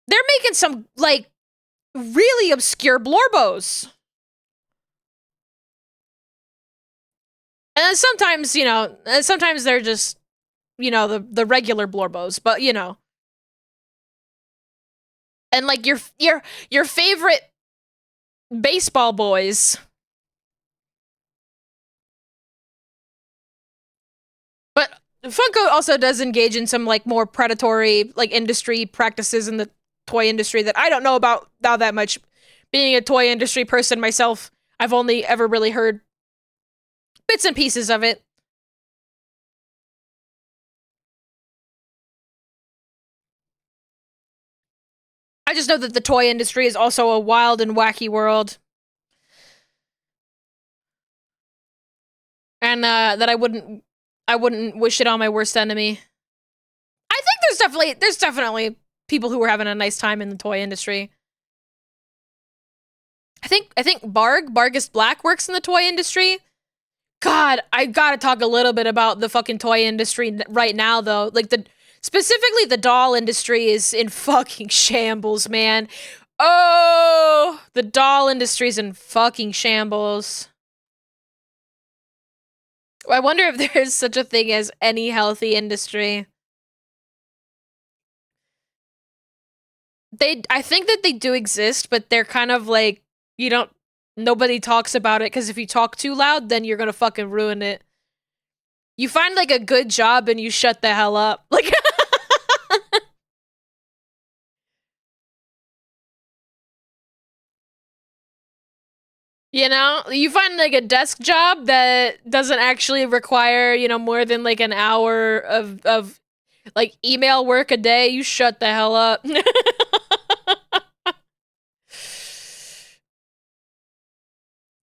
They're making some, like, really obscure blorbos. And then sometimes, you know, sometimes they're just, you know, the regular blorbos, but you know. And like your favorite baseball boys. But Funko also does engage in some like more predatory like industry practices in the toy industry that I don't know about now that much. Being a toy industry person myself, I've only ever really heard bits and pieces of it. I just know that the toy industry is also a wild and wacky world. And that I wouldn't wish it on my worst enemy. I think there's definitely people who are having a nice time in the toy industry. I think Bargus Black works in the toy industry. God, I gotta talk a little bit about the fucking toy industry right now, though. Like, specifically the doll industry is in fucking shambles, man. Oh, the doll industry's in fucking shambles. I wonder if there's such a thing as any healthy industry. I think that they do exist, but they're kind of like, nobody talks about it, because if you talk too loud, then you're gonna fucking ruin it. You find, like, a good job and you shut the hell up. Like, you know? You find, like, a desk job that doesn't actually require, you know, more than, like, an hour of like, email work a day, you shut the hell up.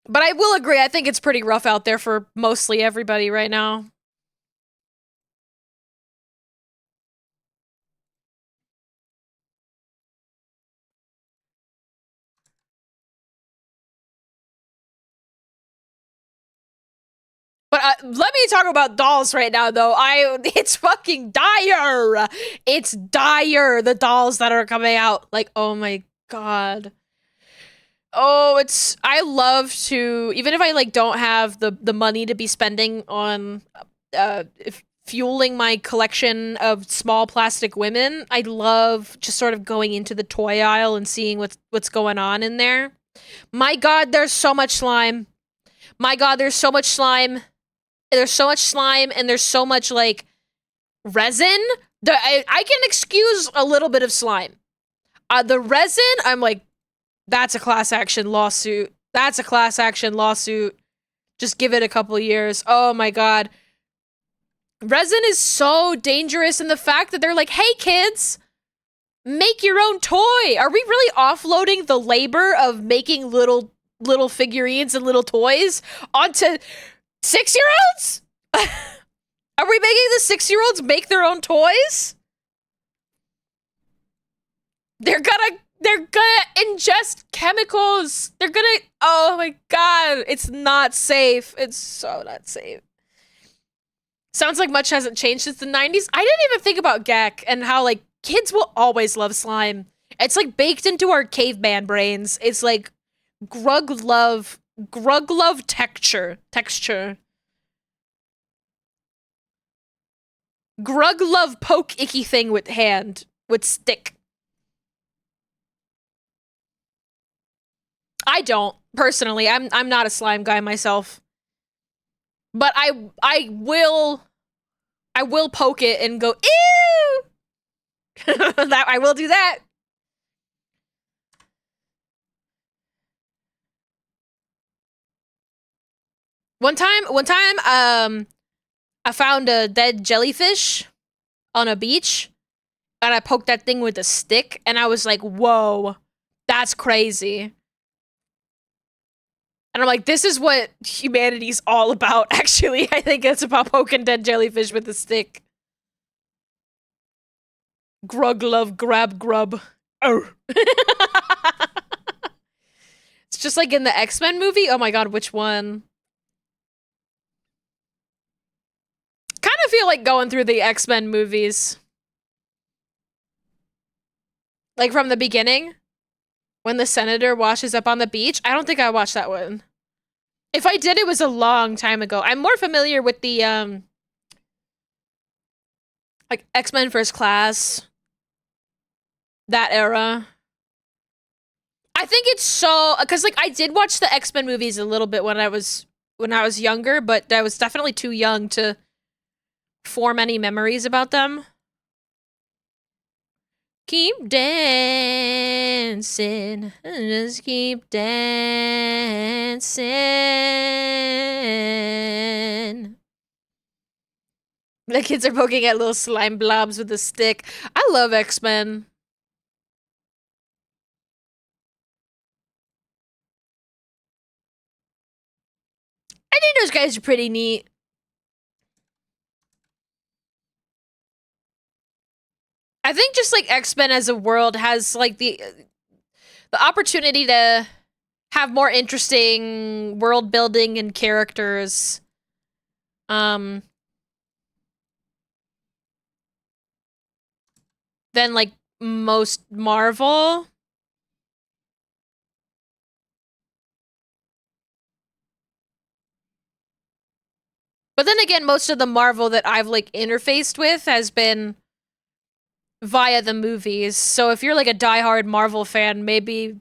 But I will agree, I think it's pretty rough out there for mostly everybody right now. But let me talk about dolls right now, though. It's fucking dire. It's dire, the dolls that are coming out. Like, oh my god. Oh, I love to, even if I, like, don't have the money to be spending on, fueling my collection of small plastic women, I love just sort of going into the toy aisle and seeing what's going on in there. My god, there's so much slime. My god, there's so much slime. There's so much slime, and there's so much, like, resin. I can excuse a little bit of slime. The resin, I'm like, that's a class action lawsuit. That's a class action lawsuit. Just give it a couple years. Oh my god. Resin is so dangerous, and the fact that they're like, hey kids, make your own toy. Are we really offloading the labor of making little figurines and little toys onto 6-year-olds? Are we making the 6-year-olds make their own toys? They're gonna ingest chemicals. Oh my god, it's not safe. It's so not safe. Sounds like much hasn't changed since the 90s. I didn't even think about Gek and how, like, kids will always love slime. It's, like, baked into our caveman brains. It's like grug love texture. Grug love poke icky thing with stick. I don't, personally. I'm not a slime guy myself. But I will poke it and go, ew! I will do that. One time, I found a dead jellyfish on a beach, and I poked that thing with a stick, and I was like, whoa, that's crazy. And I'm like, this is what humanity's all about, actually. I think it's about poking dead jellyfish with a stick. Grug love grab grub. Oh. It's just like in the X-Men movie. Oh my god, which one? Kind of feel like going through the X-Men movies. Like from the beginning, when the senator washes up on the beach. I don't think I watched that one. If I did, it was a long time ago. I'm more familiar with the, like X-Men First Class. That era. I think it's so, because like I did watch the X-Men movies a little bit when I was younger, but I was definitely too young to form any memories about them. Keep dancing, just keep dancing. The kids are poking at little slime blobs with a stick. I love X-Men. I think those guys are pretty neat. I think just like X-Men as a world has like the opportunity to have more interesting world building and characters. Than like most Marvel. But then again, most of the Marvel that I've like interfaced with has been via the movies. So if you're like a diehard Marvel fan, maybe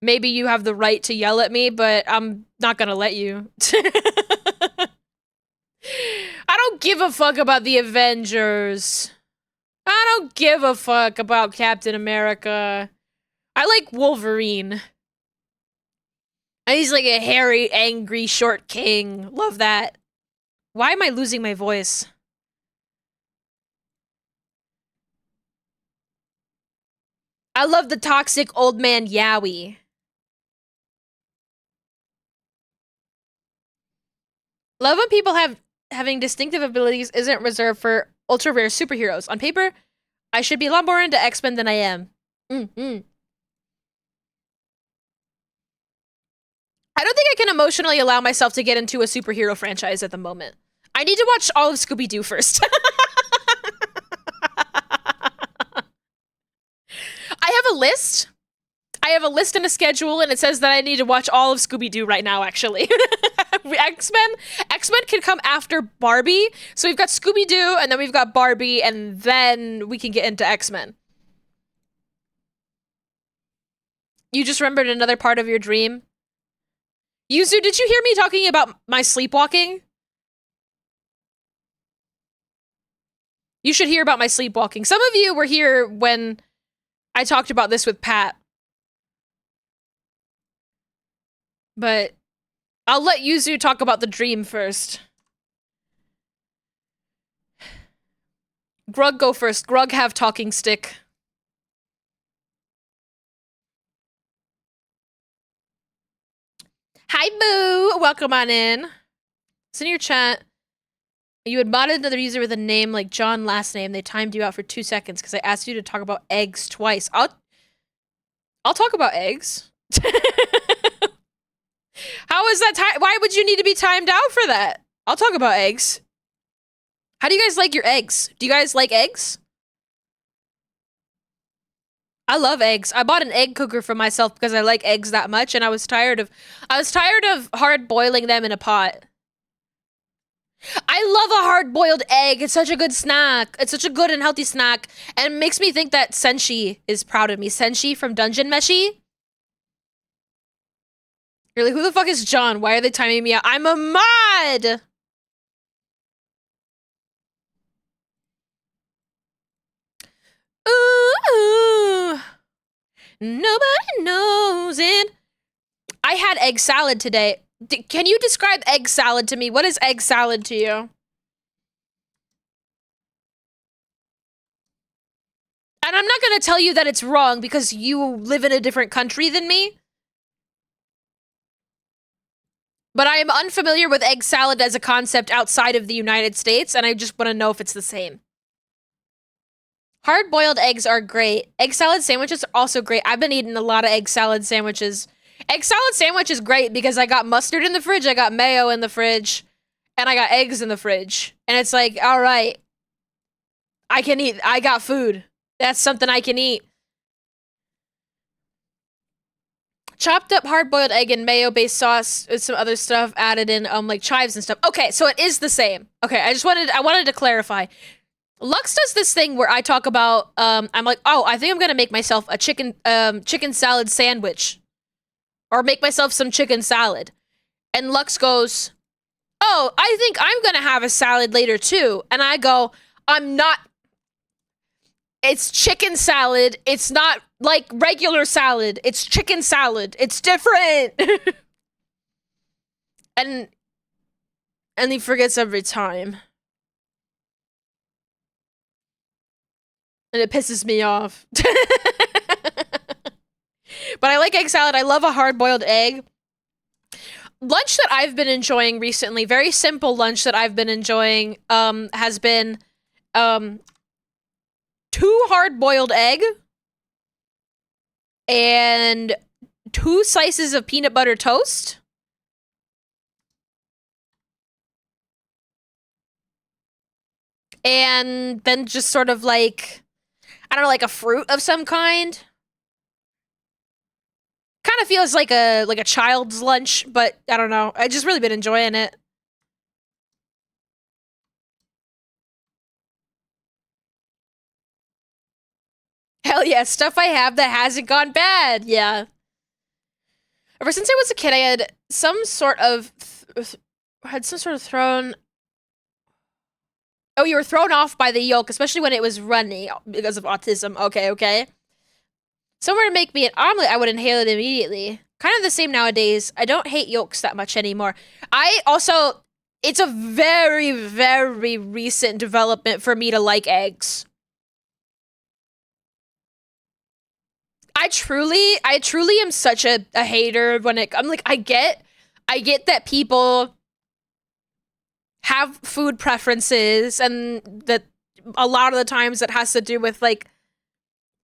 you have the right to yell at me, but I'm not gonna let you. I don't give a fuck about the Avengers. I don't give a fuck about Captain America. I like Wolverine. And he's like a hairy, angry, short king. Love that. Why am I losing my voice? I love the toxic old man Yowie. Love when people having distinctive abilities isn't reserved for ultra rare superheroes. On paper, I should be a lot more into X-Men than I am. I don't think I can emotionally allow myself to get into a superhero franchise at the moment. I need to watch all of Scooby-Doo first. I have a list. I have a list and a schedule, and it says that I need to watch all of Scooby-Doo right now, actually. X-Men can come after Barbie. So we've got Scooby-Doo, and then we've got Barbie, and then we can get into X-Men. You just remembered another part of your dream? Yuzu, did you hear me talking about my sleepwalking? You should hear about my sleepwalking. Some of you were here when I talked about this with Pat. But I'll let Yuzu talk about the dream first. Grug, go first. Grug, have talking stick. Hi, Boo! Welcome on in. It's in your chat. You had modded another user with a name like John last name. They timed you out for 2 seconds because I asked you to talk about eggs twice. I'll talk about eggs. How is that time? Why would you need to be timed out for that? I'll talk about eggs. How do you guys like your eggs? Do you guys like eggs? I love eggs. I bought an egg cooker for myself because I like eggs that much, and I was tired of hard boiling them in a pot. I love a hard-boiled egg. It's such a good snack. It's such a good and healthy snack. And it makes me think that Senshi is proud of me. Senshi from Dungeon Meshi. You're like, who the fuck is John? Why are they timing me out? I'm a mod! Ooh. Nobody knows it. I had egg salad today. Can you describe egg salad to me? What is egg salad to you? And I'm not going to tell you that it's wrong because you live in a different country than me. But I am unfamiliar with egg salad as a concept outside of the United States, and I just want to know if it's the same. Hard-boiled eggs are great. Egg salad sandwiches are also great. I've been eating a lot of egg salad sandwiches. Egg salad sandwich is great because I got mustard in the fridge, I got mayo in the fridge, and I got eggs in the fridge. And it's like, all right, I can eat. I got food. That's something I can eat. Chopped up hard-boiled egg and mayo-based sauce with some other stuff added in, like chives and stuff. Okay, so it is the same. Okay, I wanted to clarify. Lux does this thing where I talk about, I'm like, oh, I think I'm gonna make myself a chicken salad sandwich. Or make myself some chicken salad. And Lux goes, oh, I think I'm gonna have a salad later too. And I go, I'm not. It's chicken salad. It's not like regular salad. It's chicken salad. It's different. and he forgets every time. And it pisses me off. But I like egg salad. I love a hard-boiled egg. Lunch that I've been enjoying recently, very simple lunch that I've been enjoying, has been 2 hard-boiled egg and 2 slices of peanut butter toast. And then just sort of like, I don't know, like a fruit of some kind. Kind of feels like a child's lunch, but I don't know. I just really been enjoying it. Hell yeah, stuff I have that hasn't gone bad. Yeah. Ever since I was a kid, I had some sort of thrown. Oh, you were thrown off by the yolk, especially when it was runny because of autism. Okay. Somewhere to make me an omelet, I would inhale it immediately. Kind of the same nowadays. I don't hate yolks that much anymore. It's a very, very recent development for me to like eggs. I truly am such a hater when I'm like, I get that people have food preferences and that a lot of the times it has to do with like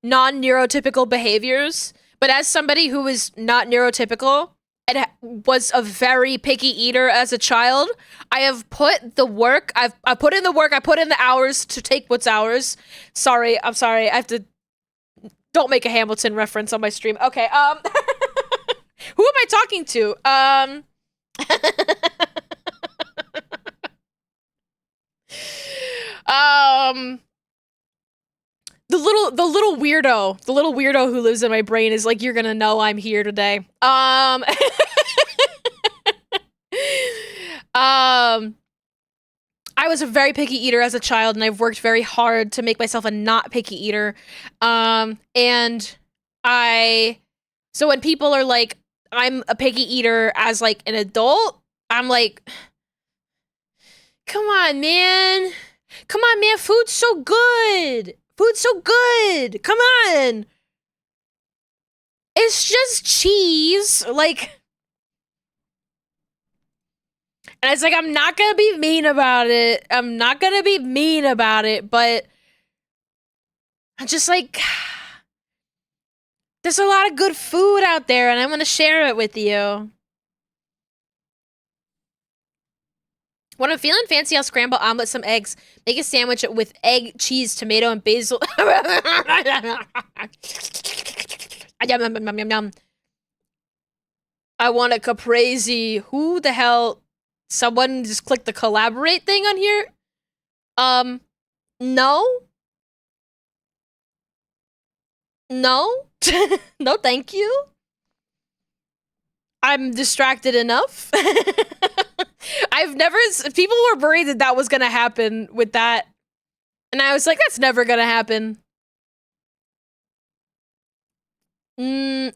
non-neurotypical behaviors, but as somebody who is not neurotypical and was a very picky eater as a child, I have put the work, I put in the work, I put in the hours to take what's ours. I'm sorry, I have to, don't make a Hamilton reference on my stream. Okay, who am I talking to? The little weirdo who lives in my brain is like, you're gonna know I'm here today. I was a very picky eater as a child, and I've worked very hard to make myself a not picky eater. So when people are like, I'm a picky eater as like an adult, I'm like, come on, man. Food's so good. Come on. It's just cheese. Like, and it's like, I'm not gonna be mean about it. But I'm just like, there's a lot of good food out there, and I want to share it with you. When I'm feeling fancy, I'll scramble omelet, some eggs, make a sandwich with egg, cheese, tomato, and basil. I want a caprese. Who the hell? Someone just clicked the collaborate thing on here? No? No? No, thank you. I'm distracted enough. People were worried that was gonna happen with that. And I was like, that's never gonna happen. No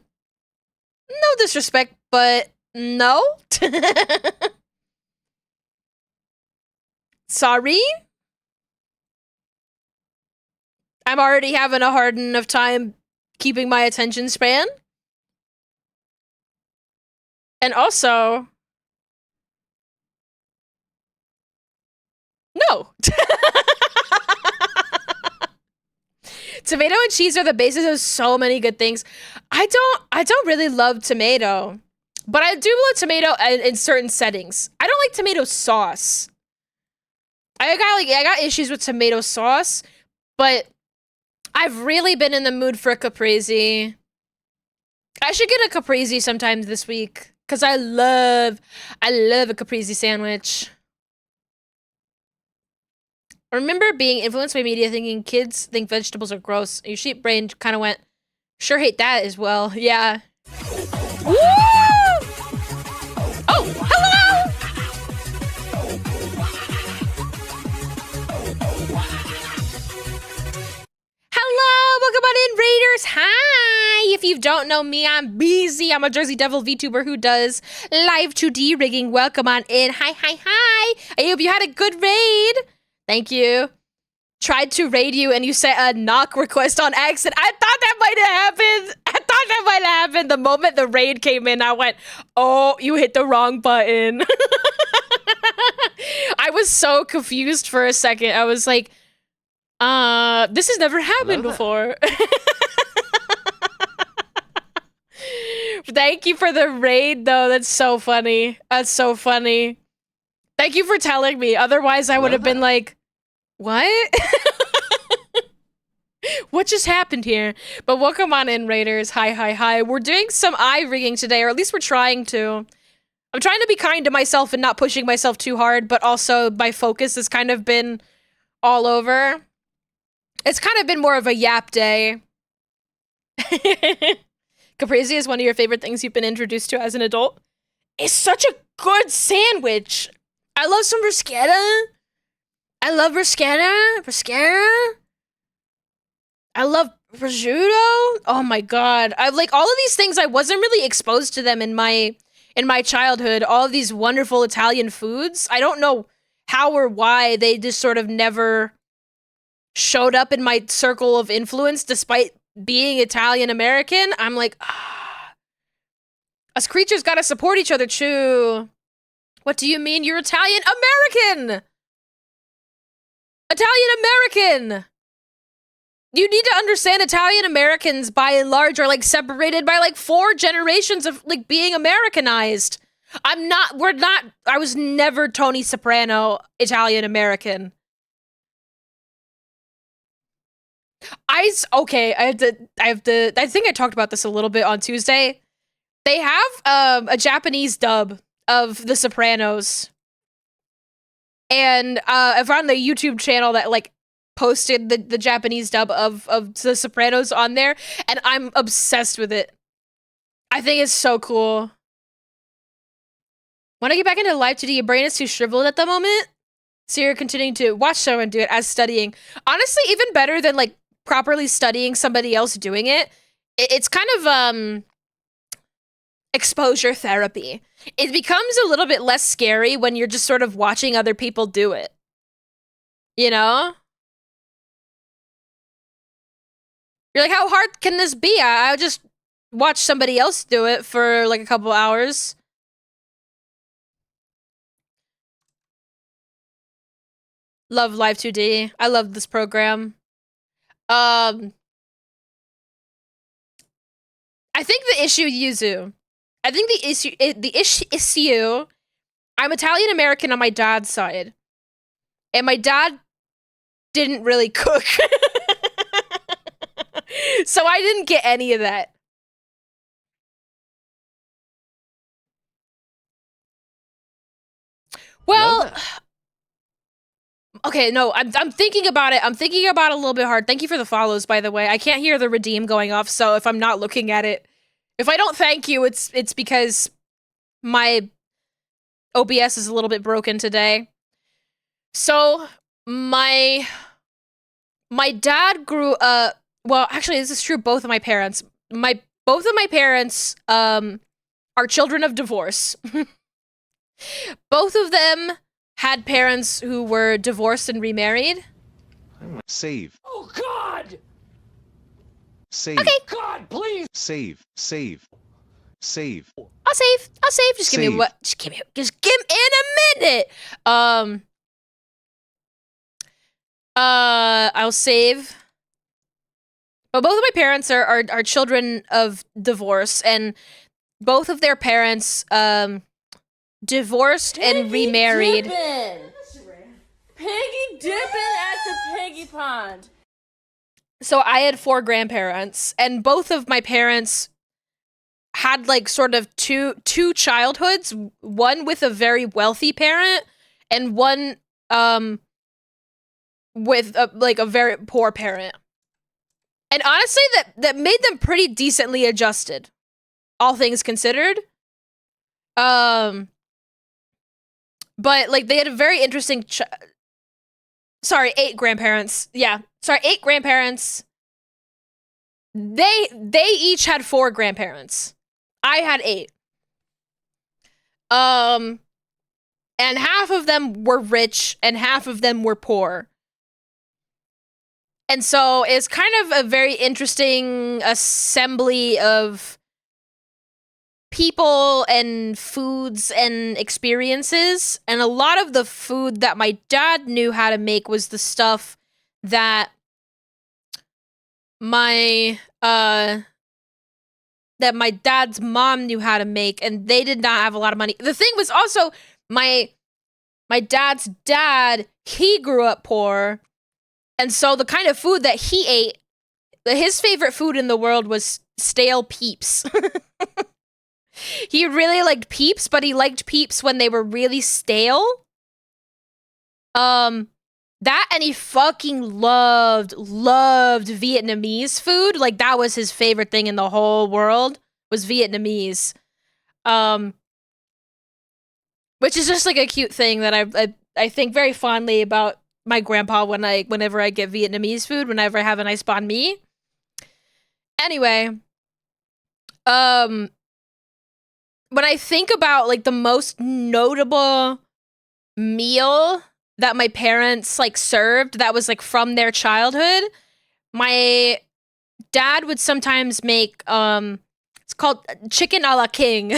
disrespect, but no. Sorry? I'm already having a hard enough time keeping my attention span. And also, no. Tomato and cheese are the basis of so many good things. I don't really love tomato, but I do love tomato in certain settings. I don't like tomato sauce. I got issues with tomato sauce, but I've really been in the mood for a caprese. I should get a caprese sometime this week because I love a caprese sandwich. I remember being influenced by media thinking kids think vegetables are gross. Your sheep brain kind of went, sure hate that as well. Yeah. Woo! Oh, hello! Hello, welcome on in, Raiders. Hi! If you don't know me, I'm Beezy. I'm a Jersey Devil VTuber who does live 2D rigging. Welcome on in. Hi, hi, hi. I hope you had a good raid. Thank you. Tried to raid you and you sent a knock request on accident. I thought that might have happened. The moment the raid came in, I went, oh, you hit the wrong button. I was so confused for a second. I was like, this has never happened before. Thank you for the raid, though. That's so funny. That's so funny. Thank you for telling me. Otherwise, I would have been like, what? What just happened here? But welcome on in, Raiders. Hi, hi, hi. We're doing some eye rigging today, or at least we're trying to. I'm trying to be kind to myself and not pushing myself too hard, but also my focus has kind of been all over. It's kind of been more of a yap day. Caprese is one of your favorite things you've been introduced to as an adult. It's such a good sandwich. I love some bruschetta. I love bruschetta. I love prosciutto. Oh my god. I like all of these things. I wasn't really exposed to them in my childhood. All of these wonderful Italian foods. I don't know how or why they just sort of never showed up in my circle of influence despite being Italian American. I'm like, us creatures gotta support each other, Chew. What do you mean you're Italian American? Italian American! You need to understand Italian Americans, by and large, are, like, separated by, like, 4 generations of, like, being Americanized. I was never Tony Soprano Italian American. I think I talked about this a little bit on Tuesday. They have, a Japanese dub of The Sopranos. And I found the YouTube channel that like posted the Japanese dub of The Sopranos on there, and I'm obsessed with it. I think it's so cool. Want to get back into live 2D? Your brain is too shriveled at the moment, so you're continuing to watch show and do it as studying. Honestly, even better than like properly studying somebody else doing it. It's kind of exposure therapy. It becomes a little bit less scary when you're just sort of watching other people do it. You know? You're like, how hard can this be? I'll just watch somebody else do it for like a couple hours. Love Live 2D. I love this program. I think the issue, Yuzu. I think the issue, I'm Italian American on my dad's side. And my dad didn't really cook. So I didn't get any of that. Well, okay, no, I'm thinking about it. I'm thinking about it a little bit hard. Thank you for the follows, by the way. I can't hear the redeem going off, so if I'm not looking at it, if I don't thank you, it's because my OBS is a little bit broken today. So my dad grew up. Well, actually, this is true. Both of my parents. Both of my parents are children of divorce. Both of them had parents who were divorced and remarried. Save. Oh God! Save. Okay. God, please! Save. Save. Save. I'll save. Just give me Save. what? Just give me in a minute. I'll save. But both of my parents are children of divorce, and both of their parents divorced and remarried. Piggy dipping at the piggy pond. So I had 4 grandparents, and both of my parents had like sort of two childhoods, one with a very wealthy parent and one with a very poor parent. And honestly, that made them pretty decently adjusted, all things considered. But like they had a very interesting 8 grandparents. Yeah. Sorry, 8 grandparents. They each had 4 grandparents. I had 8. And half of them were rich and half of them were poor. And so it's kind of a very interesting assembly of people and foods and experiences. And a lot of the food that my dad knew how to make was the stuff that my dad's mom knew how to make, and they did not have a lot of money. The thing was also my dad's dad, he grew up poor, and so the kind of food that he ate, his favorite food in the world was stale Peeps. He really liked Peeps, but he liked Peeps when they were really stale. That, and he fucking loved Vietnamese food. Like, that was his favorite thing in the whole world, was Vietnamese. Which is just like a cute thing that I think very fondly about my grandpa whenever I get Vietnamese food, whenever I have a nice banh mi. Anyway, when I think about like the most notable meal that my parents like served that was like from their childhood, my dad would sometimes make it's called chicken a la king,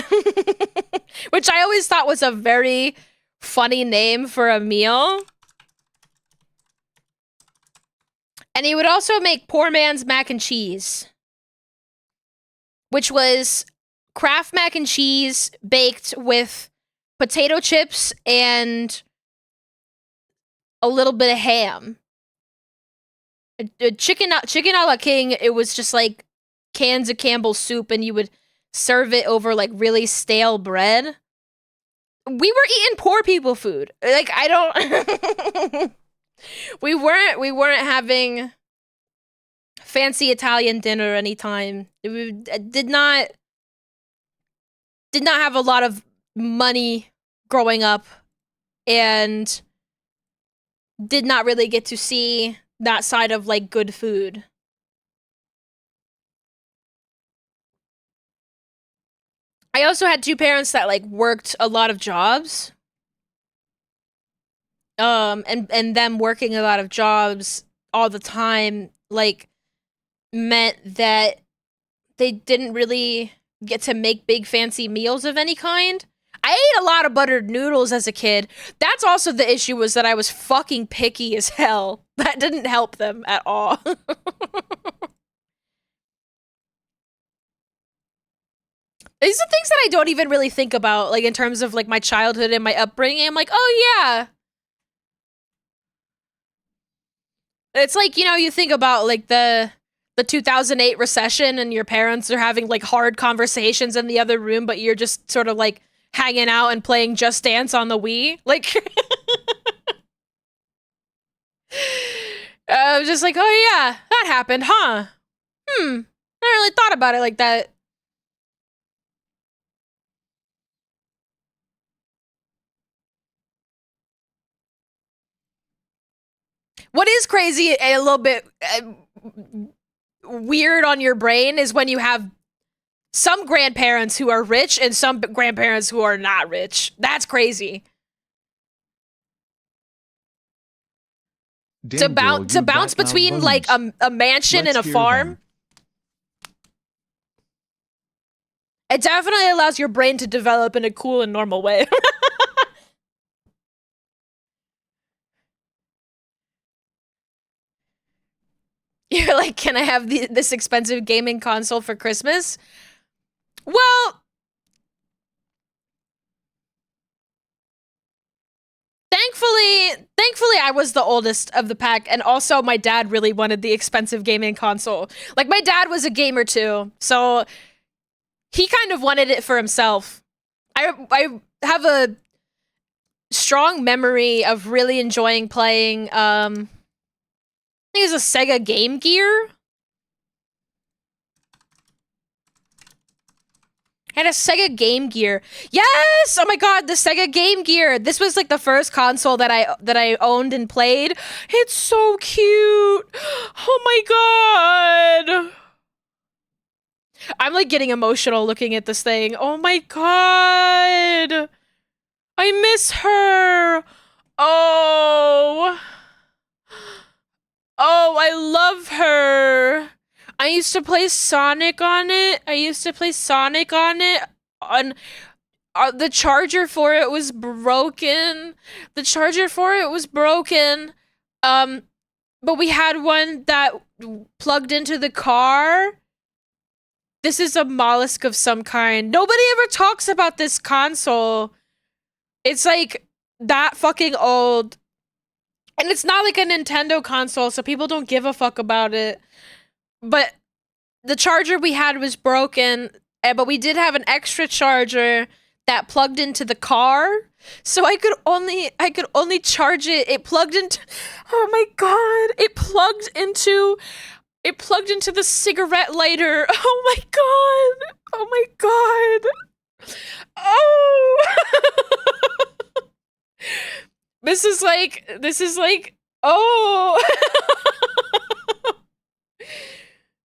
which I always thought was a very funny name for a meal. And he would also make poor man's mac and cheese, which was Kraft mac and cheese baked with potato chips and a little bit of ham. Chicken a la king, it was just like cans of Campbell's soup, and you would serve it over like really stale bread. We were eating poor people food. Like, I don't we weren't having fancy Italian dinner anytime. We did not have a lot of money growing up, and did not really get to see that side of like good food. I also had 2 parents that like worked a lot of jobs. And them working a lot of jobs all the time like meant that they didn't really get to make big fancy meals of any kind. I ate a lot of buttered noodles as a kid. That's also the issue, was that I was fucking picky as hell. That didn't help them at all. These are things that I don't even really think about, like in terms of like my childhood and my upbringing. I'm like, oh yeah. It's like, you know, you think about like the 2008 recession and your parents are having like hard conversations in the other room, but you're just sort of like hanging out and playing Just Dance on the Wii. Like, I was just like, oh yeah, that happened, huh? I never really thought about it like that. What is crazy and a little bit weird on your brain is when you have some grandparents who are rich and some grandparents who are not rich. That's crazy. To bounce between like a mansion and a farm. It definitely allows your brain to develop in a cool and normal way. You're like, can I have this expensive gaming console for Christmas? Well, thankfully I was the oldest of the pack, and also my dad really wanted the expensive gaming console. Like, my dad was a gamer too, so he kind of wanted it for himself. I have a strong memory of really enjoying playing, I think it was a Sega Game Gear. Had a Sega Game Gear. Yes! Oh my god, the Sega Game Gear. This was like the first console that I owned and played. It's so cute. Oh my god. I'm like getting emotional looking at this thing. Oh my god. I miss her. Oh. Oh, I love her. I used to play Sonic on it. On the charger for it was broken. But we had one that plugged into the car. This is a mollusk of some kind. Nobody ever talks about this console. It's like that fucking old. And it's not like a Nintendo console, so people don't give a fuck about it. But the charger we had was broken, but we did have an extra charger that plugged into the car. So I could only charge it. It plugged into, oh my god, it plugged into the cigarette lighter. Oh my god. Oh my god. Oh. This is like, oh.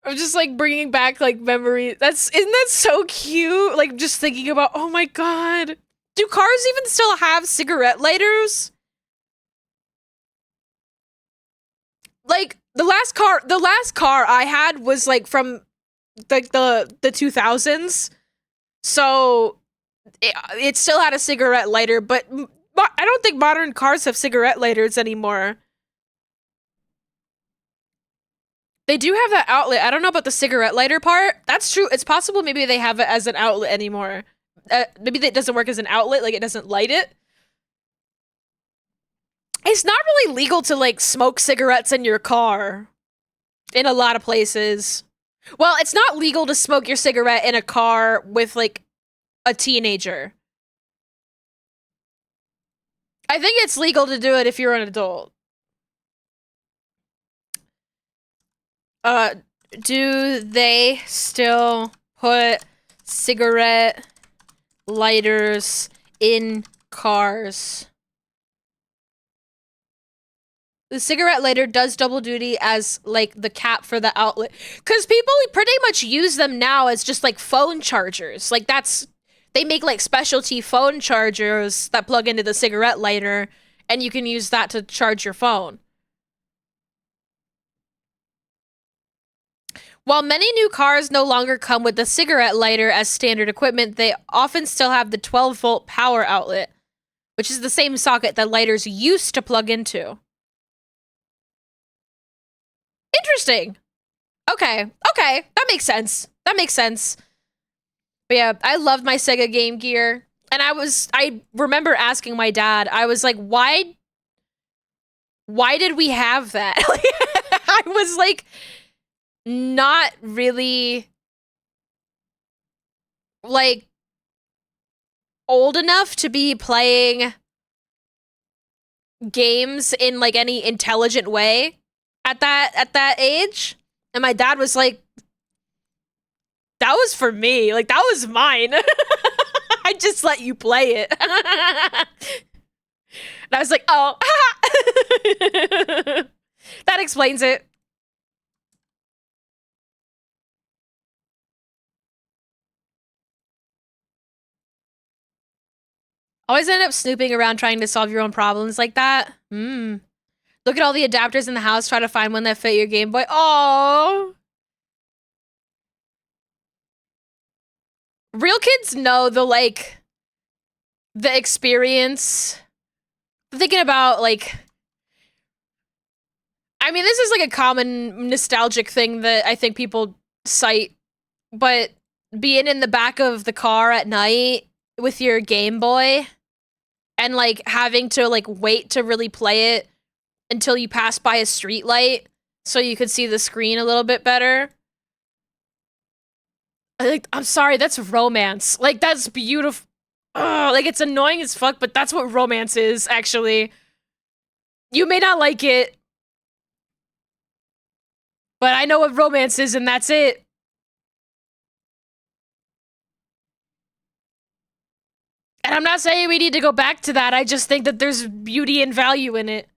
I'm just like bringing back like memories. Isn't that so cute? Like just thinking about, oh my god. Do cars even still have cigarette lighters? Like the last car I had was like from like the 2000s. So it still had a cigarette lighter, but I don't think modern cars have cigarette lighters anymore. They do have that outlet. I don't know about the cigarette lighter part. That's true. It's possible maybe they have it as an outlet anymore. Maybe that doesn't work as an outlet, like it doesn't light it. It's not really legal to like smoke cigarettes in your car in a lot of places. Well, it's not legal to smoke your cigarette in a car with like a teenager. I think it's legal to do it if you're an adult. Do they still put cigarette lighters in cars? The cigarette lighter does double duty as like the cap for the outlet, because people pretty much use them now as just like phone chargers. Like they make like specialty phone chargers that plug into the cigarette lighter, and you can use that to charge your phone. While many new cars no longer come with the cigarette lighter as standard equipment, they often still have the 12-volt power outlet, which is the same socket that lighters used to plug into. Interesting. Okay, that makes sense. But yeah, I loved my Sega Game Gear, and I remember asking my dad, I was like, why did we have that? Like, I was like, not really like old enough to be playing games in like any intelligent way at that age. And my dad was like, that was for me. Like, that was mine. I just let you play it. And I was like, oh. That explains it. Always end up snooping around trying to solve your own problems like that. Look at all the adapters in the house, try to find one that fit your Game Boy. Oh. Real kids know the experience. I'm thinking about like, I mean, this is like a common nostalgic thing that I think people cite, but being in the back of the car at night with your Game Boy and like having to like wait to really play it until you pass by a street light so you could see the screen a little bit better. Like, I'm sorry, that's romance. Like, that's beautiful. Ugh, like, it's annoying as fuck, but that's what romance is, actually. You may not like it, but I know what romance is, and that's it. And I'm not saying we need to go back to that, I just think that there's beauty and value in it.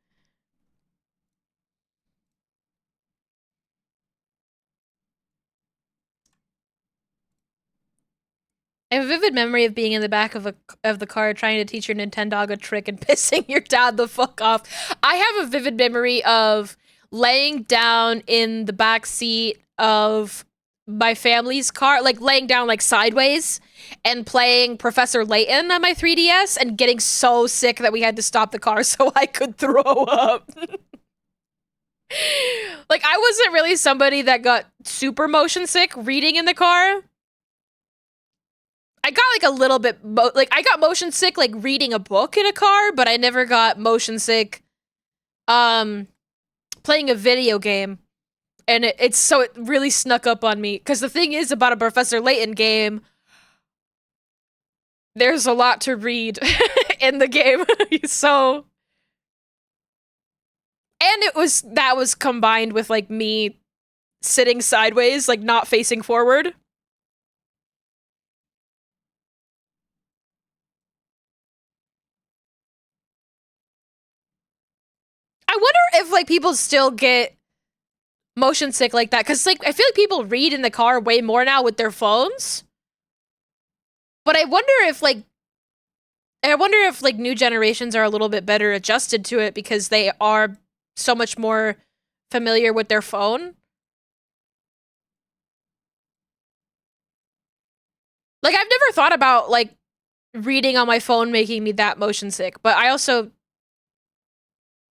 I have a vivid memory of being in the back of the car trying to teach your Nintendog a trick and pissing your dad the fuck off. I have a vivid memory of laying down in the back seat of my family's car, like laying down like sideways and playing Professor Layton on my 3DS and getting so sick that we had to stop the car so I could throw up. Like, I wasn't really somebody that got super motion sick reading in the car. I got like a little bit, like I got motion sick like reading a book in a car, but I never got motion sick playing a video game. And it really snuck up on me. Because the thing is about a Professor Layton game, there's a lot to read in the game. So, and that was combined with like me sitting sideways, like not facing forward. I wonder if like people still get motion sick like that, because like I feel like people read in the car way more now with their phones. But I wonder if like new generations are a little bit better adjusted to it because they are so much more familiar with their phone. Like, I've never thought about like reading on my phone making me that motion sick, but I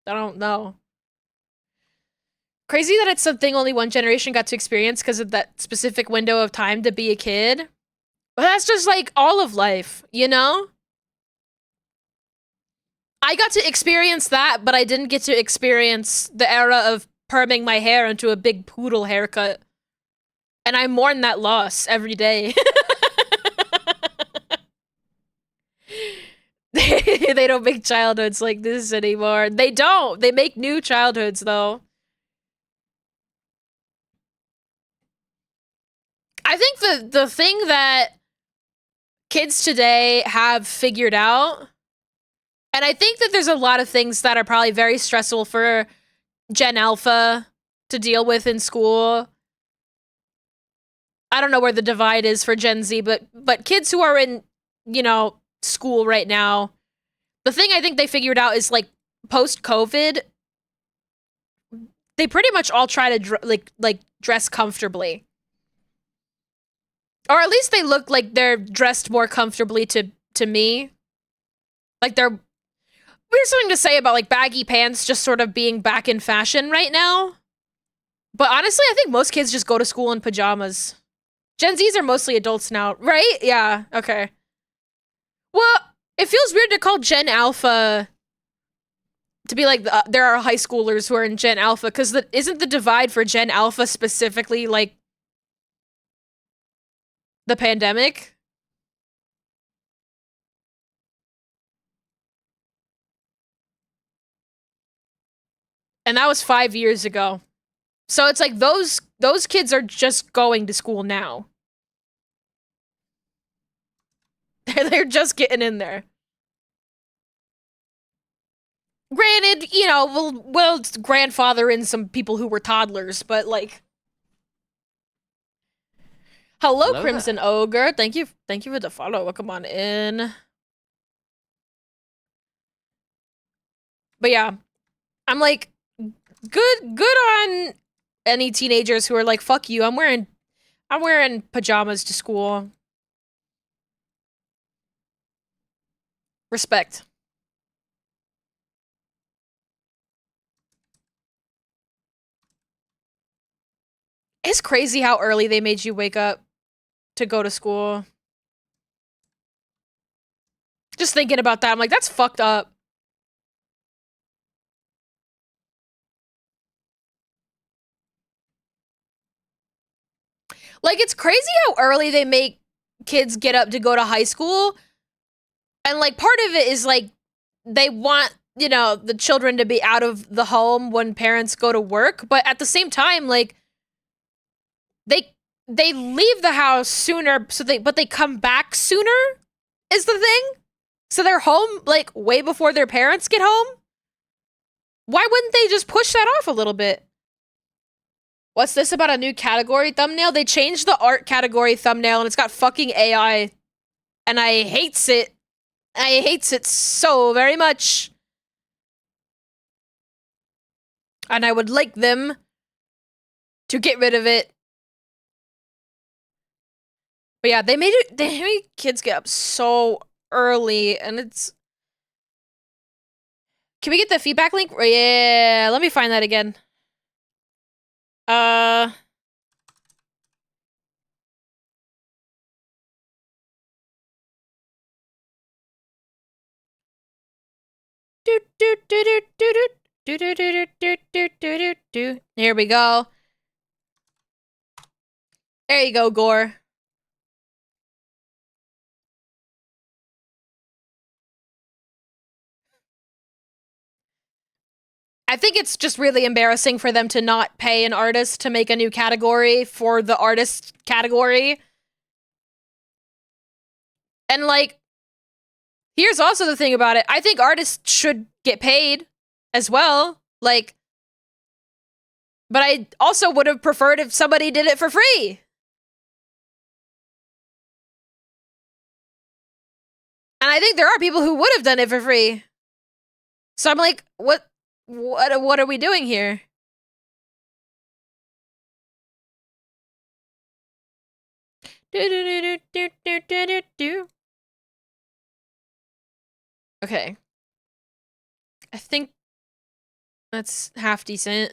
don't know. Crazy that it's something only one generation got to experience because of that specific window of time to be a kid. But that's just like all of life, you know? I got to experience that, but I didn't get to experience the era of perming my hair into a big poodle haircut. And I mourn that loss every day. They don't make childhoods like this anymore. They don't. They make new childhoods, though. I think the thing that kids today have figured out, and I think that there's a lot of things that are probably very stressful for Gen Alpha to deal with in school. I don't know where the divide is for Gen Z, but kids who are in, you know, school right now, the thing I think they figured out is like post-COVID, they pretty much all try to dress comfortably. Or at least they look like they're dressed more comfortably to me. Like there's something to say about like baggy pants just sort of being back in fashion right now. But honestly, I think most kids just go to school in pajamas. Gen Zs are mostly adults now, right? Yeah, okay. Well, it feels weird to call Gen Alpha to be like there are high schoolers who are in Gen Alpha, because isn't the divide for Gen Alpha specifically like the pandemic? And that was 5 years ago. So it's like those kids are just going to school now. They're just getting in there. Granted, you know, we'll grandfather in some people who were toddlers, but like, hello Crimson Ogre. Thank you for the follow. Welcome on in. But yeah, I'm like, good on any teenagers who are like, fuck you, I'm wearing pajamas to school. Respect. It's crazy how early they made you wake up to go to school. Just thinking about that, I'm like, that's fucked up. Like, it's crazy how early they make kids get up to go to high school. And, like, part of it is, like, they want, you know, the children to be out of the home when parents go to work. But at the same time, like, they leave the house sooner, but they come back sooner is the thing. So they're home, like, way before their parents get home. Why wouldn't they just push that off a little bit? What's this about a new category thumbnail? They changed the art category thumbnail and it's got fucking AI. And I hates it. I hates it so very much. And I would like them to get rid of it. But yeah, they made kids get up so early and it's... Can we get the feedback link? Yeah, let me find that again. Here we go. There you go, Gore. I think it's just really embarrassing for them to not pay an artist to make a new category for the artist category. And, like, here's also the thing about it. I think artists should get paid as well. Like, but I also would have preferred if somebody did it for free. And I think there are people who would have done it for free. So I'm like, what are we doing here? Okay. I think that's half decent.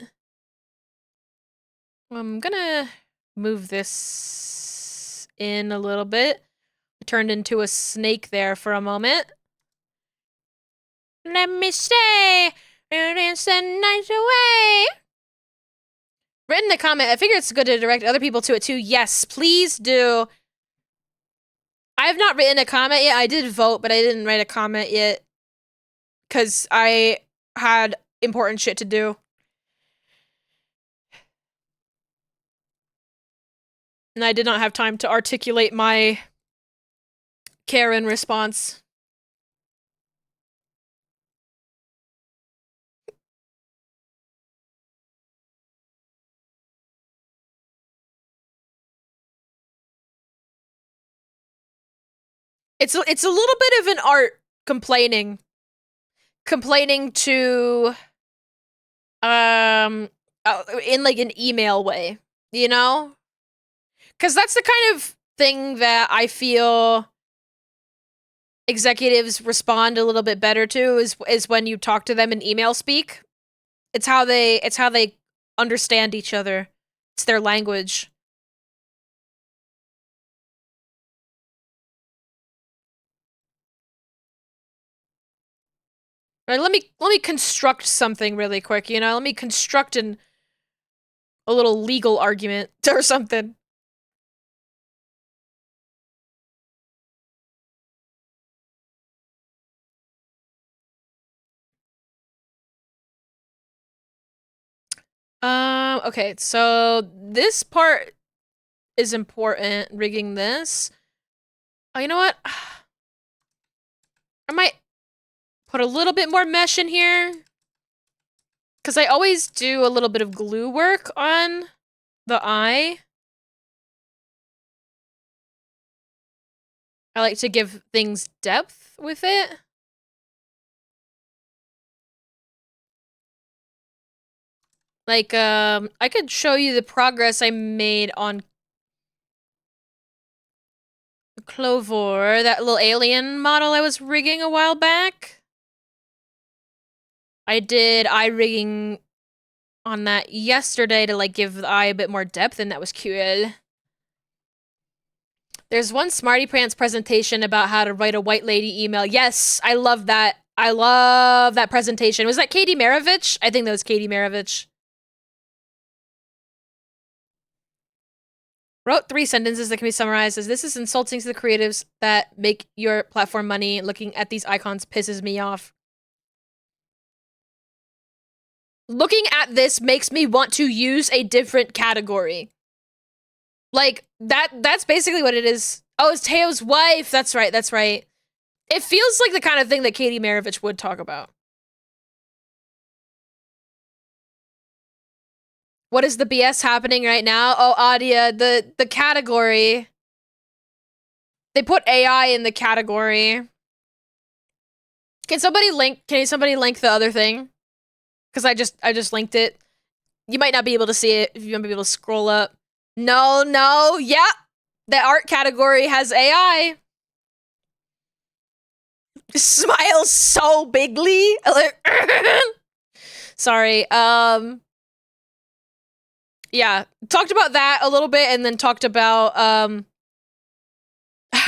I'm gonna move this in a little bit. I turned into a snake there for a moment. Let me stay. It's a night away. Written a comment. I figure it's good to direct other people to it too. Yes, please do. I have not written a comment yet. I did vote, but I didn't write a comment yet. Because I had important shit to do. And I did not have time to articulate my Karen response. It's a little bit of an art complaining to in like an email way, you know? Cuz that's the kind of thing that I feel executives respond a little bit better to is when you talk to them in email speak. It's how they understand each other. It's their language. Right, let me construct something really quick, you know? Let me construct a little legal argument or something. Okay, so this part is important, rigging this. Oh, you know what? I might put a little bit more mesh in here. Because I always do a little bit of glue work on the eye. I like to give things depth with it. Like, I could show you the progress I made on Clovor, that little alien model I was rigging a while back. I did eye rigging on that yesterday to like give the eye a bit more depth, and that was cute. There's one Smarty Pants presentation about how to write a white lady email. Yes, I love that. I love that presentation. Was that Katie Maravich? I think that was Katie Maravich. Wrote 3 sentences that can be summarized as, this is insulting to the creatives that make your platform money. Looking at these icons pisses me off. Looking at this makes me want to use a different category. Like, that's basically what it is. Oh, it's Teo's wife. That's right, that's right. It feels like the kind of thing that Katie Maravich would talk about. What is the BS happening right now? Oh, Adia, the category. They put AI in the category. Can somebody link the other thing? Because I just linked it. You might not be able to see it if you might be able to scroll up. No, yeah. The art category has AI. Smiles so bigly. Sorry. Yeah, talked about that a little bit, and then talked about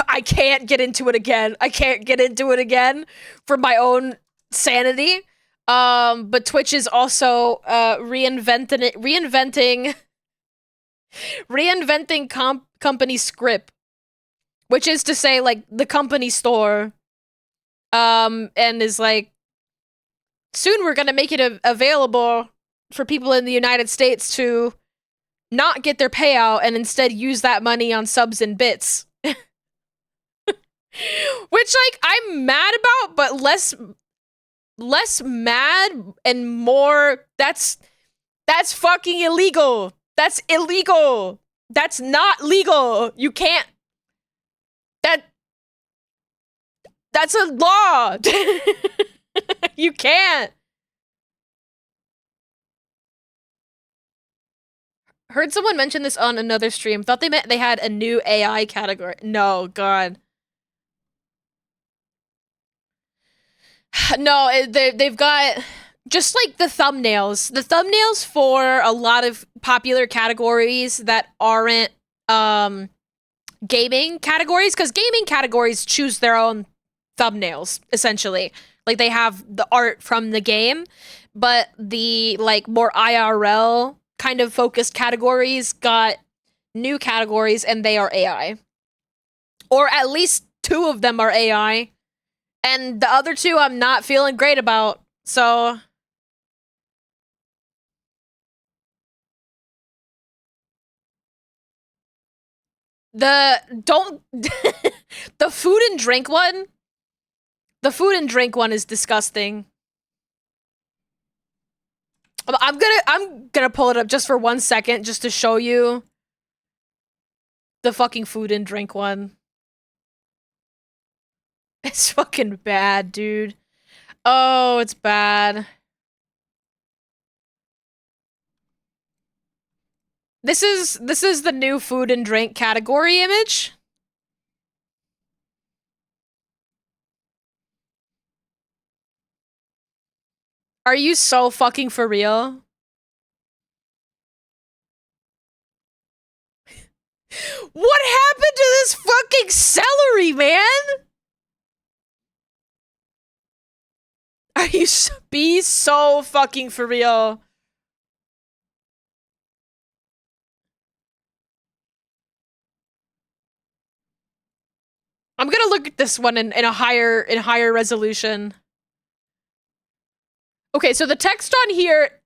I can't get into it again. I can't get into it again for my own sanity. But Twitch is also reinventing company script, which is to say, like, the company store, and is like, soon we're gonna make it available for people in the United States to not get their payout and instead use that money on subs and bits. Which, like, I'm mad about, but less mad and more, that's fucking illegal. That's illegal. That's not legal. You can't. That's a law. You can't. Heard someone mention this on another stream. Thought they meant they had a new AI category. No, God. No, they've got just like the thumbnails. The thumbnails for a lot of popular categories that aren't gaming categories, because gaming categories choose their own thumbnails, essentially. Like, they have the art from the game, but the, like, more IRL kind of focused categories got new categories, and they are AI. Or at least 2 of them are AI. And the other 2 I'm not feeling great about, so... The food and drink one? The food and drink one is disgusting. I'm gonna pull it up just for 1 second, just to show you the fucking food and drink one. It's fucking bad, dude. Oh, it's bad. This is the new food and drink category image. Are you so fucking for real? What happened to this fucking celery, man? Are you be so fucking for real? I'm gonna look at this one in a higher resolution. Okay, so the text on here,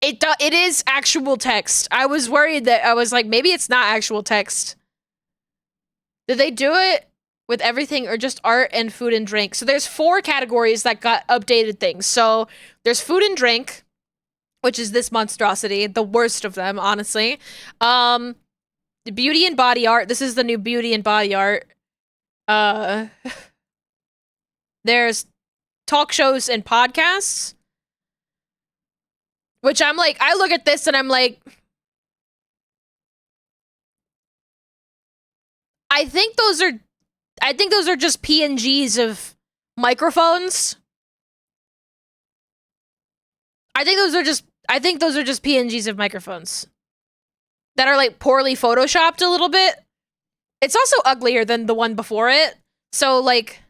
it is actual text. I was worried that, I was like, maybe it's not actual text. Did they do it with everything or just art and food and drink? So there's 4 categories that got updated things. So there's food and drink, which is this monstrosity, the worst of them, honestly. Beauty and body art. This is the new beauty and body art. There's talk shows and podcasts, which I'm like, I look at this and I'm like, I think those are just PNGs of microphones. I think those are just I think those are just PNGs of microphones that are like poorly photoshopped a little bit. It's also uglier than the one before it. So like,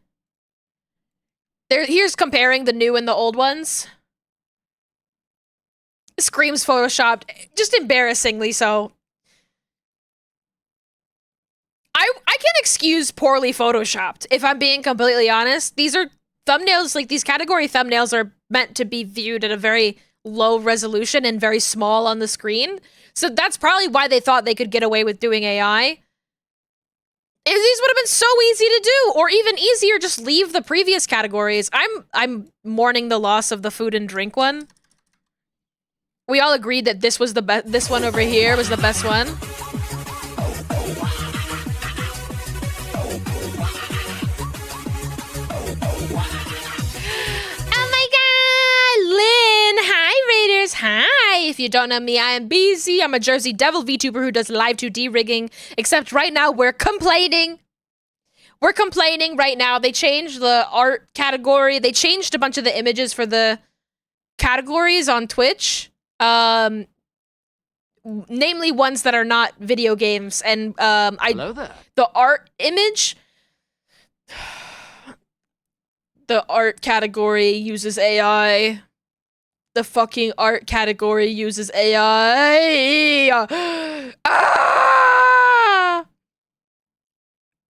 here's comparing the new and the old ones. Screams photoshopped, just embarrassingly so. I can excuse poorly photoshopped, if I'm being completely honest. These are thumbnails, like these category thumbnails are meant to be viewed at a very low resolution and very small on the screen. So that's probably why they thought they could get away with doing AI. These would have been so easy to do, or even easier, just leave the previous categories. I'm mourning the loss of the food and drink one. We all agreed that this was the best. This one over here was the best one. Hi, if you don't know me, I am BZ. I'm a Jersey Devil VTuber who does live 2D rigging. Except right now, we're complaining. We're complaining right now. They changed the art category. They changed a bunch of the images for the categories on Twitch. Namely ones that are not video games. And Hello there. the art image... The art category uses AI. The fucking art category uses AI. Ah!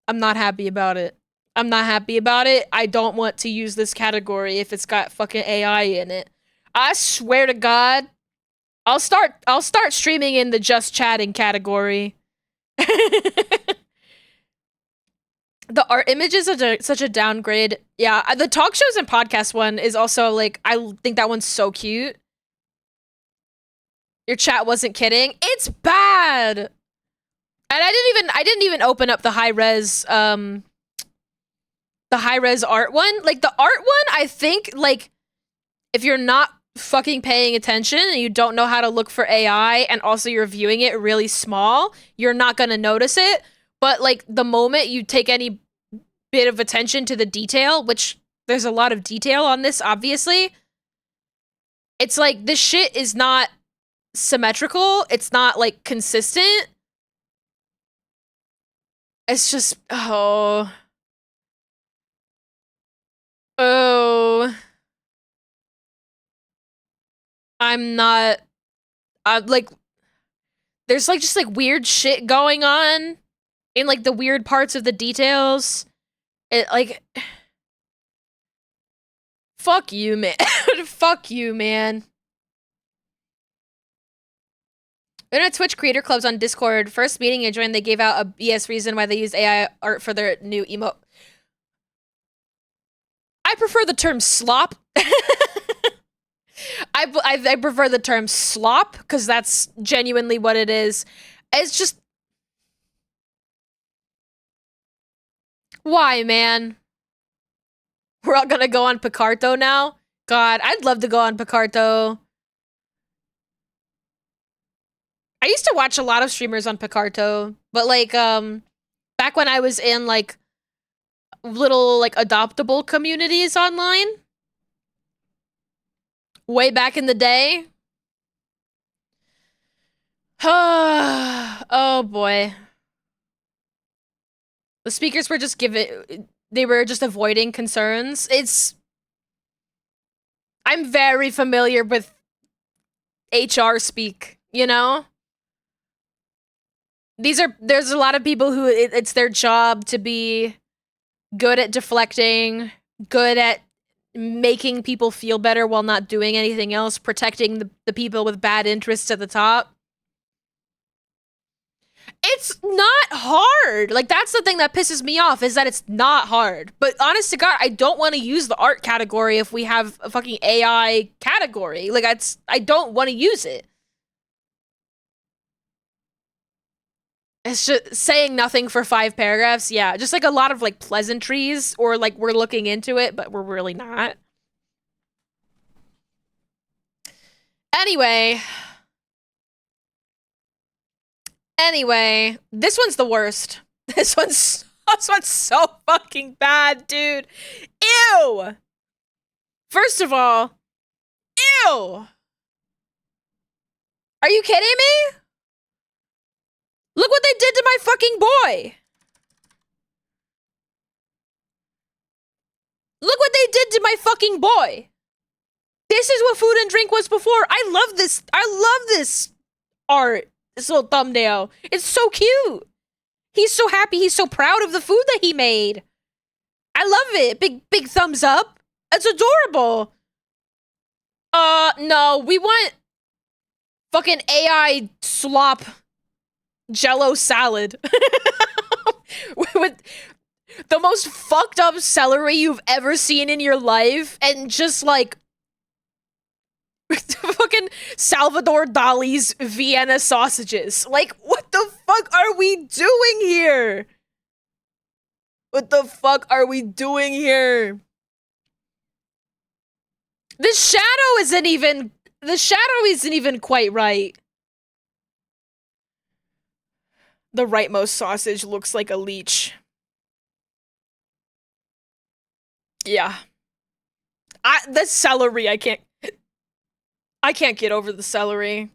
I'm not happy about it. I'm not happy about it. I don't want to use this category if it's got fucking AI in it. I swear to God, I'll start streaming in the just chatting category. The art images are such a downgrade. Yeah, the talk shows and podcast one is also like, I think that one's so cute. Your chat wasn't kidding. It's bad. And I didn't even open up the high res art one. Like the art one, I think like if you're not fucking paying attention and you don't know how to look for AI and also you're viewing it really small, you're not going to notice it. But like the moment you take any bit of attention to the detail, which there's a lot of detail on this, obviously, it's like this shit is not symmetrical. It's not like consistent. It's just, oh. I'm not, like, there's like just like weird shit going on in like the weird parts of the details. It like, fuck you, man. Fuck you, man. In our Twitch creator clubs on Discord, first meeting I joined, they gave out a BS reason why they used AI art for their new emote. I prefer the term slop. I prefer the term slop because that's genuinely what it is. It's just, why, man? We're all gonna go on Picarto now? God, I'd love to go on Picarto. I used to watch a lot of streamers on Picarto, but like, back when I was in like little like adoptable communities online, way back in the day. Oh boy. The speakers were just they were just avoiding concerns. I'm very familiar with HR speak, you know? There's a lot of people who it's their job to be good at deflecting, good at making people feel better while not doing anything else, protecting the people with bad interests at the top. It's not hard. Like, that's the thing that pisses me off, is that it's not hard. But honest to God, I don't want to use the art category if we have a fucking AI category. Like, I don't want to use it. It's just saying nothing for 5 paragraphs. Yeah, just like a lot of like pleasantries, or like we're looking into it, but we're really not. Anyway, this one's the worst. This one's so fucking bad, dude. Ew! First of all, ew! Are you kidding me? Look what they did to my fucking boy. Look what they did to my fucking boy. This is what food and drink was before. I love this. I love this art. This little thumbnail. It's so cute. He's so happy. He's so proud of the food that he made. I love it. Big thumbs up. It's adorable. No, we want fucking AI slop Jello salad with the most fucked up celery you've ever seen in your life, and just like fucking Salvador Dali's Vienna sausages. Like, what the fuck are we doing here? What the fuck are we doing here? The shadow isn't even quite right. The rightmost sausage looks like a leech. Yeah. The celery, I can't get over the celery.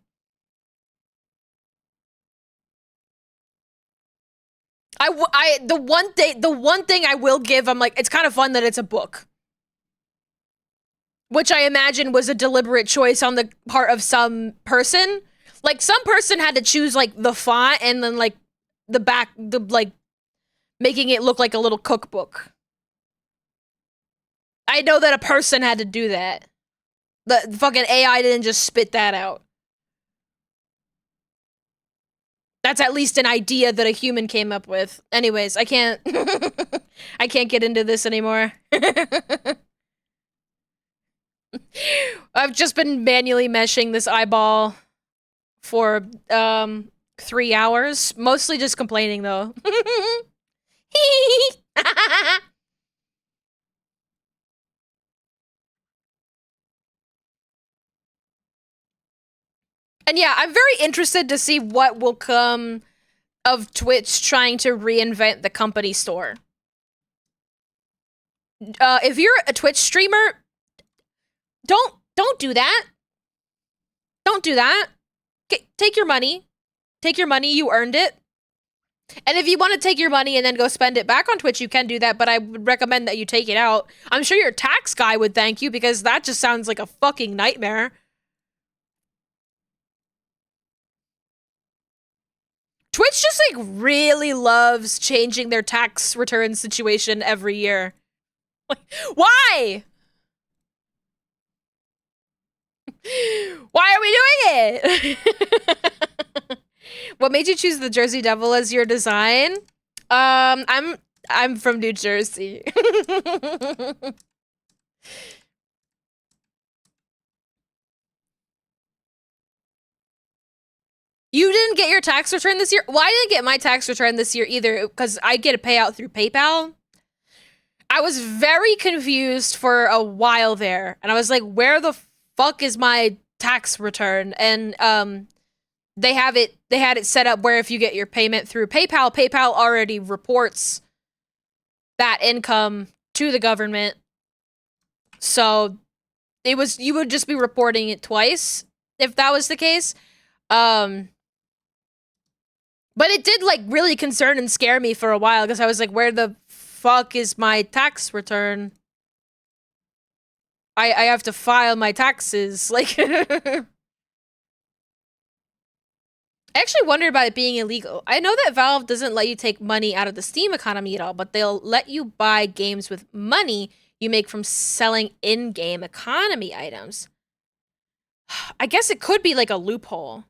The one thing I will give, I'm like, it's kind of fun that it's a book. Which I imagine was a deliberate choice on the part of some person. Like, some person had to choose, like, the font and then, like, making it look like a little cookbook. I know that a person had to do that. The fucking AI didn't just spit that out. That's at least an idea that a human came up with. Anyways, I can't I can't get into this anymore. I've just been manually meshing this eyeball for 3 hours, mostly just complaining though. And yeah, I'm very interested to see what will come of Twitch trying to reinvent the company store. If you're a Twitch streamer, don't do that. Don't do that. Take your money. Take your money, you earned it. And if you want to take your money and then go spend it back on Twitch, you can do that, but I would recommend that you take it out. I'm sure your tax guy would thank you, because that just sounds like a fucking nightmare. Twitch just, like, really loves changing their tax return situation every year. Like, why? Why are we doing it? What made you choose the Jersey Devil as your design? I'm from New Jersey. You didn't get your tax return this year? Well, I didn't get my tax return this year either, because I get a payout through PayPal. I was very confused for a while there, and I was like, where the fuck is my tax return? And they had it set up where if you get your payment through PayPal, PayPal already reports that income to the government. So you would just be reporting it twice if that was the case. But it did, like, really concern and scare me for a while, because I was like, where the fuck is my tax return? I have to file my taxes. Like, I actually wondered about it being illegal. I know that Valve doesn't let you take money out of the Steam economy at all, but they'll let you buy games with money you make from selling in-game economy items. I guess it could be like a loophole.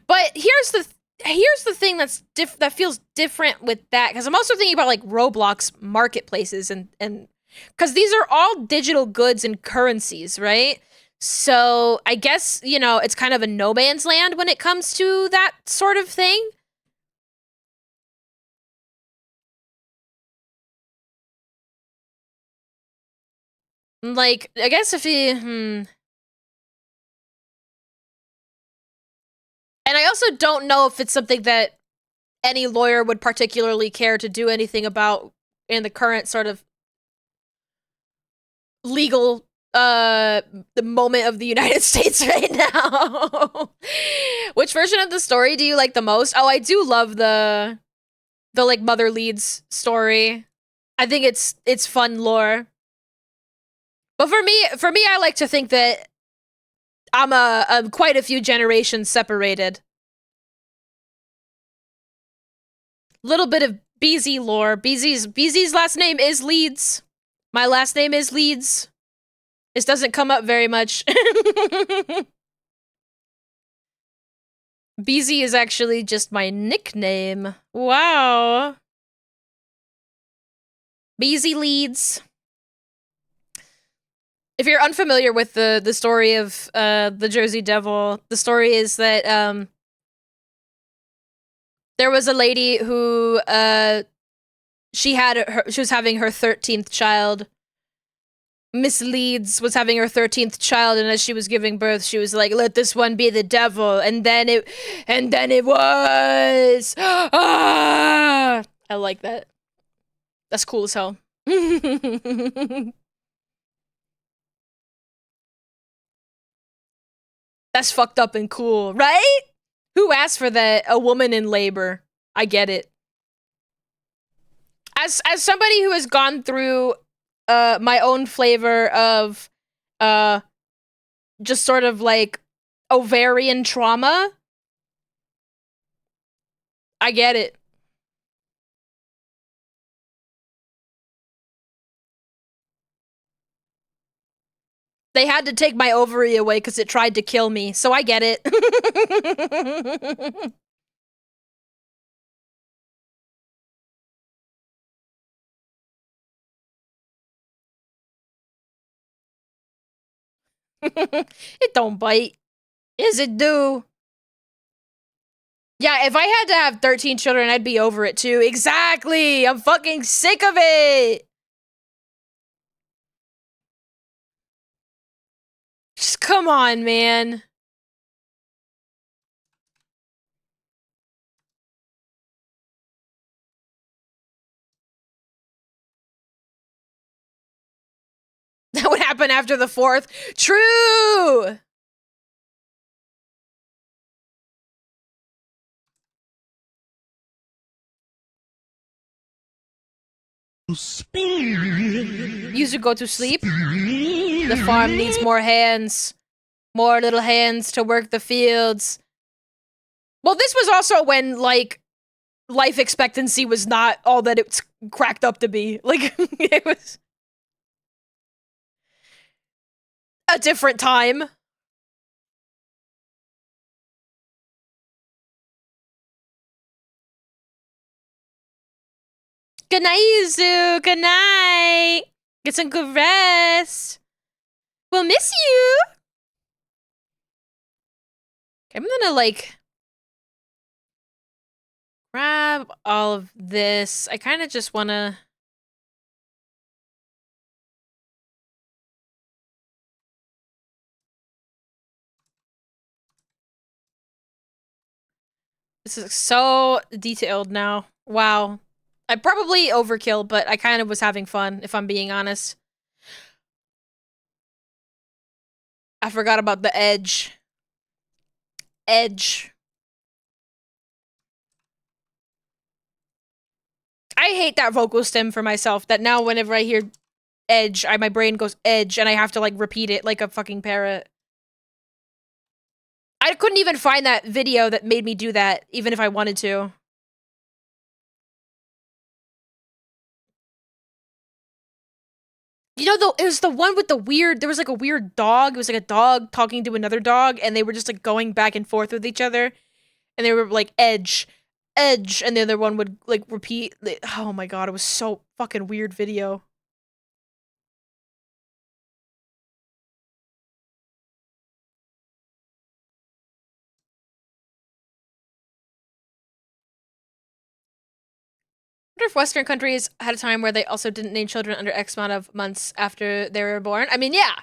But here's the thing that feels different with that, because I'm also thinking about, like, Roblox marketplaces and because these are all digital goods and currencies, right? So I guess, you know, it's kind of a no man's land when it comes to that sort of thing. Like, I guess if you And I also don't know if it's something that any lawyer would particularly care to do anything about in the current sort of legal the moment of the United States right now. Which version of the story do you like the most? Oh, I do love the like Mother Leeds story. I think it's fun lore. But for me, I like to think that I'm a quite a few generations separated. Little bit of BZ lore. BZ's last name is Leeds. My last name is Leeds. This doesn't come up very much. BZ is actually just my nickname. Wow. BZ Leeds. If you're unfamiliar with the story of the Jersey Devil, the story is that there was a lady who she was having her 13th child. Miss Leeds was having her 13th child, and as she was giving birth, she was like, "Let this one be the devil," and then it was. Ah! I like that. That's cool as hell. That's fucked up and cool, right? Who asked for that? A woman in labor. I get it. As somebody who has gone through my own flavor of just sort of like ovarian trauma, I get it. They had to take my ovary away because it tried to kill me, so I get it. It don't bite. Yes, it do. Yeah, if I had to have 13 children, I'd be over it too. Exactly! I'm fucking sick of it! Just come on, man. That would happen after the fourth. True! User go to sleep. The farm needs more hands. More little hands to work the fields. Well, this was also when, like, life expectancy was not all that it's cracked up to be. Like, it was a different time. Good night, Yuzu. Good night. Get some good rest. We'll miss you. I'm gonna, like, grab all of this. I kind of just want to... This is so detailed now. Wow. I probably overkill, but I kind of was having fun, if I'm being honest. I forgot about the edge. Edge. I hate that vocal stem for myself, that now whenever I hear edge, my brain goes edge, and I have to, like, repeat it like a fucking parrot. I couldn't even find that video that made me do that, even if I wanted to. You know, it was the one with the weird, there was like a weird dog. It was like a dog talking to another dog, and they were just like going back and forth with each other. And they were like, edge, edge, and the other one would like repeat. Oh my god, it was so fucking weird video. I wonder if Western countries had a time where they also didn't name children under X amount of months after they were born. I mean, yeah.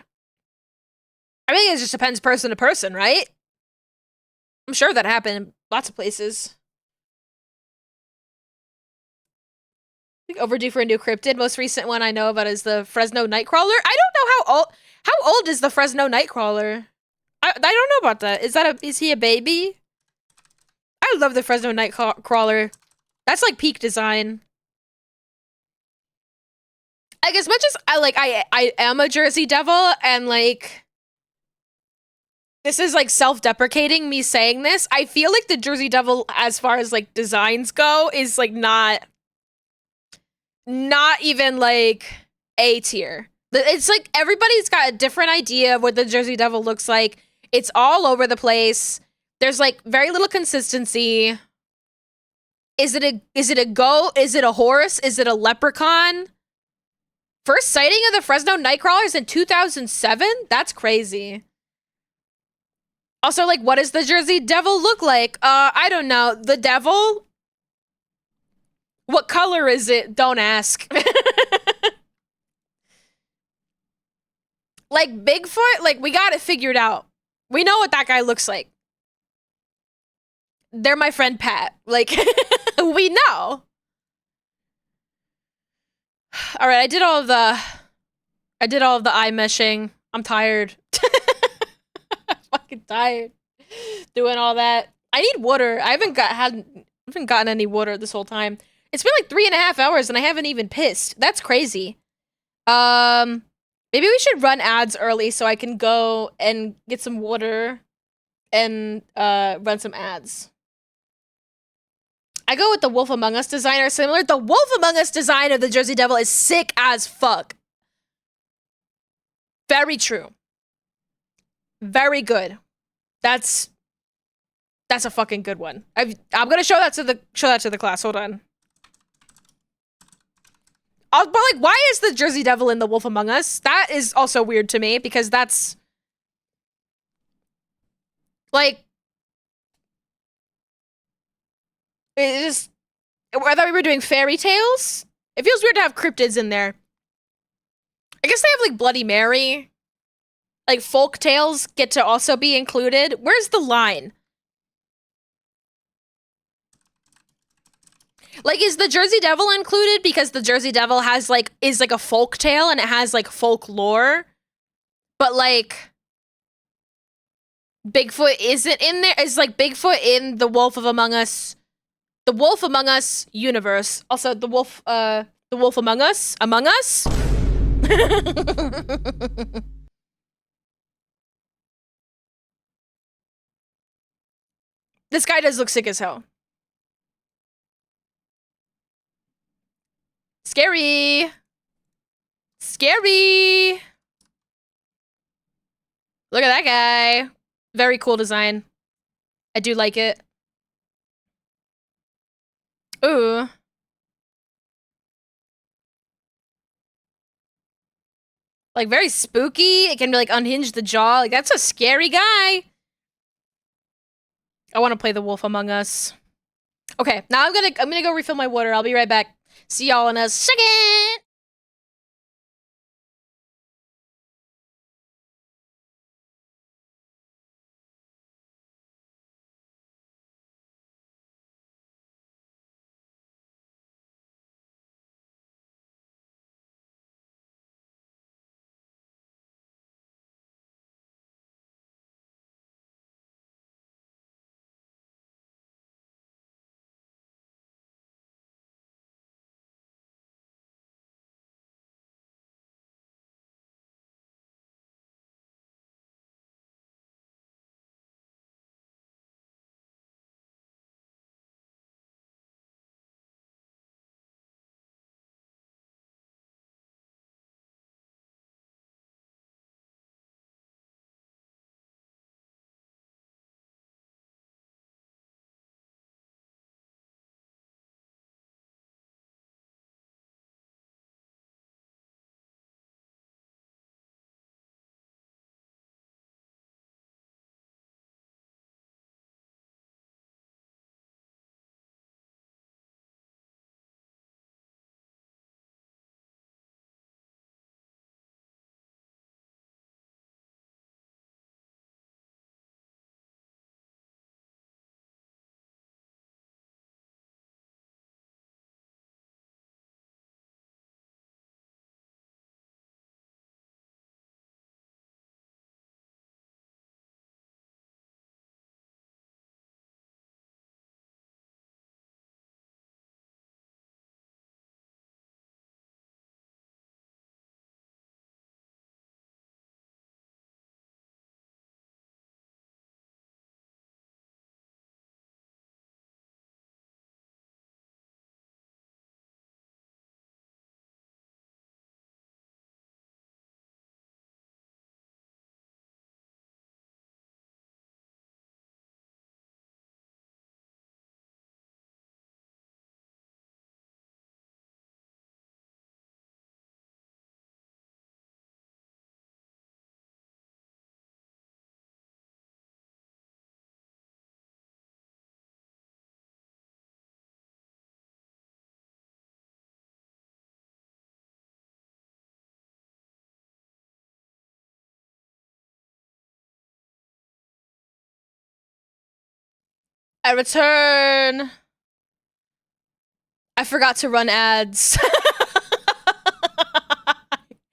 I think it just depends person to person, right? I'm sure that happened in lots of places. Like overdue for a new cryptid. Most recent one I know about is the Fresno Nightcrawler. I don't know how old is the Fresno Nightcrawler? I don't know about that. Is he a baby? I love the Fresno Nightcrawler. That's like peak design. Like as much as I am a Jersey Devil and like this is like self-deprecating me saying this. I feel like the Jersey Devil as far as like designs go is like not even like A tier. It's like everybody's got a different idea of what the Jersey Devil looks like. It's all over the place. There's like very little consistency. Is it a goat? Is it a horse? Is it a leprechaun? First sighting of the Fresno Nightcrawlers in 2007? That's crazy. Also, like, what does the Jersey Devil look like? I don't know. The devil? What color is it? Don't ask. Like, Bigfoot? Like, we got it figured out. We know what that guy looks like. They're my friend Pat. Like, we know. All right, I did all of the eye meshing. I'm tired. I'm fucking tired doing all that. I need water. I haven't gotten any water this whole time. It's been like 3.5 hours and I haven't even pissed. That's crazy. Maybe we should run ads early so I can go and get some water and run some ads. I go with the Wolf Among Us designer similar. The Wolf Among Us design of the Jersey Devil is sick as fuck. Very true. Very good. That's a fucking good one. I'm gonna show that to the class. Hold on. But like, why is the Jersey Devil in the Wolf Among Us? That is also weird to me because that's like it just. I thought we were doing fairy tales. It feels weird to have cryptids in there. I guess they have like Bloody Mary. Like folk tales get to also be included. Where's the line? Like, is the Jersey Devil included because the Jersey Devil is like a folk tale and it has like folklore, but like Bigfoot isn't in there? Is like Bigfoot in the Wolf Among Us universe? Also, the Wolf Among Us. This guy does look sick as hell. Scary. Scary. Look at that guy. Very cool design. I do like it. Ooh. Like, very spooky. It can be, like, unhinge the jaw. Like, that's a scary guy. I want to play the Wolf Among Us. Okay, now I'm gonna go refill my water. I'll be right back. See y'all in a second. I return. I forgot to run ads.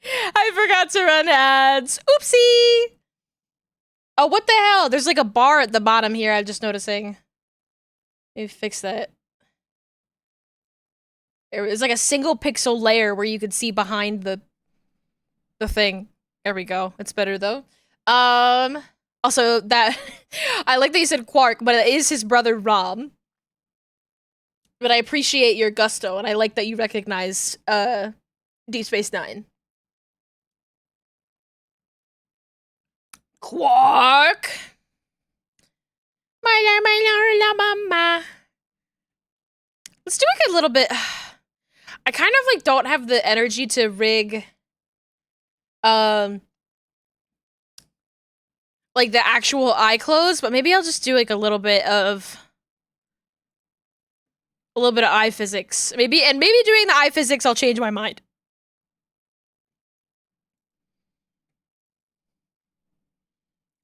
I forgot to run ads. Oopsie. Oh, what the hell? There's like a bar at the bottom here. I'm just noticing. Maybe fix that. It's like a single pixel layer where you could see behind the thing. There we go. It's better though. Also that I like that you said Quark, but it is his brother Rom. But I appreciate your gusto, and I like that you recognize Deep Space Nine. Quark. My mama. Let's do like a little bit. I kind of like don't have the energy to rig like the actual eye clothes, but maybe I'll just do like a little bit of eye physics. Maybe doing the eye physics I'll change my mind.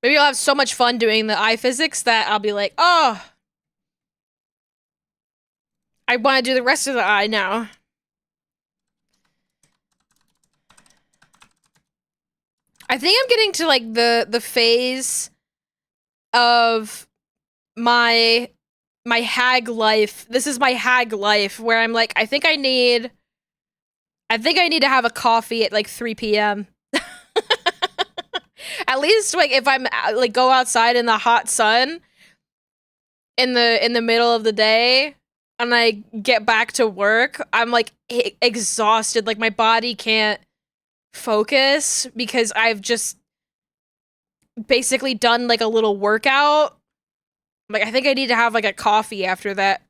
Maybe I'll have so much fun doing the eye physics that I'll be like, "Oh, I want to do the rest of the eye now." I think I'm getting to like the phase of my hag life. This is my hag life where I'm like, I think I need to have a coffee at like 3 p.m. At least like if I'm like go outside in the hot sun in the middle of the day and I get back to work, I'm like exhausted. Like my body can't focus because I've just basically done like a little workout. Like I think I need to have like a coffee after that.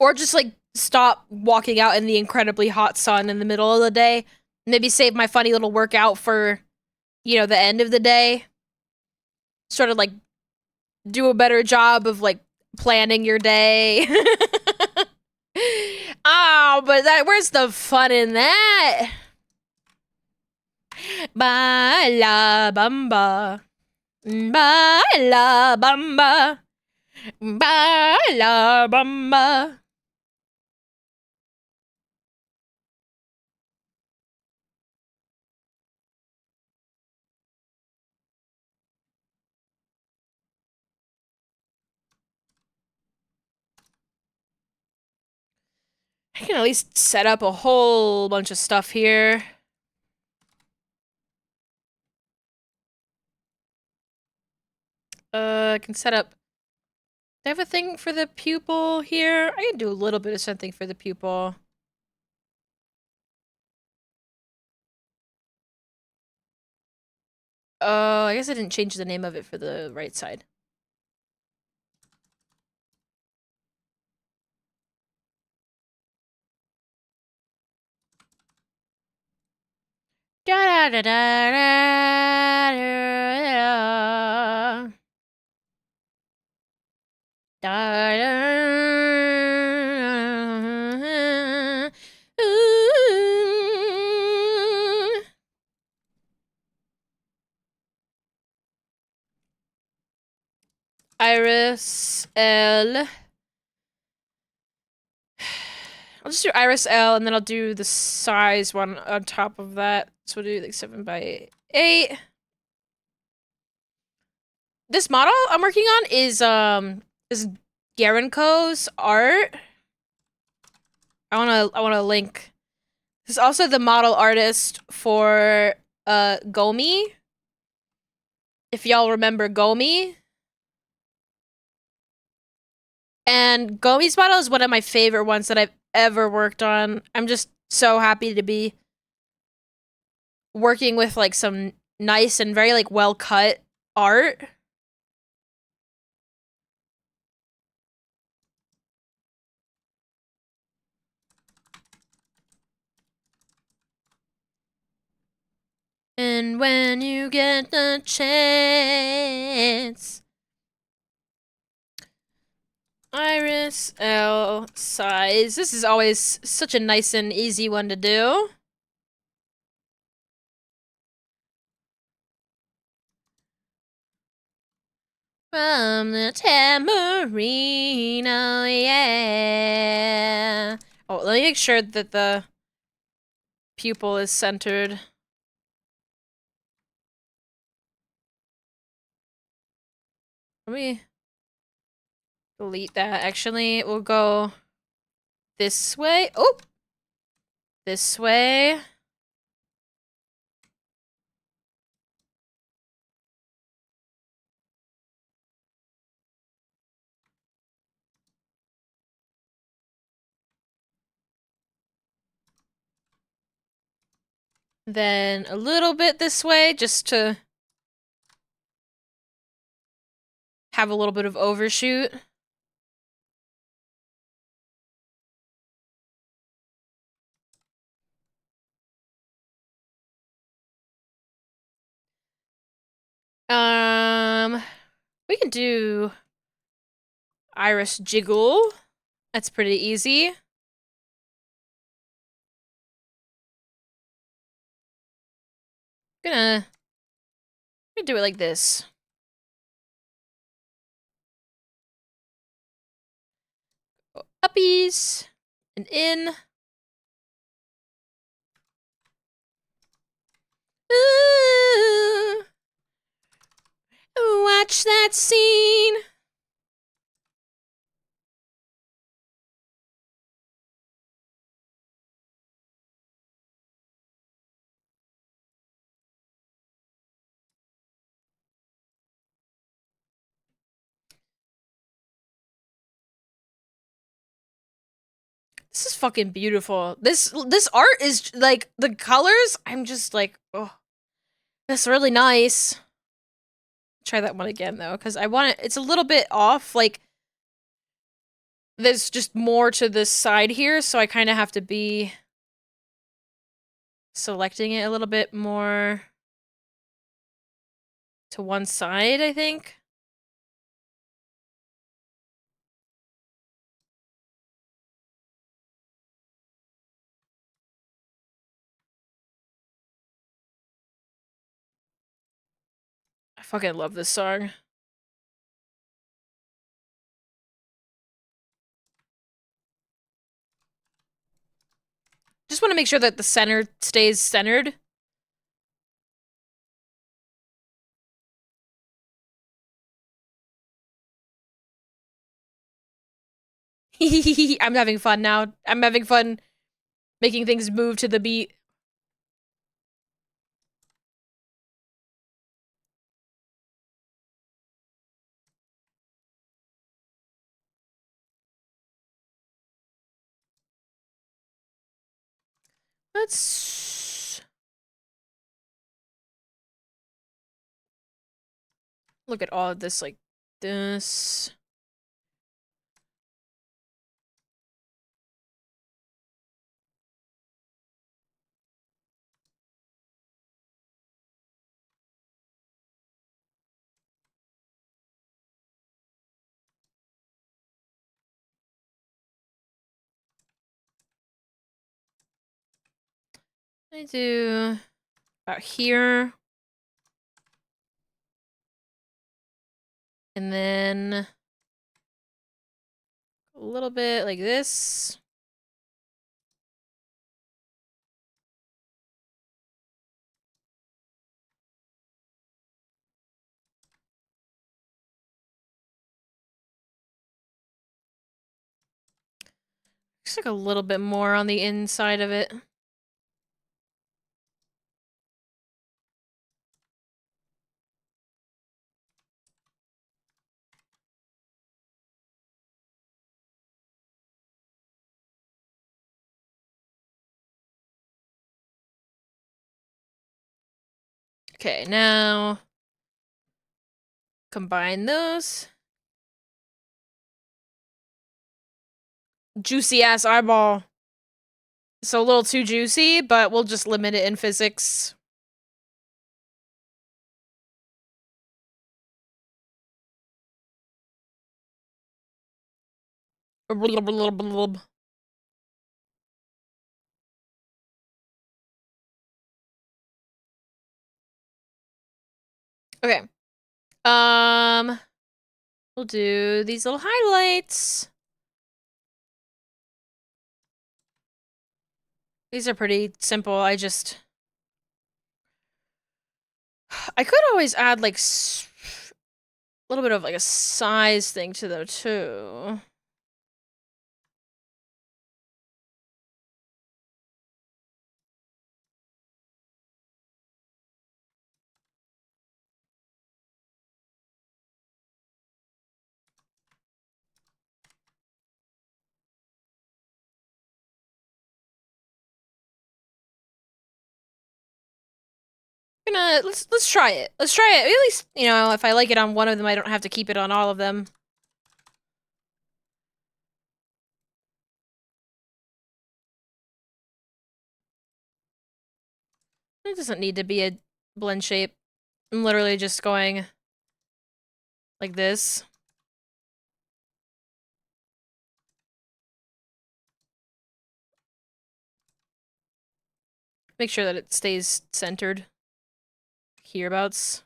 Or just like stop walking out in the incredibly hot sun in the middle of the day. Maybe save my funny little workout for, you know, the end of the day. Sort of like do a better job of like planning your day. Oh, but where's the fun in that? Ba la bamba. Ba la bamba. Ba la bamba. I can at least set up a whole bunch of stuff here. I can set up... Do I have a thing for the pupil here? I can do a little bit of something for the pupil. Oh, I guess I didn't change the name of it for the right side. Da da da da da da da. Ooh. Iris L. I'll just do Iris L, and then I'll do the size one on top of that. So we'll do like 7x8. This model I'm working on is Garenko's art. I wanna link. This is also the model artist for Gomi. If y'all remember Gomi. And Gomi's model is one of my favorite ones that I've ever worked on. I'm just so happy to be working with like some nice and very like well cut art. And when you get the chance. Iris L size. This is always such a nice and easy one to do. From the Tamarino, yeah. Oh, let me make sure that the pupil is centered. Let me delete that. Actually, we'll go this way. Oh! This way. Then a little bit this way, just to have a little bit of overshoot. We can do iris jiggle. That's pretty easy. Gonna do it like this. Uppies and in. Ooh, watch that scene. This is fucking beautiful. This art is like the colors. I'm just like, oh, that's really nice. Try that one again though, because I want it. It's a little bit off. Like there's just more to this side here, so I kind of have to be selecting it a little bit more to one side, I think. I fucking love this song. Just want to make sure that the center stays centered. I'm having fun now. I'm having fun making things move to the beat. Let's look at all of this like this. I do about here. And then a little bit like this. Looks like a little bit more on the inside of it. Okay, now combine those. Juicy ass eyeball. So a little too juicy, but we'll just limit it in physics. Okay. We'll do these little highlights. These are pretty simple. I could always add like a little bit of like a size thing to them too. Let's try it. Let's try it. At least, you know, if I like it on one of them, I don't have to keep it on all of them. It doesn't need to be a blend shape. I'm literally just going like this. Make sure that it stays centered. Hereabouts.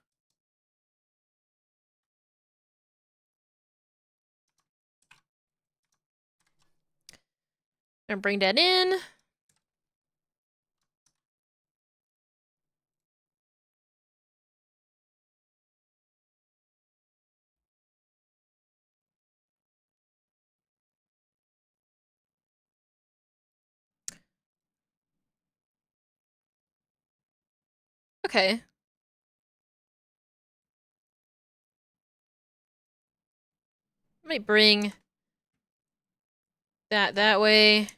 And bring that in. Okay. Might bring that way.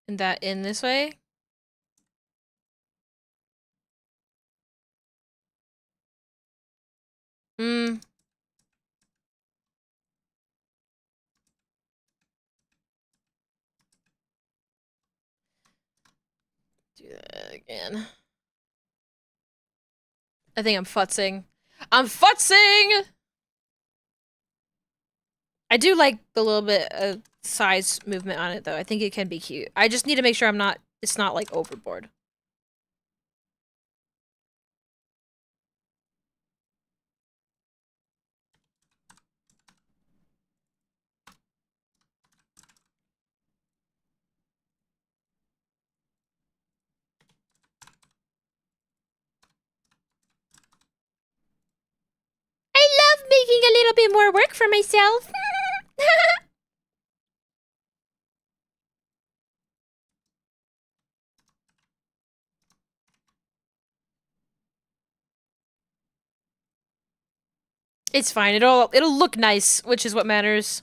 And that in this way. Hmm. Do that again. I think I'm futzing. I'm futzing! I do like the little bit of size movement on it, though. I think it can be cute. I just need to make sure it's not, like, overboard. I love making a little bit more work for myself. It's fine. It'll look nice, which is what matters.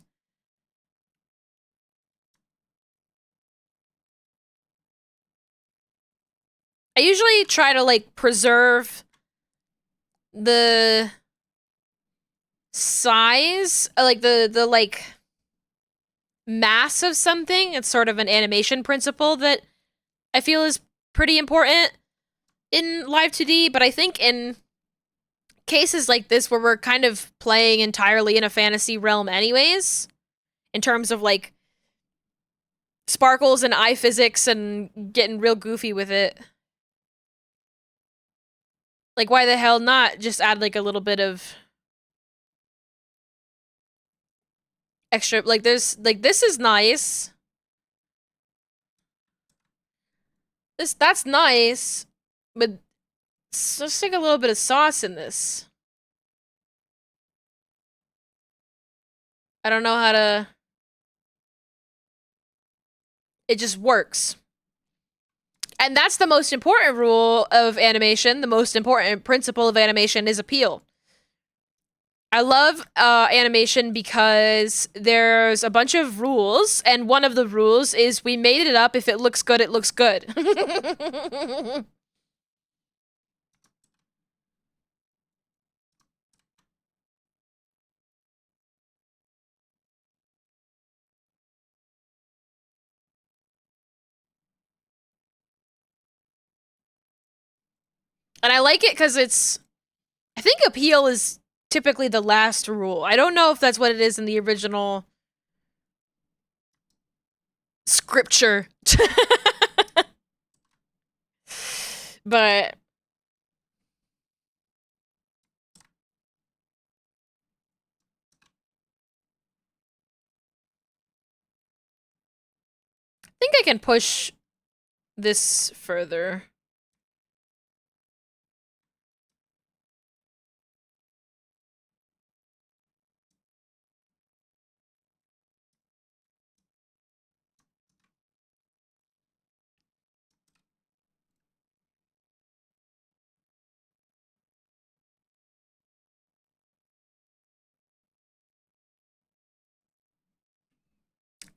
I usually try to, like, preserve the size, like, the like, mass of something. It's sort of an animation principle that I feel is pretty important in Live 2D, but I think in cases like this where we're kind of playing entirely in a fantasy realm anyways, in terms of, like, sparkles and eye physics and getting real goofy with it. Like, why the hell not just add, like, a little bit of extra, like, there's, like, this is nice. That's nice, but let's take a little bit of sauce in this. I don't know how to... It just works. And that's the most important rule of animation. The most important principle of animation is appeal. I love animation because there's a bunch of rules, and one of the rules is we made it up. If it looks good, it looks good. And I like it because I think appeal is typically the last rule. I don't know if that's what it is in the original scripture. But I think I can push this further.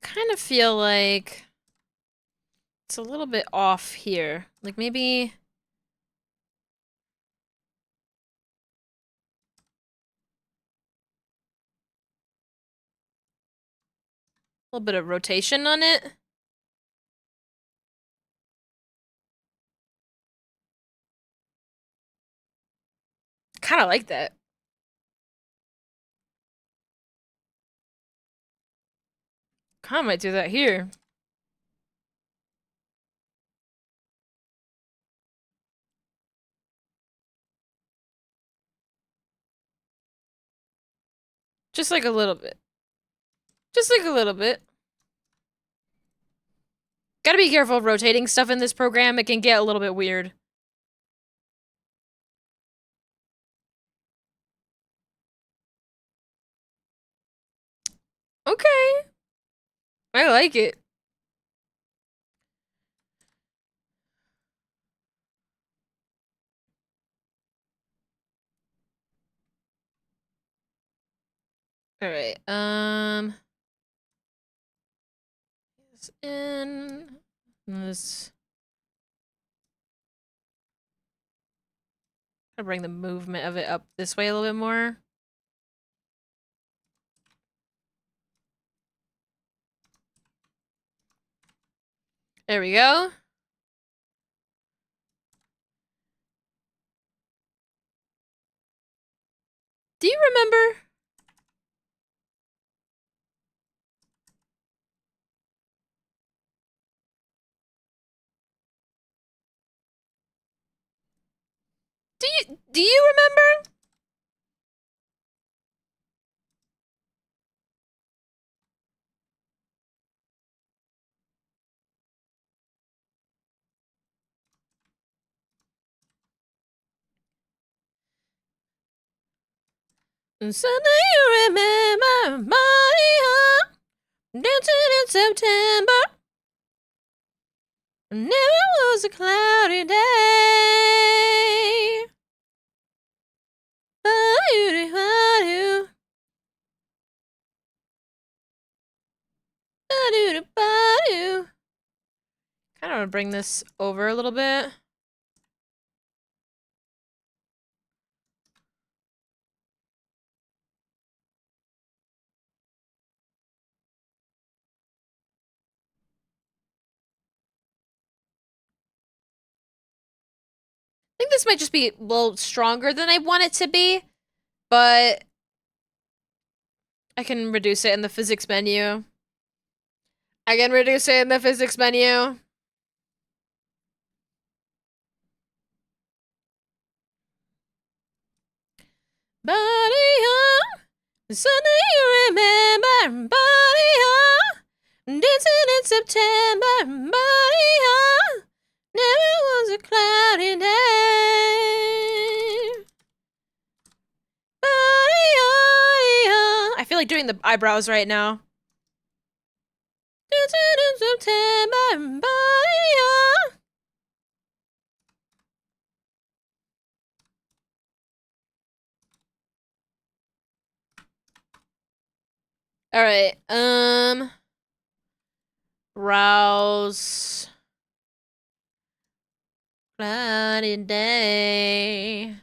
Kind of feel like it's a little bit off here. Like maybe a little bit of rotation on it. Kind of like that. Kind of might do that here. Just like a little bit. Just like a little bit. Gotta be careful rotating stuff in this program. It can get a little bit weird. Okay. I like it. Alright, this in this. I'll bring the movement of it up this way a little bit more. There we go. Do you remember? Do you remember? And suddenly you remember my heart dancing in September. Never was a cloudy day. Ba-do-do-ba-do. Ba-do-do-ba-do. Kind of want to bring this over a little bit. I think this might just be a little stronger than I want it to be, but I can reduce it in the physics menu. I can reduce it in the physics menu. Body hum, suddenly you remember. Body hum, dancing in September. Body hum, never was a cloudy day. Body hum. I feel like doing the eyebrows right now. Dancing in September. Body hum. All right. Rouse. Cloudy day.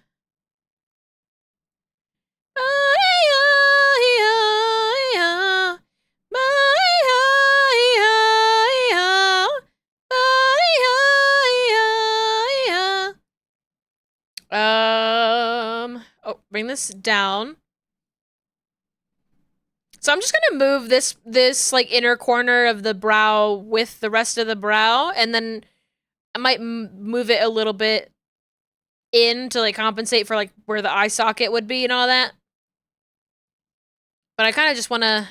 Oh, bring this down. So I'm just gonna move this like inner corner of the brow with the rest of the brow, and then I might move it a little bit in to like compensate for like where the eye socket would be and all that. But I kind of just want to,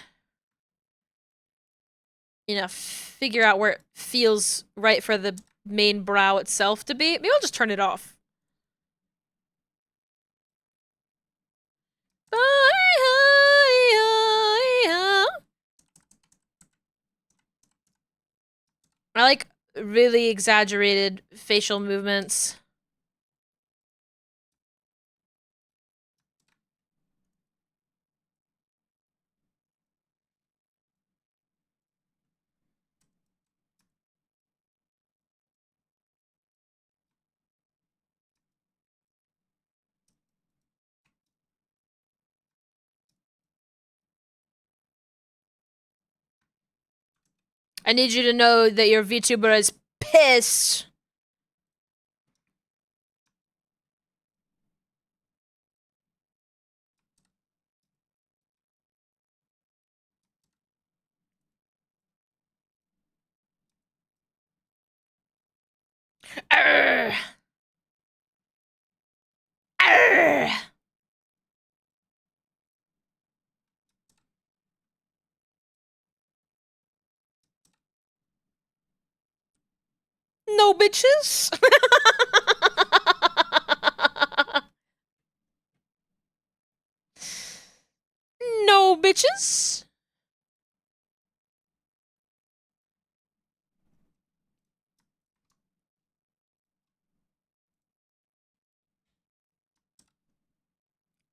figure out where it feels right for the main brow itself to be. Maybe I'll just turn it off. I like really exaggerated facial movements. I need you to know that your VTuber is pissed. Arrgh. Arrgh. No bitches. No bitches.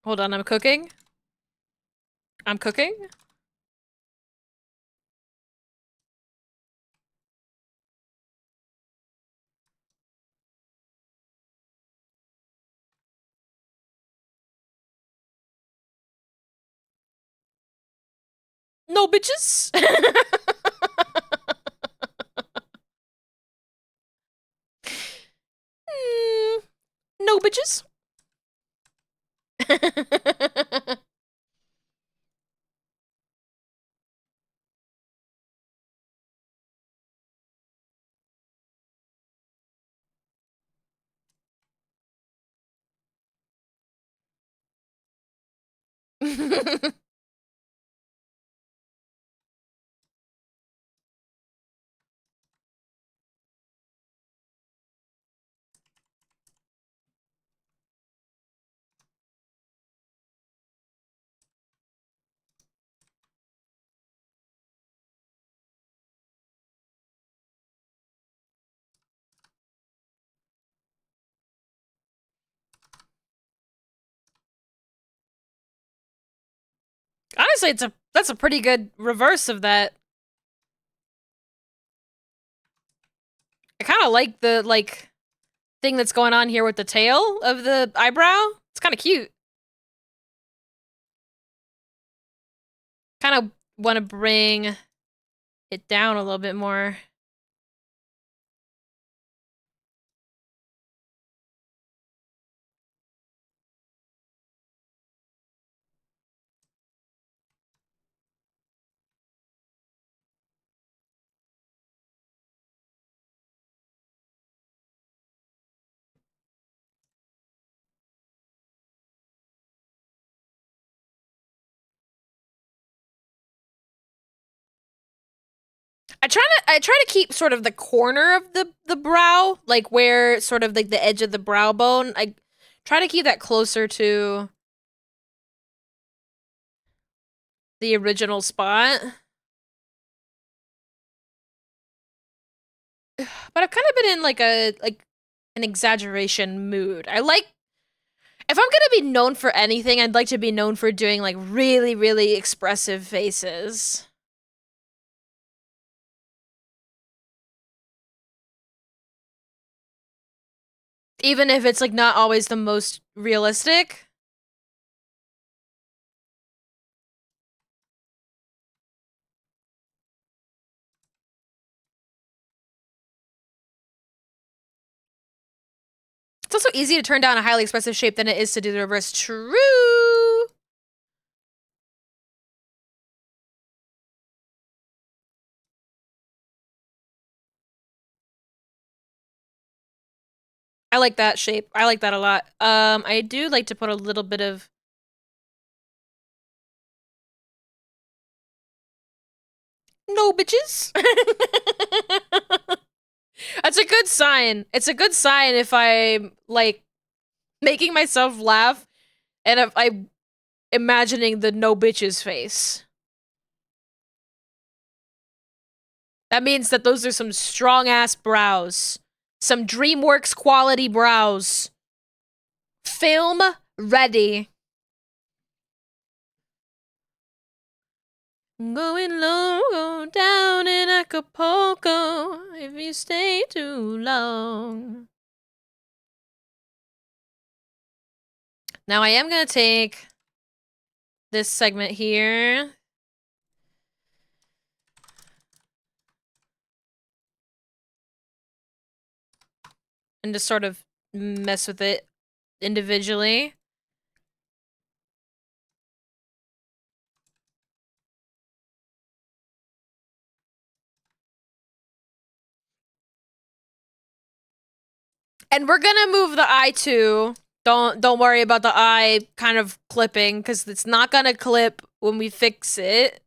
Hold on, I'm cooking. I'm cooking. No bitches. Mm, no bitches. Honestly, that's a pretty good reverse of that. I kind of like the thing that's going on here with the tail of the eyebrow. It's kind of cute. Kind of want to bring it down a little bit more. I try to keep sort of the corner of the brow, like where sort of like the edge of the brow bone. I try to keep that closer to the original spot. But I've kind of been in like an exaggeration mood. I like if I'm gonna be known for anything, I'd like to be known for doing like really, really expressive faces. Even if it's like not always the most realistic. It's also easy to turn down a highly expressive shape than it is to do the reverse. True. I like that shape. I like that a lot. I do like to put a little bit of... No, bitches! That's a good sign. It's a good sign if I'm, like, making myself laugh and if I'm imagining the no bitches face. That means that those are some strong-ass brows. Some DreamWorks quality brows. Film ready. Going low, go down in Acapulco if you stay too long. Now I am gonna take this segment here. And just sort of mess with it individually. And we're gonna move the eye too. Don't worry about the eye kind of clipping, because it's not gonna clip when we fix it.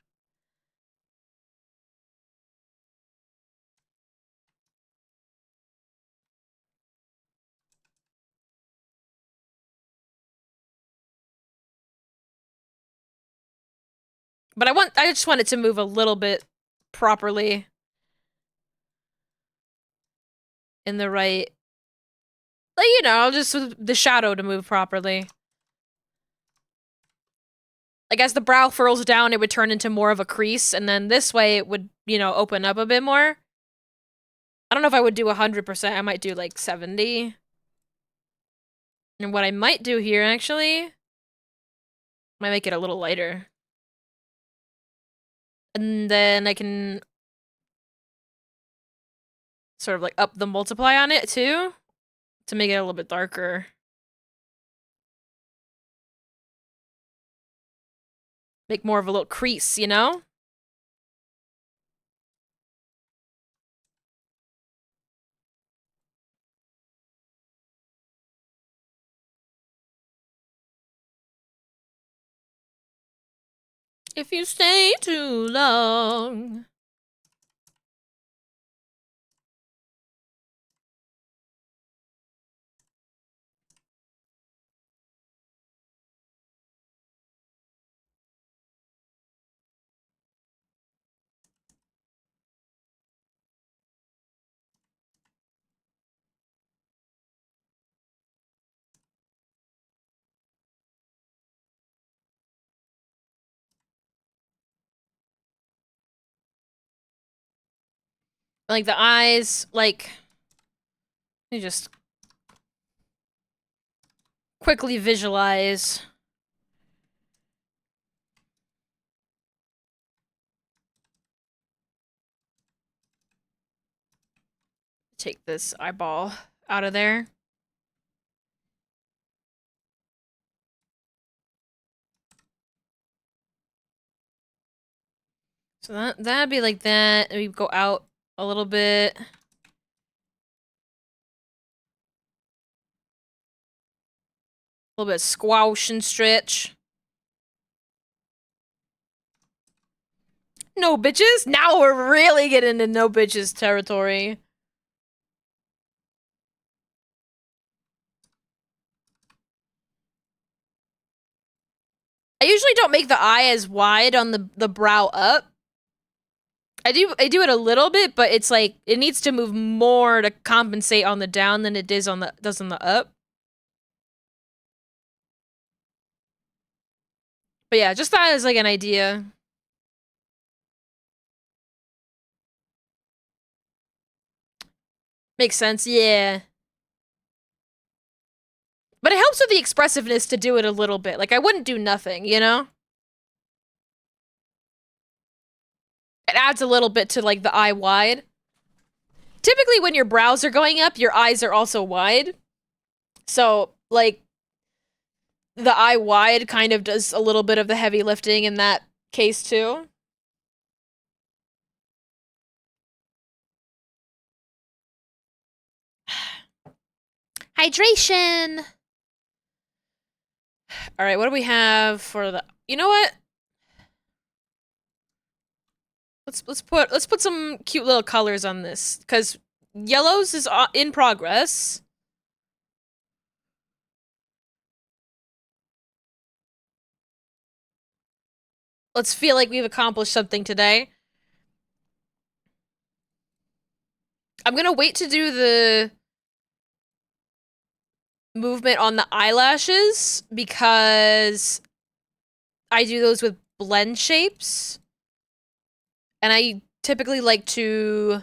But I just want it to move a little bit properly. In the right... Like, you know, just the shadow to move properly. Like, as the brow furls down, it would turn into more of a crease, and then this way it would, you know, open up a bit more. I don't know if I would do 100%, I might do, like, 70. And what I might do here, actually... might make it a little lighter. And then I can... sort of, like, up the multiply on it, too. To make it a little bit darker. Make more of a little crease, you know? If you stay too long. Like, the eyes, like... you just... quickly visualize. Take this eyeball out of there. So that'd be like that. We go out a little bit. A little bit of squash and stretch. No bitches? Now we're really getting into no bitches territory. I usually don't make the eye as wide on the brow up. I do it a little bit, but it's like it needs to move more to compensate on the down than it does on the up. But yeah, just that as like an idea. Makes sense, yeah. But it helps with the expressiveness to do it a little bit. Like, I wouldn't do nothing, you know? It adds a little bit to, like, the eye wide. Typically, when your brows are going up, your eyes are also wide. So, like, the eye wide kind of does a little bit of the heavy lifting in that case, too. Hydration. All right, what do we have for the? You know what? Let's put some cute little colors on this because yellows is in progress. Let's feel like we've accomplished something today. I'm gonna wait to do the movement on the eyelashes because I do those with blend shapes. And I typically like to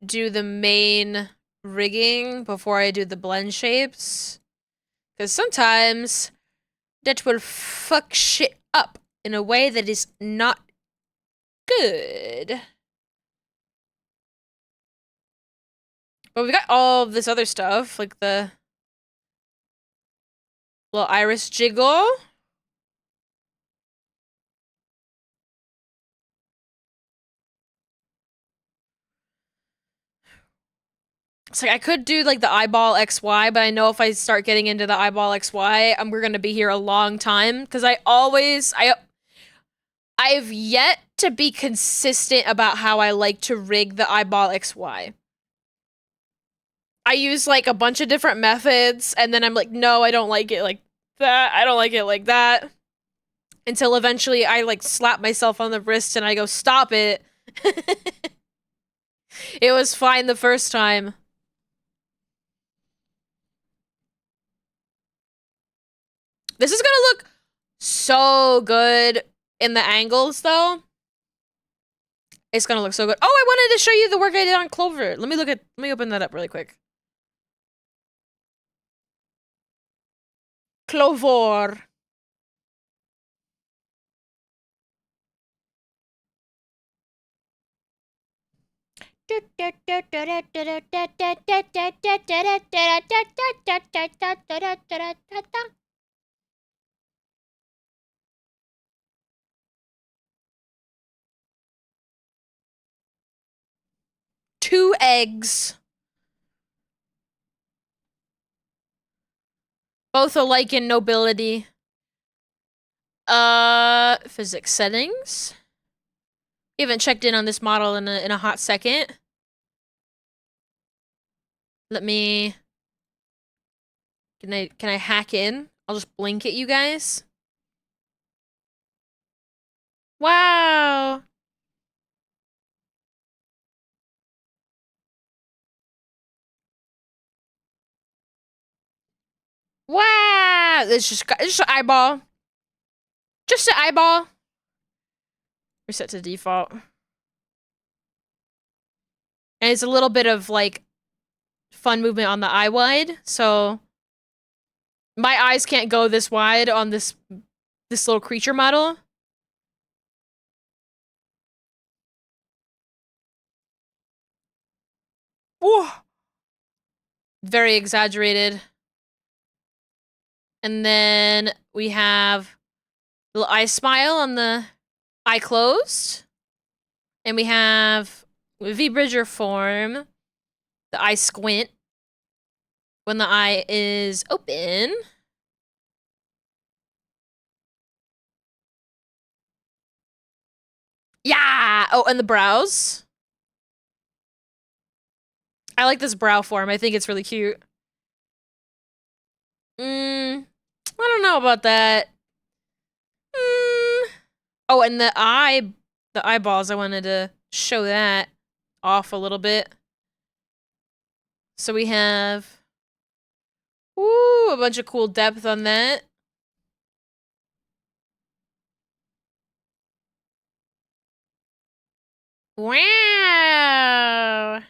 do the main rigging before I do the blend shapes. Because sometimes that will fuck shit up in a way that is not good. But we got all of this other stuff, like the little iris jiggle. It's like I could do like the eyeball XY, but I know if I start getting into the eyeball XY, we're gonna be here a long time. Because I've yet to be consistent about how I like to rig the eyeball XY. I use like a bunch of different methods, and then I'm like, no, I don't like it like that. I don't like it like that. Until eventually I like slap myself on the wrist and I go, stop it. It was fine the first time. This is gonna look so good in the angles, though. It's gonna look so good. Oh, I wanted to show you the work I did on Clover. Let me open that up really quick. Clover. Two eggs. Both alike in nobility. Physics settings. We haven't checked in on this model in a hot second. Let me... Can I hack in? I'll just blink at you guys. Wow. Wow. It's just an eyeball. Just an eyeball. Reset to default. And it's a little bit of like fun movement on the eye wide, so my eyes can't go this wide on this little creature model. Whoa. Very exaggerated. And then we have a little eye smile on the eye closed. And we have V-Bridger form, the eye squint when the eye is open. Yeah! Oh, and the brows. I like this brow form. I think it's really cute. I don't know about that. Oh, and the eyeballs, I wanted to show that off a little bit. So we have, a bunch of cool depth on that. Wow.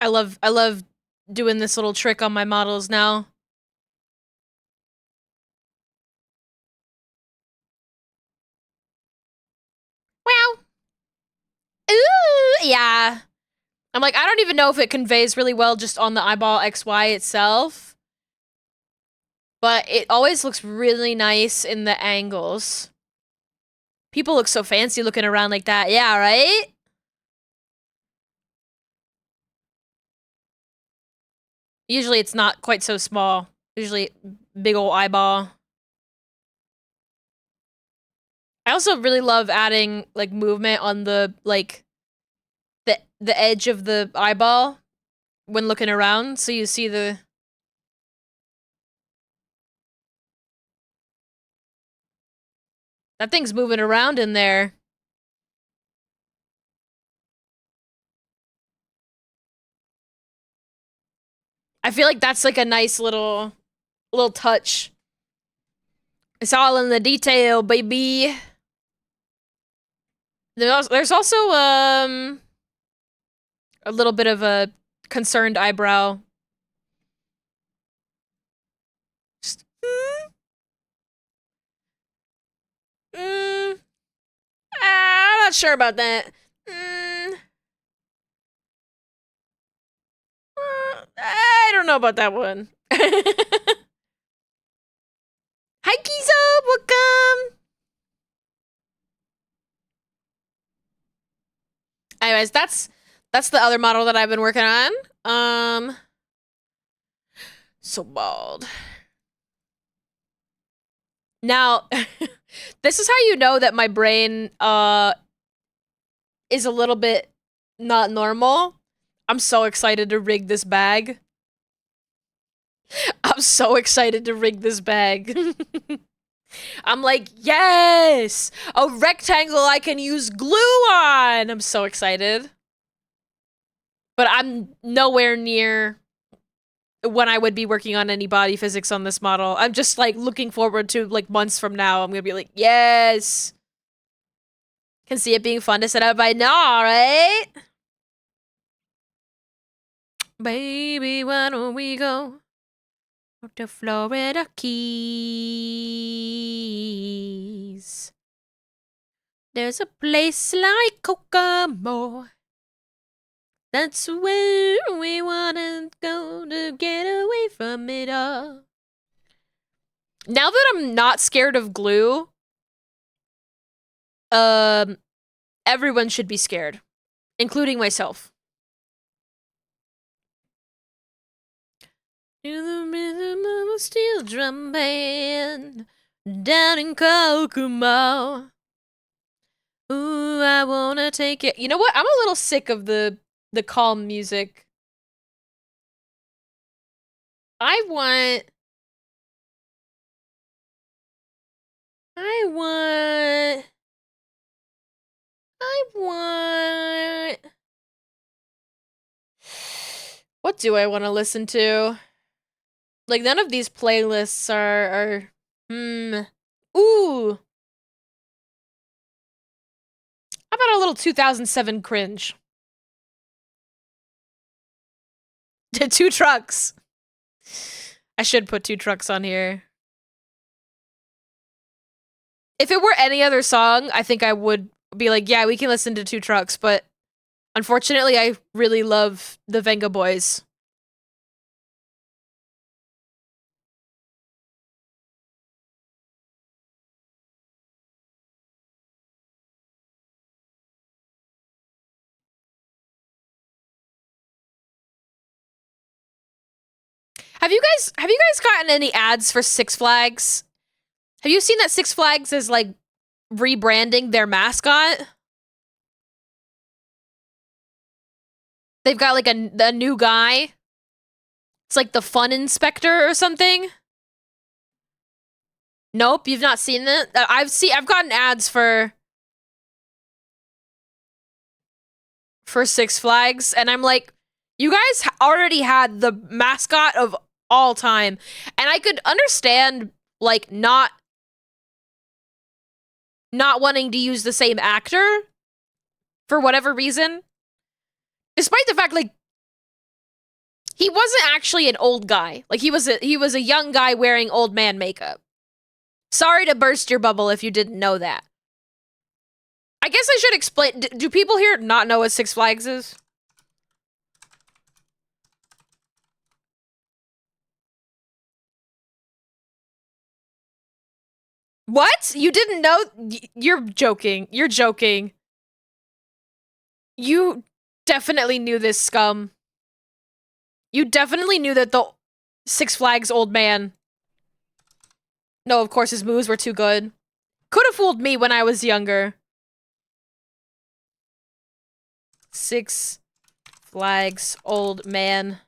I love doing this little trick on my models now. Well. Ooh, yeah. I'm like, I don't even know if it conveys really well just on the eyeball XY itself. But it always looks really nice in the angles. People look so fancy looking around like that. Yeah, right? Usually it's not quite so small. Usually big old eyeball. I also really love adding like movement on the like the edge of the eyeball when looking around, so you see the that thing's moving around in there. I feel like that's like a nice little touch. It's all in the detail, baby. There's also a little bit of a concerned eyebrow. Just, I'm not sure about that. I don't know about that one. Hi, Kizo, welcome. Anyways, that's the other model that I've been working on. So bald. Now, this is how you know that my brain is a little bit not normal. I'm so excited to rig this bag. I'm so excited to rig this bag. I'm like, yes! A rectangle I can use glue on! I'm so excited. But I'm nowhere near when I would be working on any body physics on this model. I'm just like looking forward to like months from now. I'm gonna be like, yes! Can see it being fun to set up by now, right? Baby, why don't we go to Florida Keys? There's a place like Kokomo. That's where we wanna go to get away from it all. Now that I'm not scared of glue, everyone should be scared, including myself. To the rhythm of a steel drum band down in Kokomo. Ooh, I wanna take it. You know what? I'm a little sick of the calm music. I want what do I want to listen to? Like, none of these playlists are ooh. How about a little 2007 cringe? Two trucks. I should put two trucks on here. If it were any other song, I think I would be like, yeah, we can listen to two trucks, but unfortunately, I really love the Venga Boys. Have you guys gotten any ads for Six Flags? Have you seen that Six Flags is like rebranding their mascot? They've got like a new guy. It's like the fun inspector or something. Nope, you've not seen it. I've gotten ads for Six Flags, and I'm like, you guys already had the mascot of all time, and I could understand like not wanting to use the same actor for whatever reason, despite the fact like he wasn't actually an old guy. Like he was a young guy wearing old man makeup. Sorry to burst your bubble if you didn't know that. I guess I should explain. Do people here not know what Six Flags is? What? You didn't know? You're joking. You're joking. You definitely knew this, scum. You definitely knew that the Six Flags old man. No, of course his moves were too good. Could have fooled me when I was younger. Six Flags old man.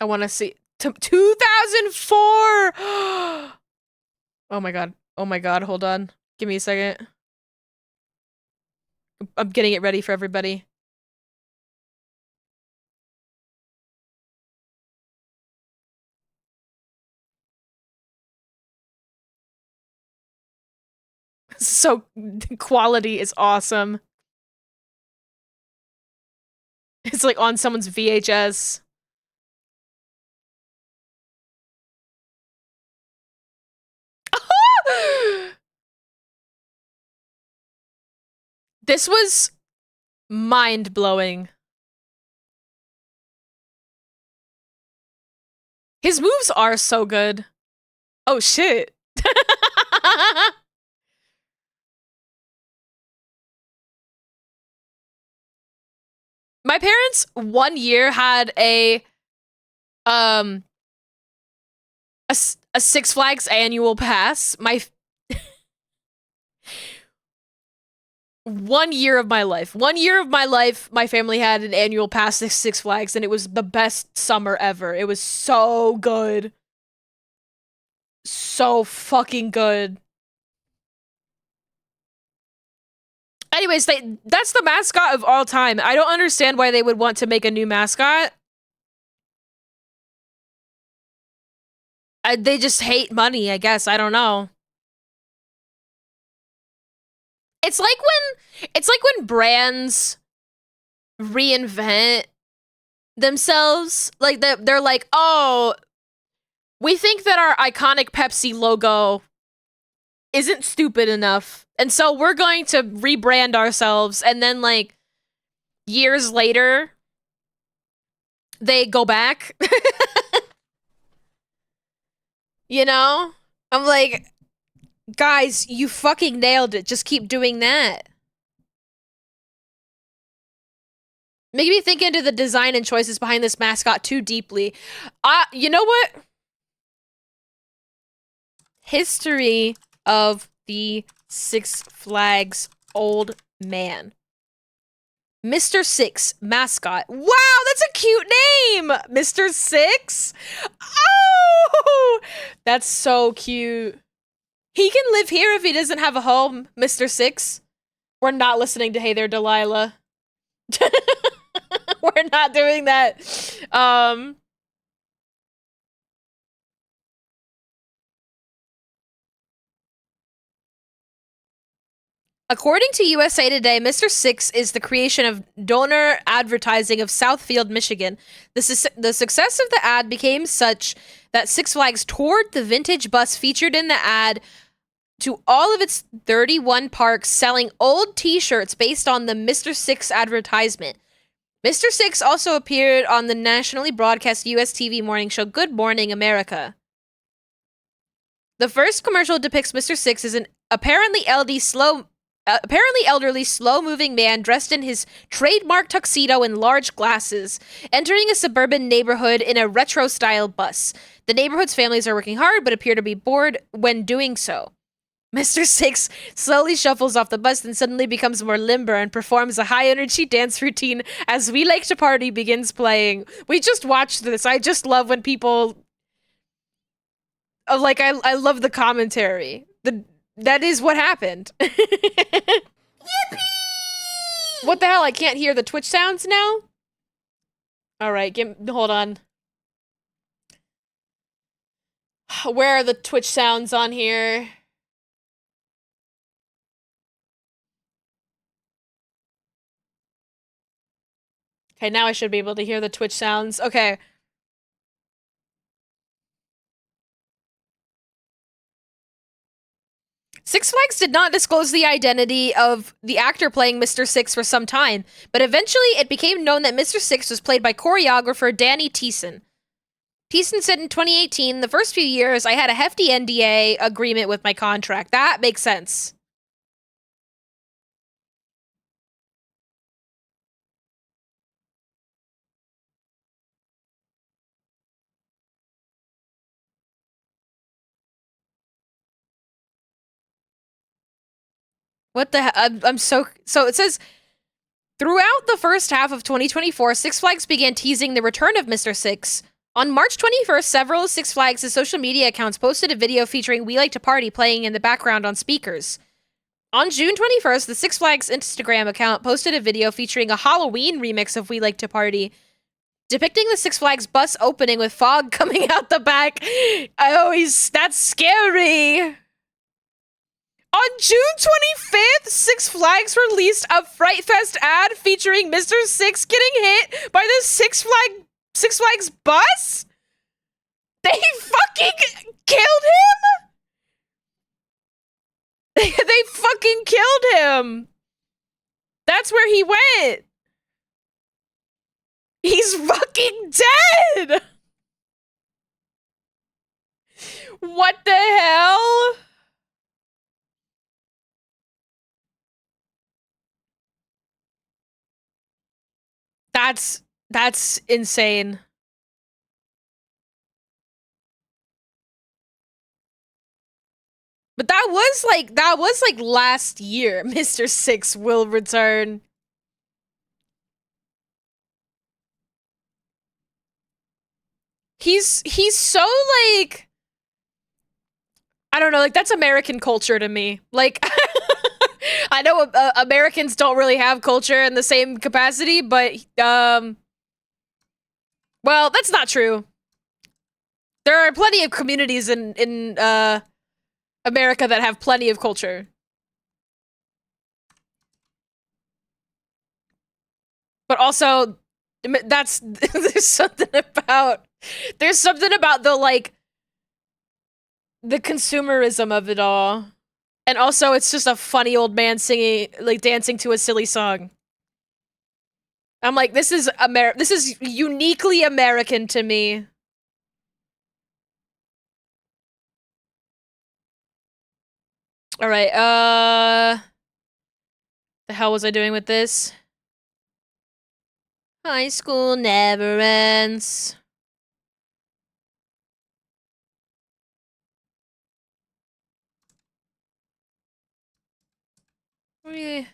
I want to see 2004. Oh my god. Oh my god, hold on. Give me a second. I'm getting it ready for everybody. So quality is awesome. It's like on someone's VHS. This was mind-blowing. His moves are so good. Oh shit. My parents 1 year had um a Six Flags annual pass. My 1 year of my life. 1 year of my life, my family had an annual pass to Six Flags, and it was the best summer ever. It was so good. So fucking good. Anyways, that's the mascot of all time. I don't understand why they would want to make a new mascot. They just hate money, I guess. I don't know. It's like when brands reinvent themselves. Like they're like, "Oh, we think that our iconic Pepsi logo isn't stupid enough, and so we're going to rebrand ourselves." And then like years later, they go back. You know? I'm like, guys, you fucking nailed it. Just keep doing that. Make me think into the design and choices behind this mascot too deeply. You know what? History of the Six Flags old man. Mr. Six, mascot. Wow, that's a cute name! Mr. Six? Oh! That's so cute. He can live here if he doesn't have a home, Mr. Six. We're not listening to Hey There, Delilah. We're not doing that. According to USA Today, Mr. Six is the creation of Donor Advertising of Southfield, Michigan. The success of the ad became such that Six Flags toured the vintage bus featured in the ad to all of its 31 parks, selling old t-shirts based on the Mr. Six advertisement. Mr. Six also appeared on the nationally broadcast US TV morning show Good Morning America. The first commercial depicts Mr. Six as an apparently elderly, slow-moving man dressed in his trademark tuxedo and large glasses, entering a suburban neighborhood in a retro-style bus. The neighborhood's families are working hard, but appear to be bored when doing so. Mr. Six slowly shuffles off the bus and suddenly becomes more limber and performs a high-energy dance routine as We Like to Party begins playing. We just watched this. I just love when people... like, I love the commentary. That is what happened. Yippee! What the hell? I can't hear the Twitch sounds now? Alright, hold on. Where are the Twitch sounds on here? Okay, now I should be able to hear the Twitch sounds. Okay. Six Flags did not disclose the identity of the actor playing Mr. Six for some time, but eventually it became known that Mr. Six was played by choreographer Danny Thiessen. Thiessen said in 2018, the first few years, I had a hefty NDA agreement with my contract. That makes sense. What the hell? I'm so it says throughout the first half of 2024, Six Flags began teasing the return of Mr. Six. On March 21st, several Six Flags' social media accounts posted a video featuring We Like to Party playing in the background on speakers. On June 21st, the Six Flags Instagram account posted a video featuring a Halloween remix of We Like to Party, depicting the Six Flags bus opening with fog coming out the back. That's scary. On June 25th, Six Flags released a Fright Fest ad featuring Mr. Six getting hit by the Six Flags bus? They fucking killed him? They fucking killed him. That's where he went. He's fucking dead. What the hell? That's insane. But that was like last year. Mr. Six will return. He's so like, I don't know, like that's American culture to me. Like I know Americans don't really have culture in the same capacity, but well, that's not true. There are plenty of communities in America that have plenty of culture. But also, that's there's something about the like the consumerism of it all. And also it's just a funny old man singing, like dancing to a silly song. I'm like, this is uniquely American to me. All right, the hell was I doing with this? High school never ends. We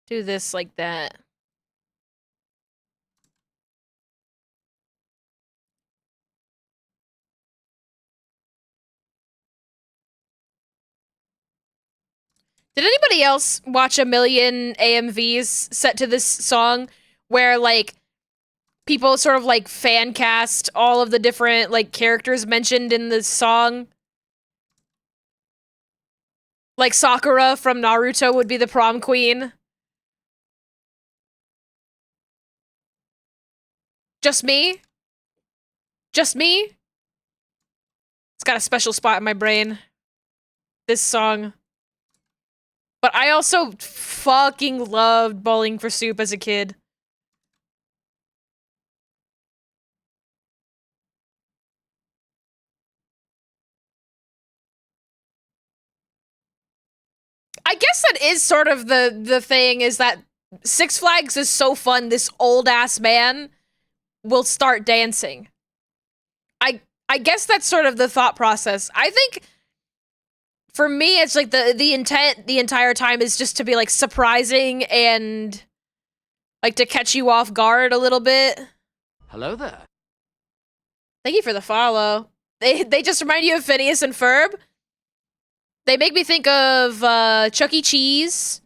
do this like that. Did anybody else watch a million AMVs set to this song where like people sort of like fan cast all of the different like characters mentioned in the song? Like Sakura from Naruto would be the prom queen. Just me? Just me? It's got a special spot in my brain. This song. But I also fucking loved Bowling for Soup as a kid. I guess that is sort of the thing, is that Six Flags is so fun, this old-ass man will start dancing. I guess that's sort of the thought process. I think for me, it's like the intent the entire time is just to be like surprising and like to catch you off guard a little bit. Hello there. Thank you for the follow. They just remind you of Phineas and Ferb. They make me think of Chuck E. Cheese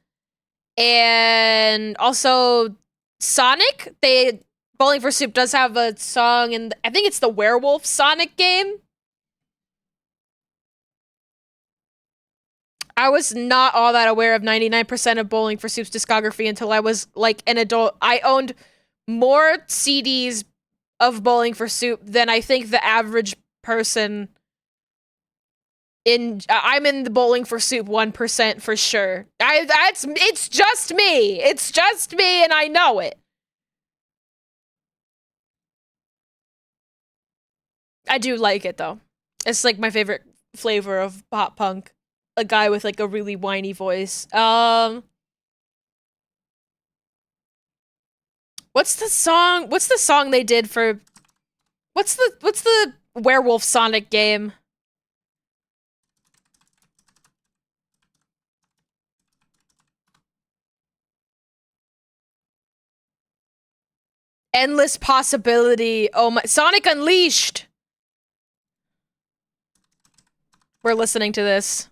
and also Sonic. Bowling for Soup does have a song, and I think it's the Werewolf Sonic game. I was not all that aware of 99% of Bowling for Soup's discography until I was like an adult. I owned more CDs of Bowling for Soup than I think the average person I'm in the Bowling for Soup 1% for sure. It's just me. It's just me, and I know it. I do like it though. It's like my favorite flavor of pop punk. A guy with like a really whiny voice. What's the song? What's the song they did for what's the werewolf Sonic game? Endless possibility. Oh my, Sonic Unleashed. We're listening to this.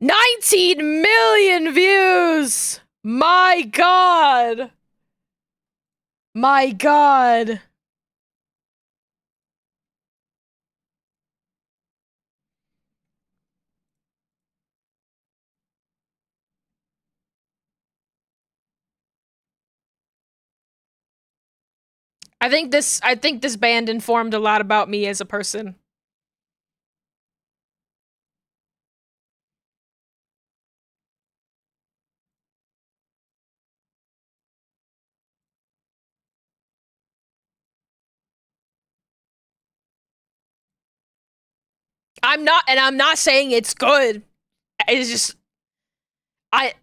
$19 million views. My God. My God. I think this band informed a lot about me as a person. I'm not saying it's good. It's just I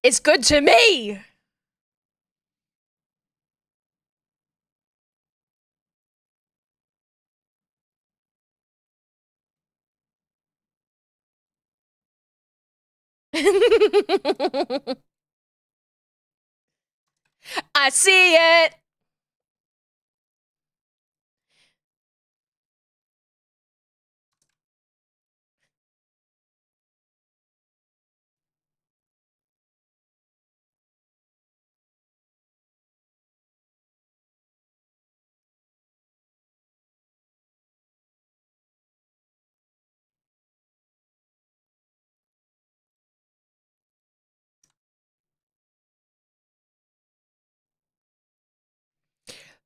it's good to me. I see it.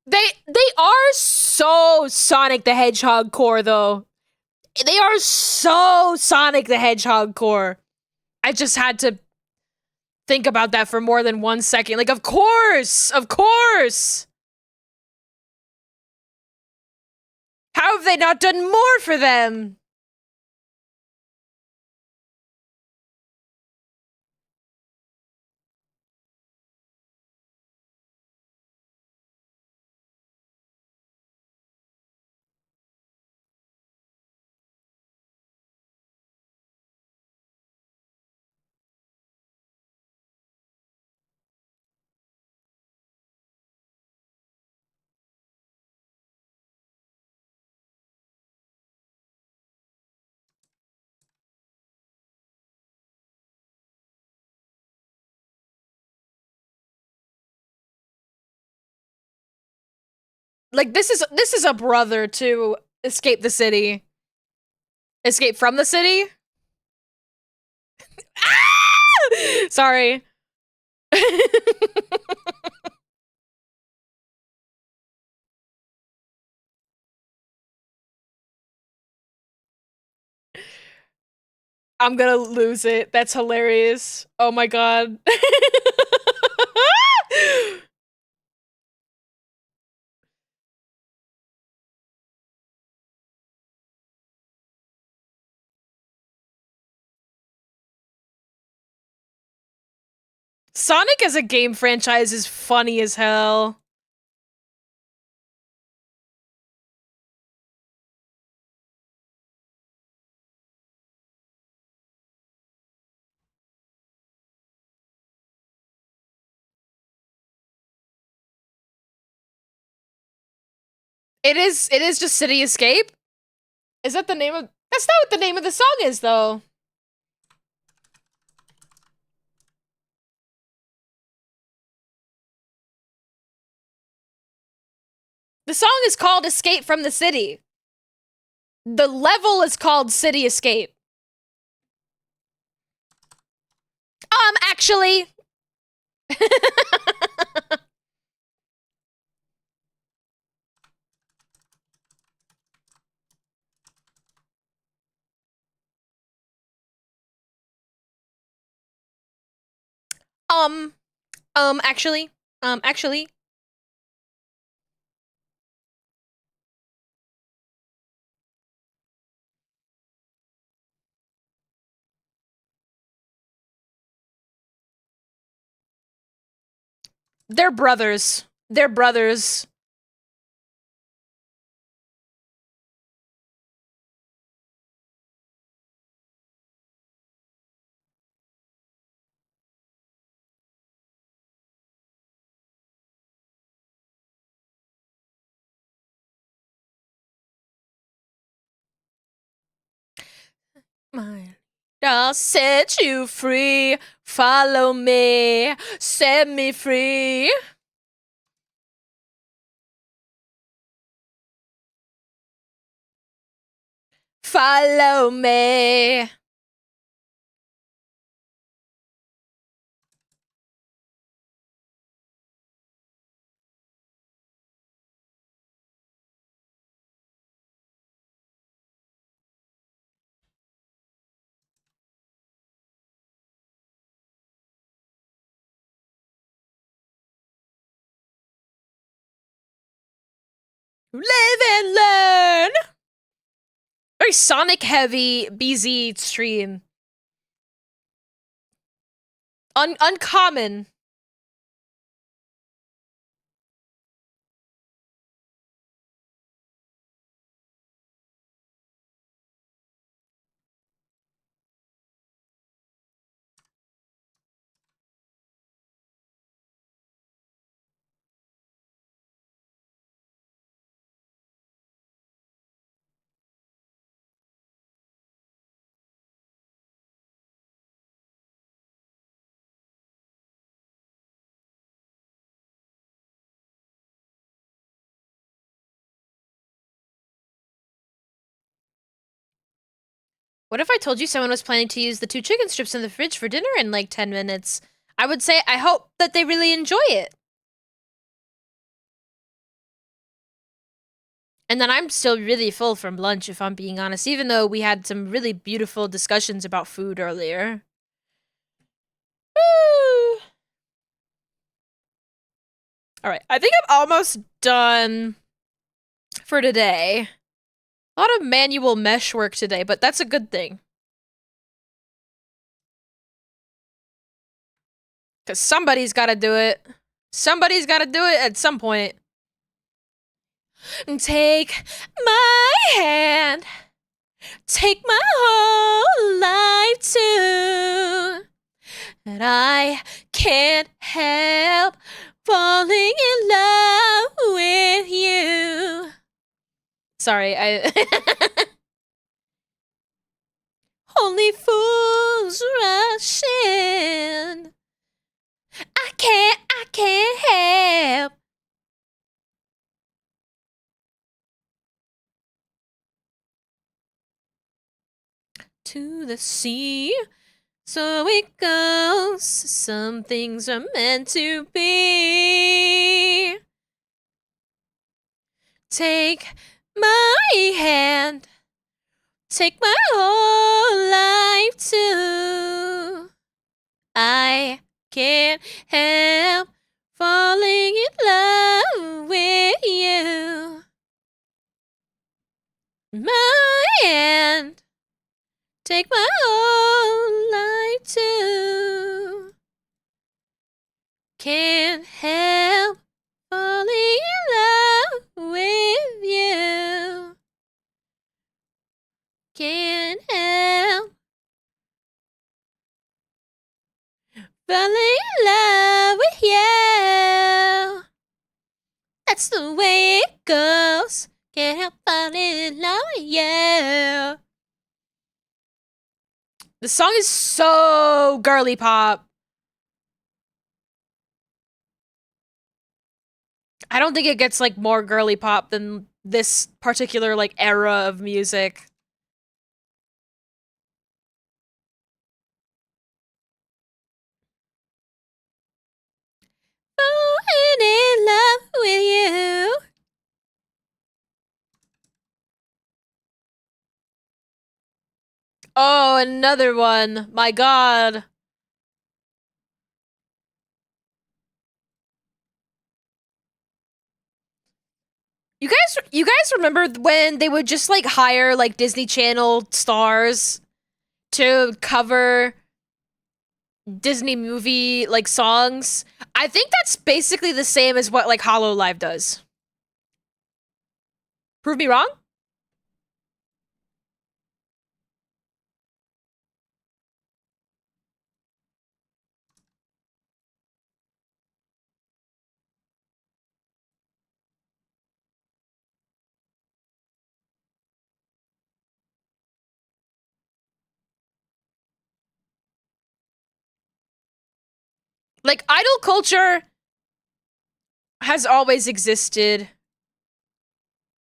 They are so Sonic the Hedgehog core though. They are so Sonic the Hedgehog core. I just had to think about that for more than 1 second. Like, of course! Of course! How have they not done more for them? Like, this is a brother to Escape the City. Escape from the City? Ah! Sorry. I'm gonna lose it. That's hilarious. Oh my god. Sonic as a game franchise is funny as hell. It is just City Escape? Is that the name of That's not what the name of the song is though. The song is called Escape from the City. The level is called City Escape. Actually. Actually. They're brothers. They're brothers. Mine. I'll set you free. Follow me. Set me free. Follow me. Live and learn. Very Sonic heavy BZ stream. Uncommon. What if I told you someone was planning to use the 2 chicken strips in the fridge for dinner in like 10 minutes? I would say I hope that they really enjoy it. And then I'm still really full from lunch, if I'm being honest, even though we had some really beautiful discussions about food earlier. Woo! Alright, I think I'm almost done for today. A lot of manual mesh work today, but that's a good thing. Because somebody's gotta do it. Somebody's gotta do it at some point. Take my hand. Take my whole life too. And I can't help falling in love with you. Sorry, only fools rush in. I can't help. To the sea, so it goes. Some things are meant to be. Take my hand. Take my whole life too. I can't help falling in love with you. My hand. Take my whole life too. Can't help falling in love with you. Can't help falling in love with you. That's the way it goes. Can't help falling in love with you. The song is so girly pop. I don't think it gets like more girly pop than this particular like era of music. Falling in love with you. Oh, another one. My god. You guys remember when they would just like hire like Disney Channel stars to cover Disney movie like songs? I think that's basically the same as what like Hollow Live does. Prove me wrong? Like idol culture has always existed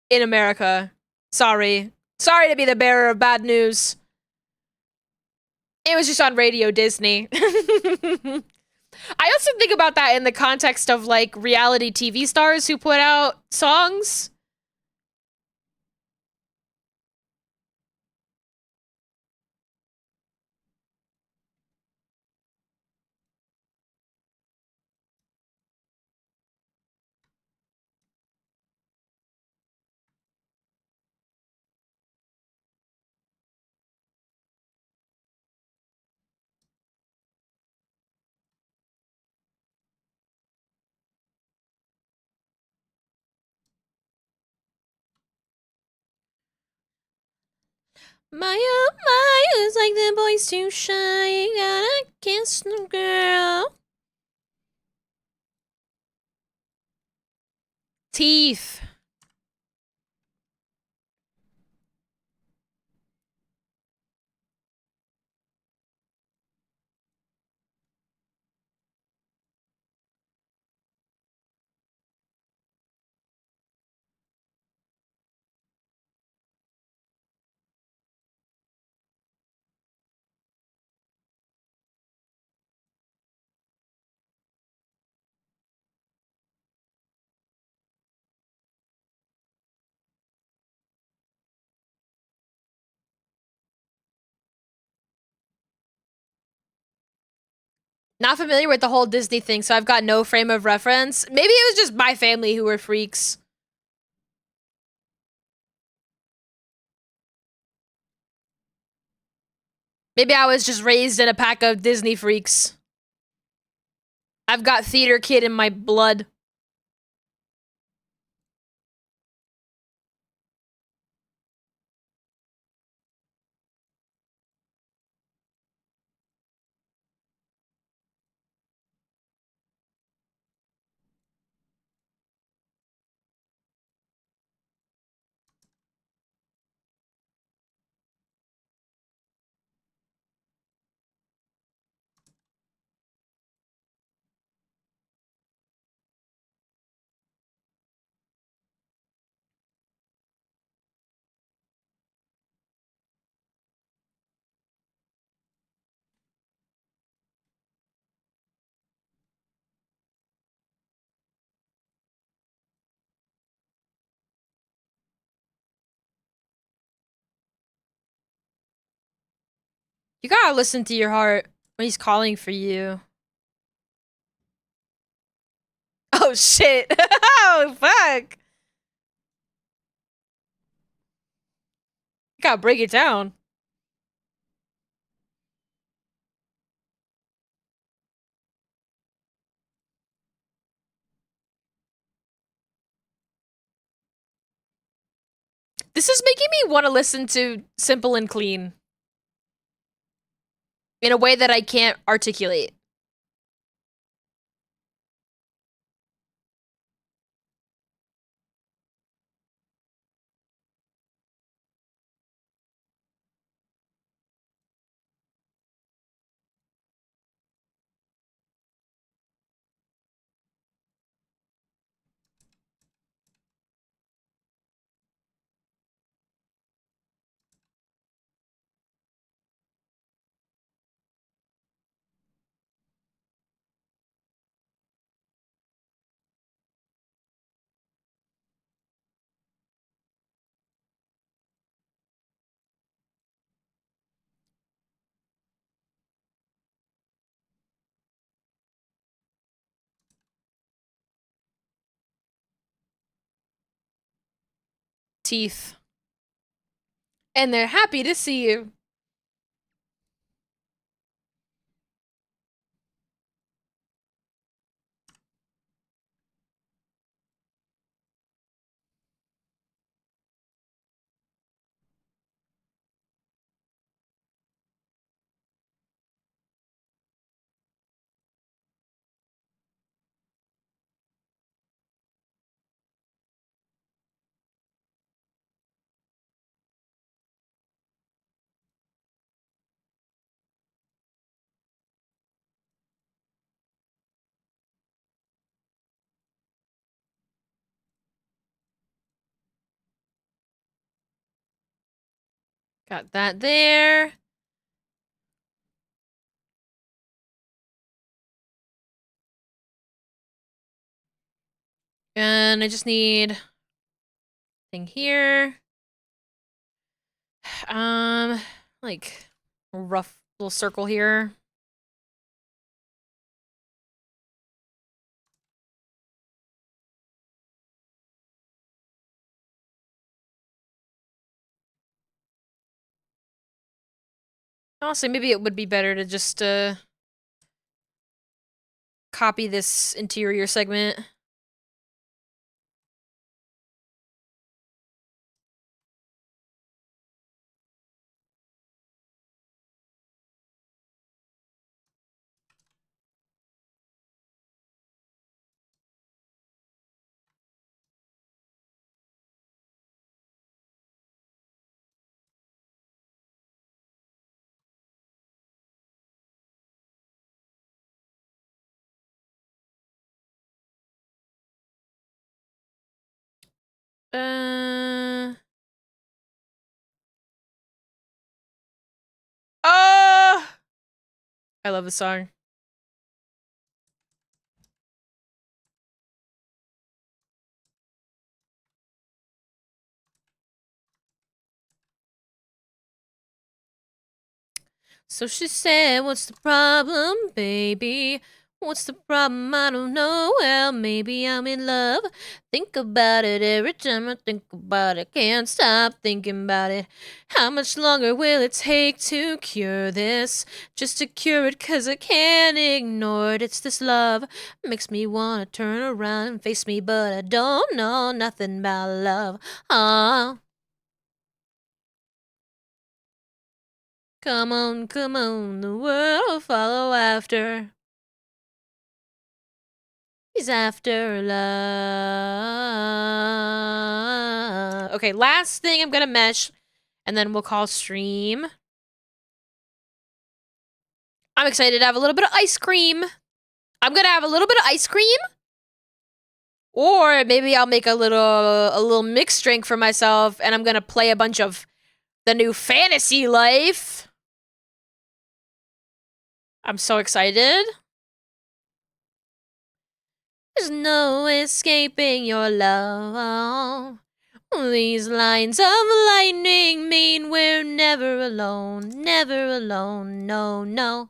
in America. Sorry. Sorry to be the bearer of bad news. It was just on Radio Disney. I also think about that in the context of like reality TV stars who put out songs. My, it's like the boy's too shy. You gotta kiss the girl. Teeth. Not familiar with the whole Disney thing, so I've got no frame of reference. Maybe it was just my family who were freaks. Maybe I was just raised in a pack of Disney freaks. I've got theater kid in my blood. You gotta listen to your heart when he's calling for you. Oh shit. Oh fuck. You gotta break it down. This is making me want to listen to Simple and Clean in a way that I can't articulate. teeth. And they're happy to see you. Got that there. And I just need thing here. Like a rough little circle here. Honestly, maybe it would be better to just copy this interior segment. Oh! I love the song. So she said, what's the problem, baby? What's the problem? I don't know. Well, maybe I'm in love. Think about it every time I think about it. Can't stop thinking about it. How much longer will it take to cure this? Just to cure it, 'cause I can't ignore it. It's this love. Makes me wanna turn around and face me, but I don't know nothing about love. Ah. Come on, the world will follow after. He's after love. Okay, last thing I'm gonna mesh, and then we'll call stream. I'm excited to have a little bit of ice cream. I'm gonna have a little bit of ice cream. Or maybe I'll make a little mixed drink for myself, and I'm gonna play a bunch of the new Fantasy Life. I'm so excited. There's no escaping your love. These lines of lightning mean we're never alone, no, no.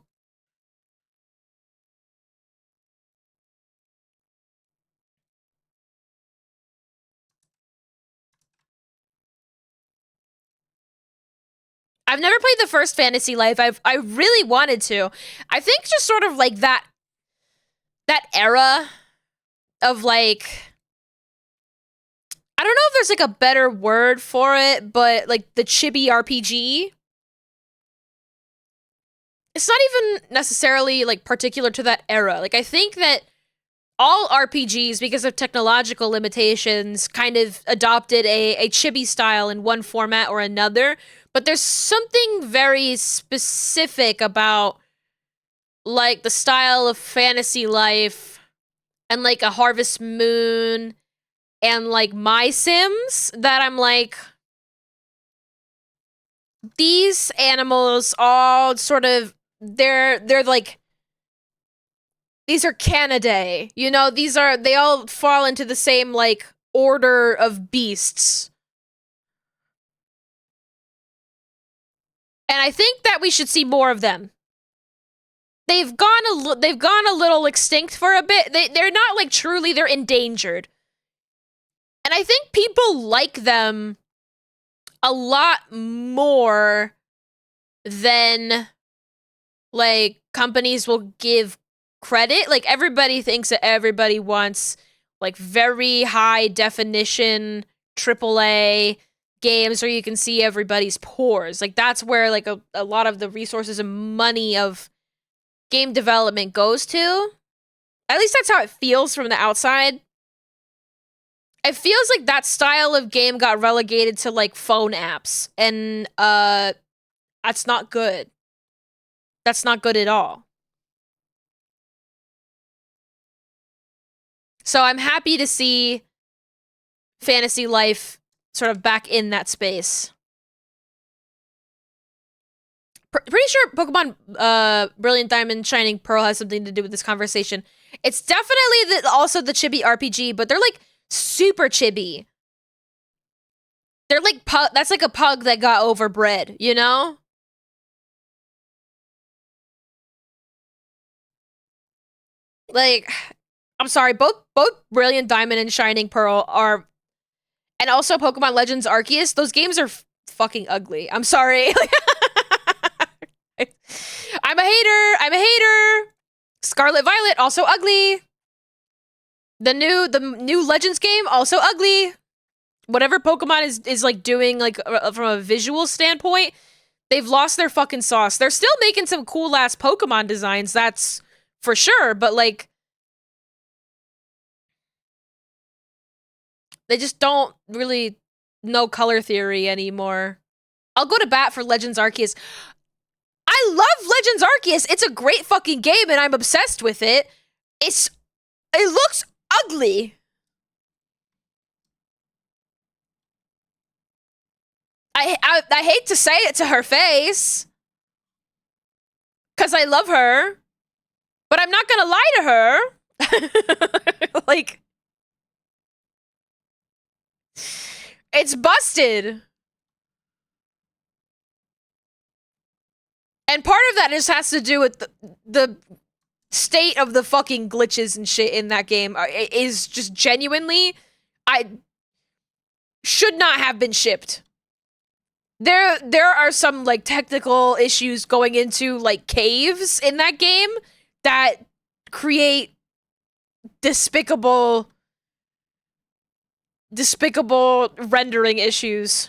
I've never played the first Fantasy Life. I really wanted to. I think just sort of like that era of like, I don't know if there's like a better word for it, but like the chibi RPG. It's not even necessarily like particular to that era. Like I think that all RPGs, because of technological limitations, kind of adopted a chibi style in one format or another. But there's something very specific about like the style of Fantasy Life and like a Harvest Moon and like My Sims that I'm like, these animals all sort of, they're like, these are Canidae, you know, they all fall into the same like order of beasts. And I think that we should see more of them. They've gone a little extinct for a bit. They're not like truly, they're endangered. And I think people like them a lot more than like companies will give credit. Like everybody thinks that everybody wants like very high definition AAA games where you can see everybody's pores. Like that's where like a lot of the resources and money of game development goes to. At least that's how it feels from the outside. It feels like that style of game got relegated to like phone apps, and that's not good. That's not good at all. So I'm happy to see Fantasy Life sort of back in that space. Pretty sure Pokemon Brilliant Diamond Shining Pearl has something to do with this conversation. It's definitely also the chibi RPG, but they're like super chibi. They're like that's like a pug that got overbred, you know? Like, I'm sorry, both Brilliant Diamond and Shining Pearl are, and also Pokemon Legends Arceus, those games are fucking ugly. I'm sorry. I'm a hater. Scarlet Violet, also ugly. The new Legends game, also ugly. Whatever Pokemon is like doing like from a visual standpoint, they've lost their fucking sauce. They're still making some cool ass Pokemon designs, that's for sure, but like they just don't really know color theory anymore. I'll go to bat for Legends Arceus. I love Legends Arceus. It's a great fucking game and I'm obsessed with it. It looks ugly. I hate to say it to her face, because I love her, but I'm not gonna lie to her. Like, it's busted. And part of that just has to do with the state of the fucking glitches and shit in that game. It is just genuinely, I should not have been shipped. There are some like technical issues going into like caves in that game that create despicable rendering issues.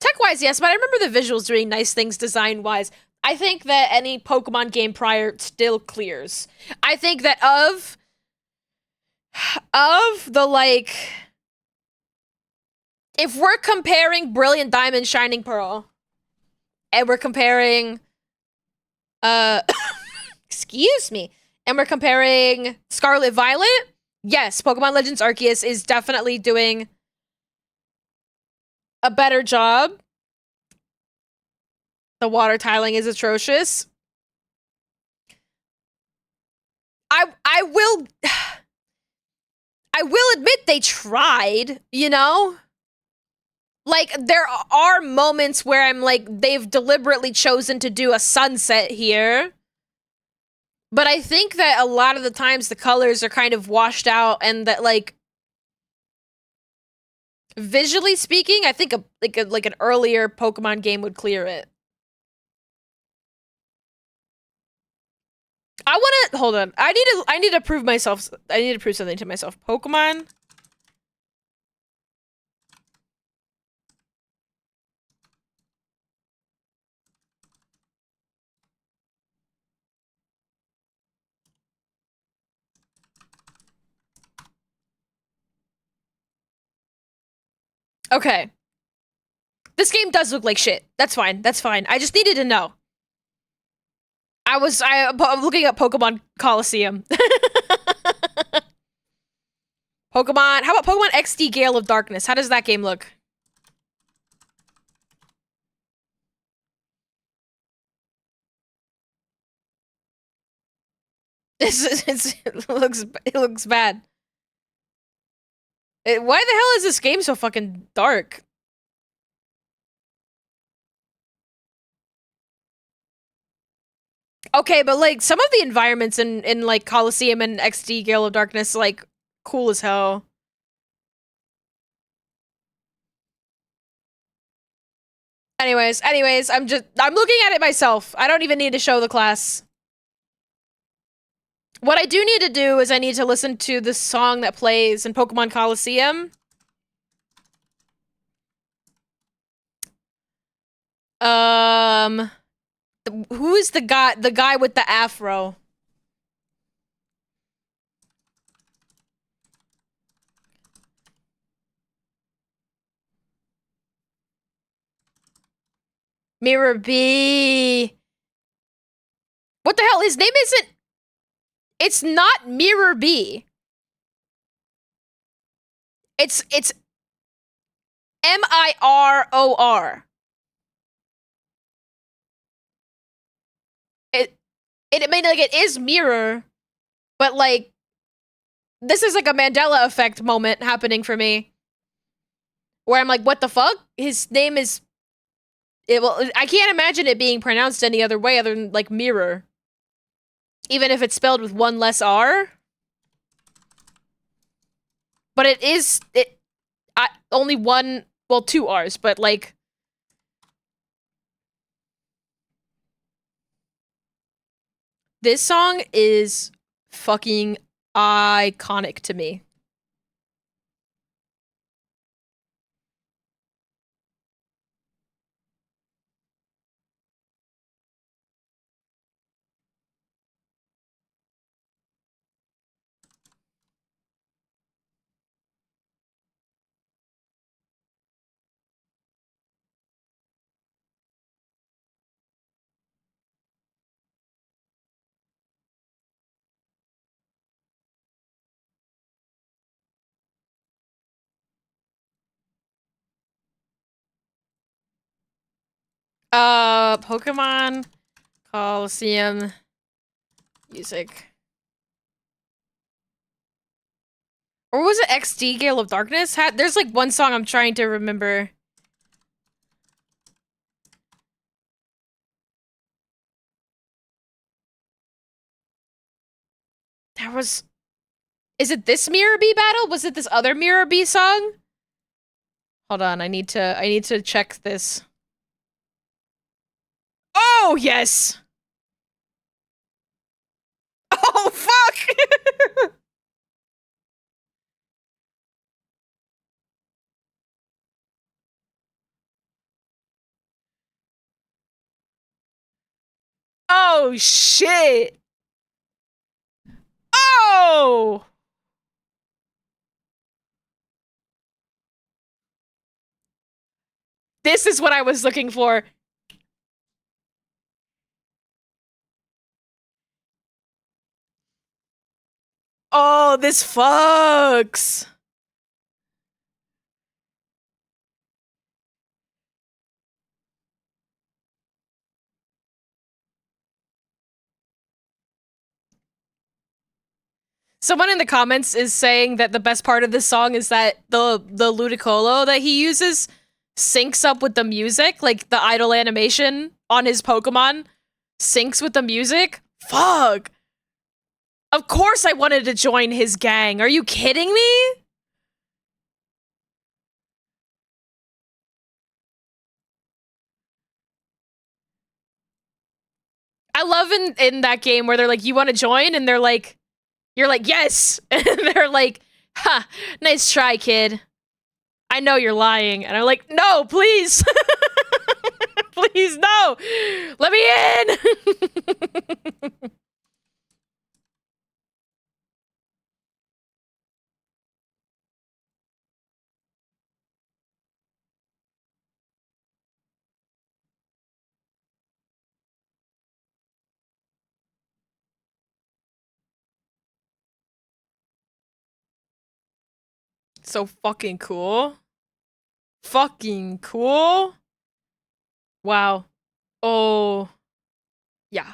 Tech-wise, yes, but I remember the visuals doing nice things design-wise. I think that any Pokemon game prior still clears. I think that of the like, if we're comparing Brilliant Diamond Shining Pearl and we're comparing excuse me, and we're comparing Scarlet Violet, yes, Pokemon Legends Arceus is definitely doing a better job. The water tiling is atrocious. I will admit they tried, you know? Like, there are moments where I'm like, they've deliberately chosen to do a sunset here. But I think that a lot of the times the colors are kind of washed out, and that, like, visually speaking, I think like an earlier Pokemon game would clear it. I want to hold on. I need to prove myself. I need to prove something to myself. Pokemon. Okay. This game does look like shit. That's fine. That's fine. I just needed to know. I'm looking at Pokemon Coliseum. Pokemon. How about Pokemon XD Gale of Darkness? How does that game look? It looks bad. Why the hell is this game so fucking dark? Okay, but like some of the environments in like Coliseum and XD Gale of Darkness, like, cool as hell. Anyways, I'm looking at it myself. I don't even need to show the class. What I do need to do is I need to listen to the song that plays in Pokemon Coliseum. Who is the guy with the afro? Mirror B. What the hell? His name isn't... It's not Mirror B. It's Mirror. I mean, like, it is Mirror, but, like, this is like a Mandela effect moment happening for me. Where I'm like, what the fuck? His name is... Well, I can't imagine it being pronounced any other way other than, like, Mirror. Even if it's spelled with one less R. But it is... only one... Well, two R's, but, like... This song is fucking iconic to me. Pokemon Coliseum music. Or was it XD Gale of Darkness? There's like one song I'm trying to remember. There was... Is it this Mirror B battle? Was it this other Mirror B song? Hold on, I need to check this. Oh, yes! Oh, fuck! Oh, shit! Oh! This is what I was looking for. Oh, this fucks. Someone in the comments is saying that the best part of this song is that the Ludicolo that he uses syncs up with the music, like the idle animation on his Pokemon syncs with the music. Fuck. Of course I wanted to join his gang. Are you kidding me? I love in that game where they're like, you want to join? And they're like, you're like, yes. And they're like, ha, nice try, kid. I know you're lying. And I'm like, no, please. Please, no. Let me in. So fucking cool. Fucking cool. Wow. Oh. Yeah.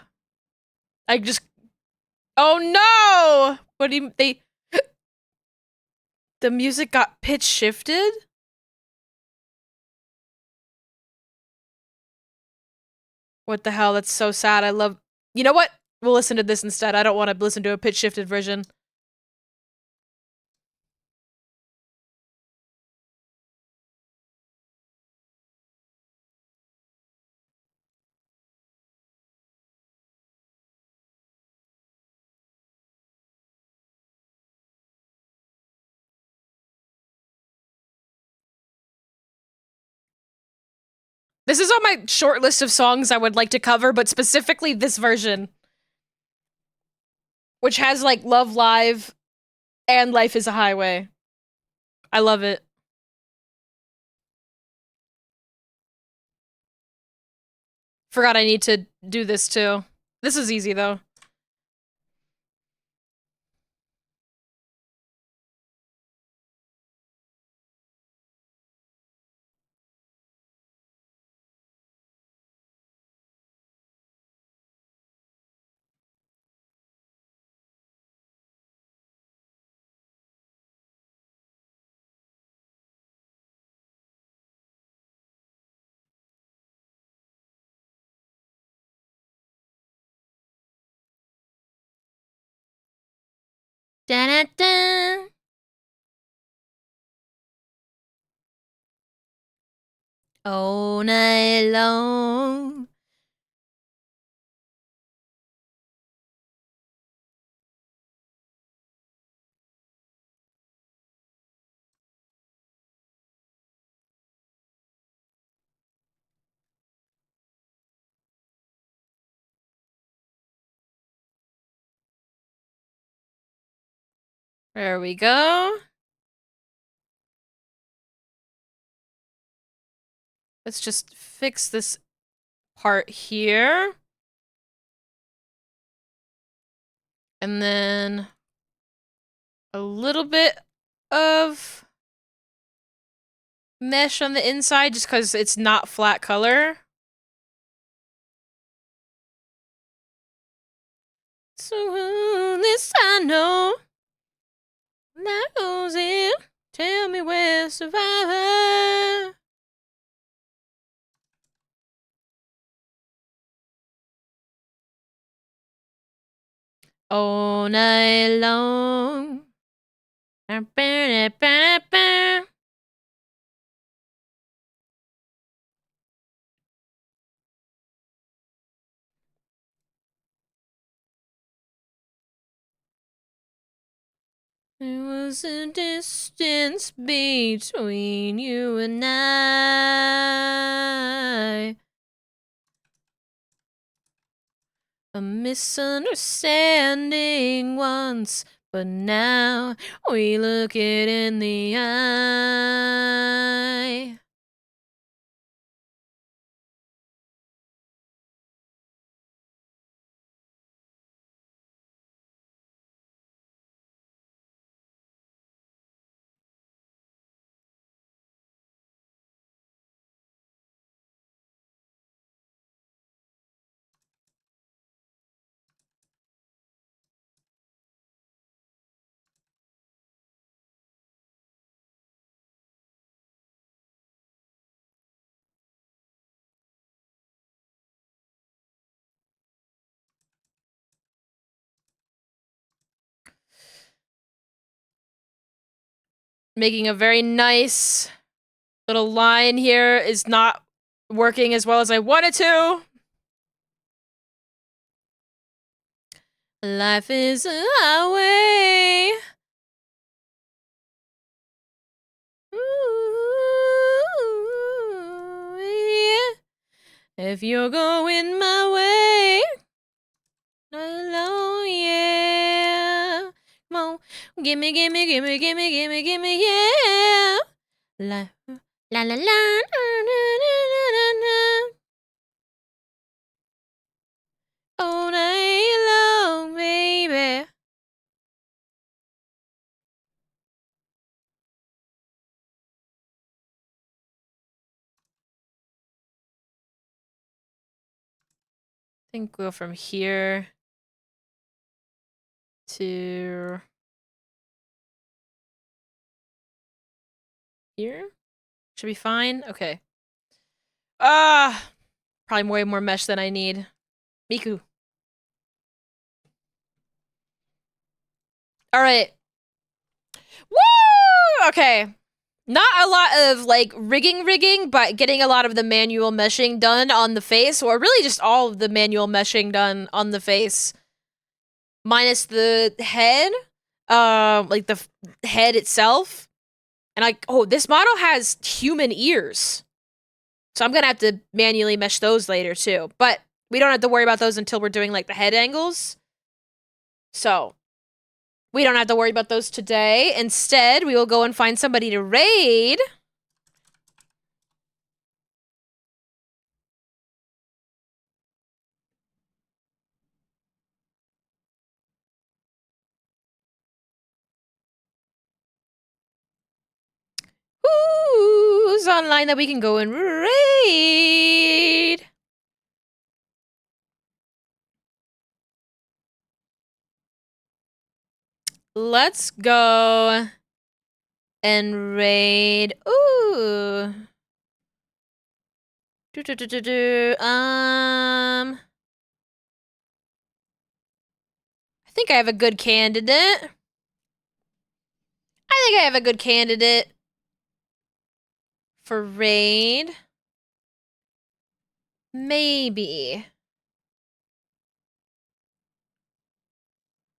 I just... Oh no! What do you... They... The music got pitch shifted? What the hell? That's so sad. I love... You know what? We'll listen to this instead. I don't want to listen to a pitch shifted version. This is on my short list of songs I would like to cover, but specifically this version. Which has, like, Love Live and Life is a Highway. I love it. Forgot I need to do this too. This is easy though. Da-da-da. All night long. There we go. Let's just fix this part here. And then a little bit of mesh on the inside just because it's not flat color. So this I know. That goes in. Tell me where survivor. All night long. There was a distance between you and I. A misunderstanding once, but now we look it in the eye. Making a very nice little line here is not working as well as I wanted to. Life is a highway. Ooh, yeah. If you're going my way, hello, yeah. Come on, gimme, gimme, gimme, gimme, gimme, gimme, yeah. La la la la, na, na, na, na, na. All night long, baby. I think we'll go from here to here. Should be fine. Okay. Probably way more mesh than I need. Miku. All right. Woo! Okay. Not a lot of, like, rigging, but getting a lot of the manual meshing done on the face, or really just all of the manual meshing done on the face. Minus the head. Like, the head itself. And, like, oh, this model has human ears. So I'm gonna have to manually mesh those later too. But we don't have to worry about those until we're doing like the head angles. So we don't have to worry about those today. Instead, we will go and find somebody to raid. Who's online that we can go and raid? Let's go and raid. Ooh. I think I have a good candidate. For raid. Maybe.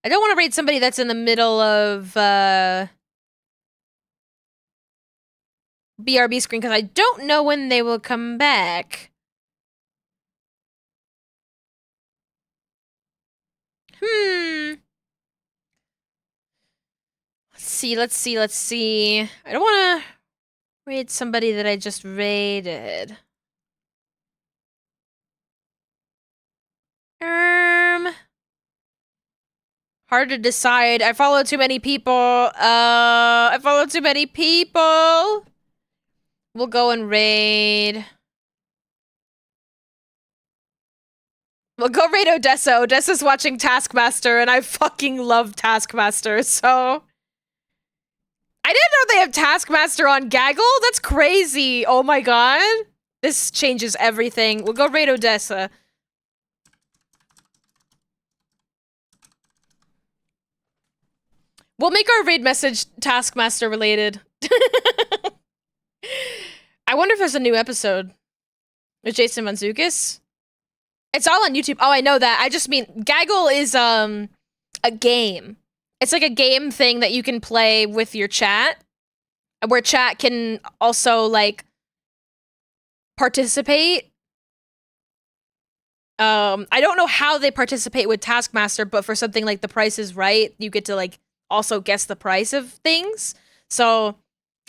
I don't want to raid somebody that's in the middle of BRB screen because I don't know when they will come back. Let's see. I don't want to raid somebody that I just raided. Hard to decide. I follow too many people. We'll go and raid. We'll go raid Odessa. Odessa's watching Taskmaster, and I fucking love Taskmaster, so... I didn't know they have Taskmaster on Gaggle? That's crazy. Oh my god. This changes everything. We'll go raid Odessa. We'll make our raid message Taskmaster related. I wonder if there's a new episode with Jason Mantzoukas. It's all on YouTube. Oh, I know that. I just mean Gaggle is a game. It's like a game thing that you can play with your chat, where chat can also like participate. I don't know how they participate with Taskmaster, but for something like The Price is Right, you get to like also guess the price of things. So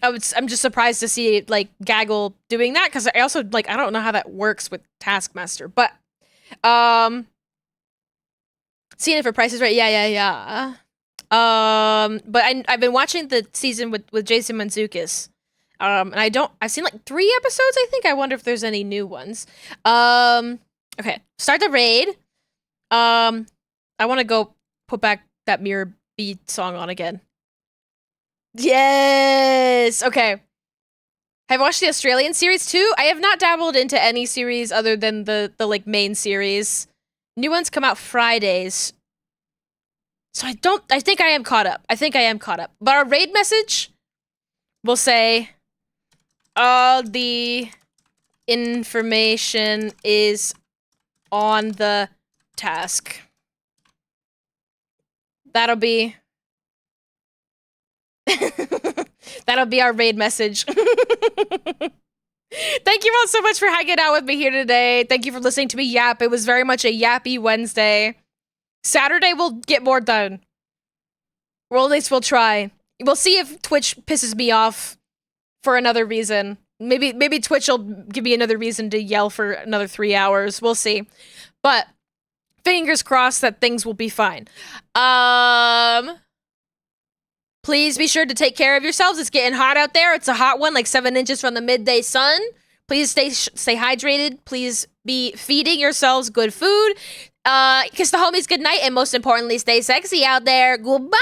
I'm just surprised to see like Gaggle doing that, because I also like I don't know how that works with Taskmaster, but seeing it for Price is Right, yeah. But I've been watching the season with Jason Mantzoukas. And I've seen like 3 episodes, I think. I wonder if there's any new ones. Okay, start the raid. I want to go put back that Mirror Beat song on again. Yes! Okay. Have you watched the Australian series too? I have not dabbled into any series other than the like main series. New ones come out Fridays. So I think I am caught up. But our raid message will say, all the information is on the task. That'll be our raid message. Thank you all so much for hanging out with me here today. Thank you for listening to me yap. It was very much a yappy Wednesday. Saturday we'll get more done. Or at least we'll try. We'll see if Twitch pisses me off for another reason. Maybe Twitch will give me another reason to yell for another 3 hours. We'll see. But fingers crossed that things will be fine. Please be sure to take care of yourselves. It's getting hot out there. It's a hot one, like 7 inches from the midday sun. Please stay hydrated. Please be feeding yourselves good food. Kiss the homies good night, and most importantly, stay sexy out there. Goodbye!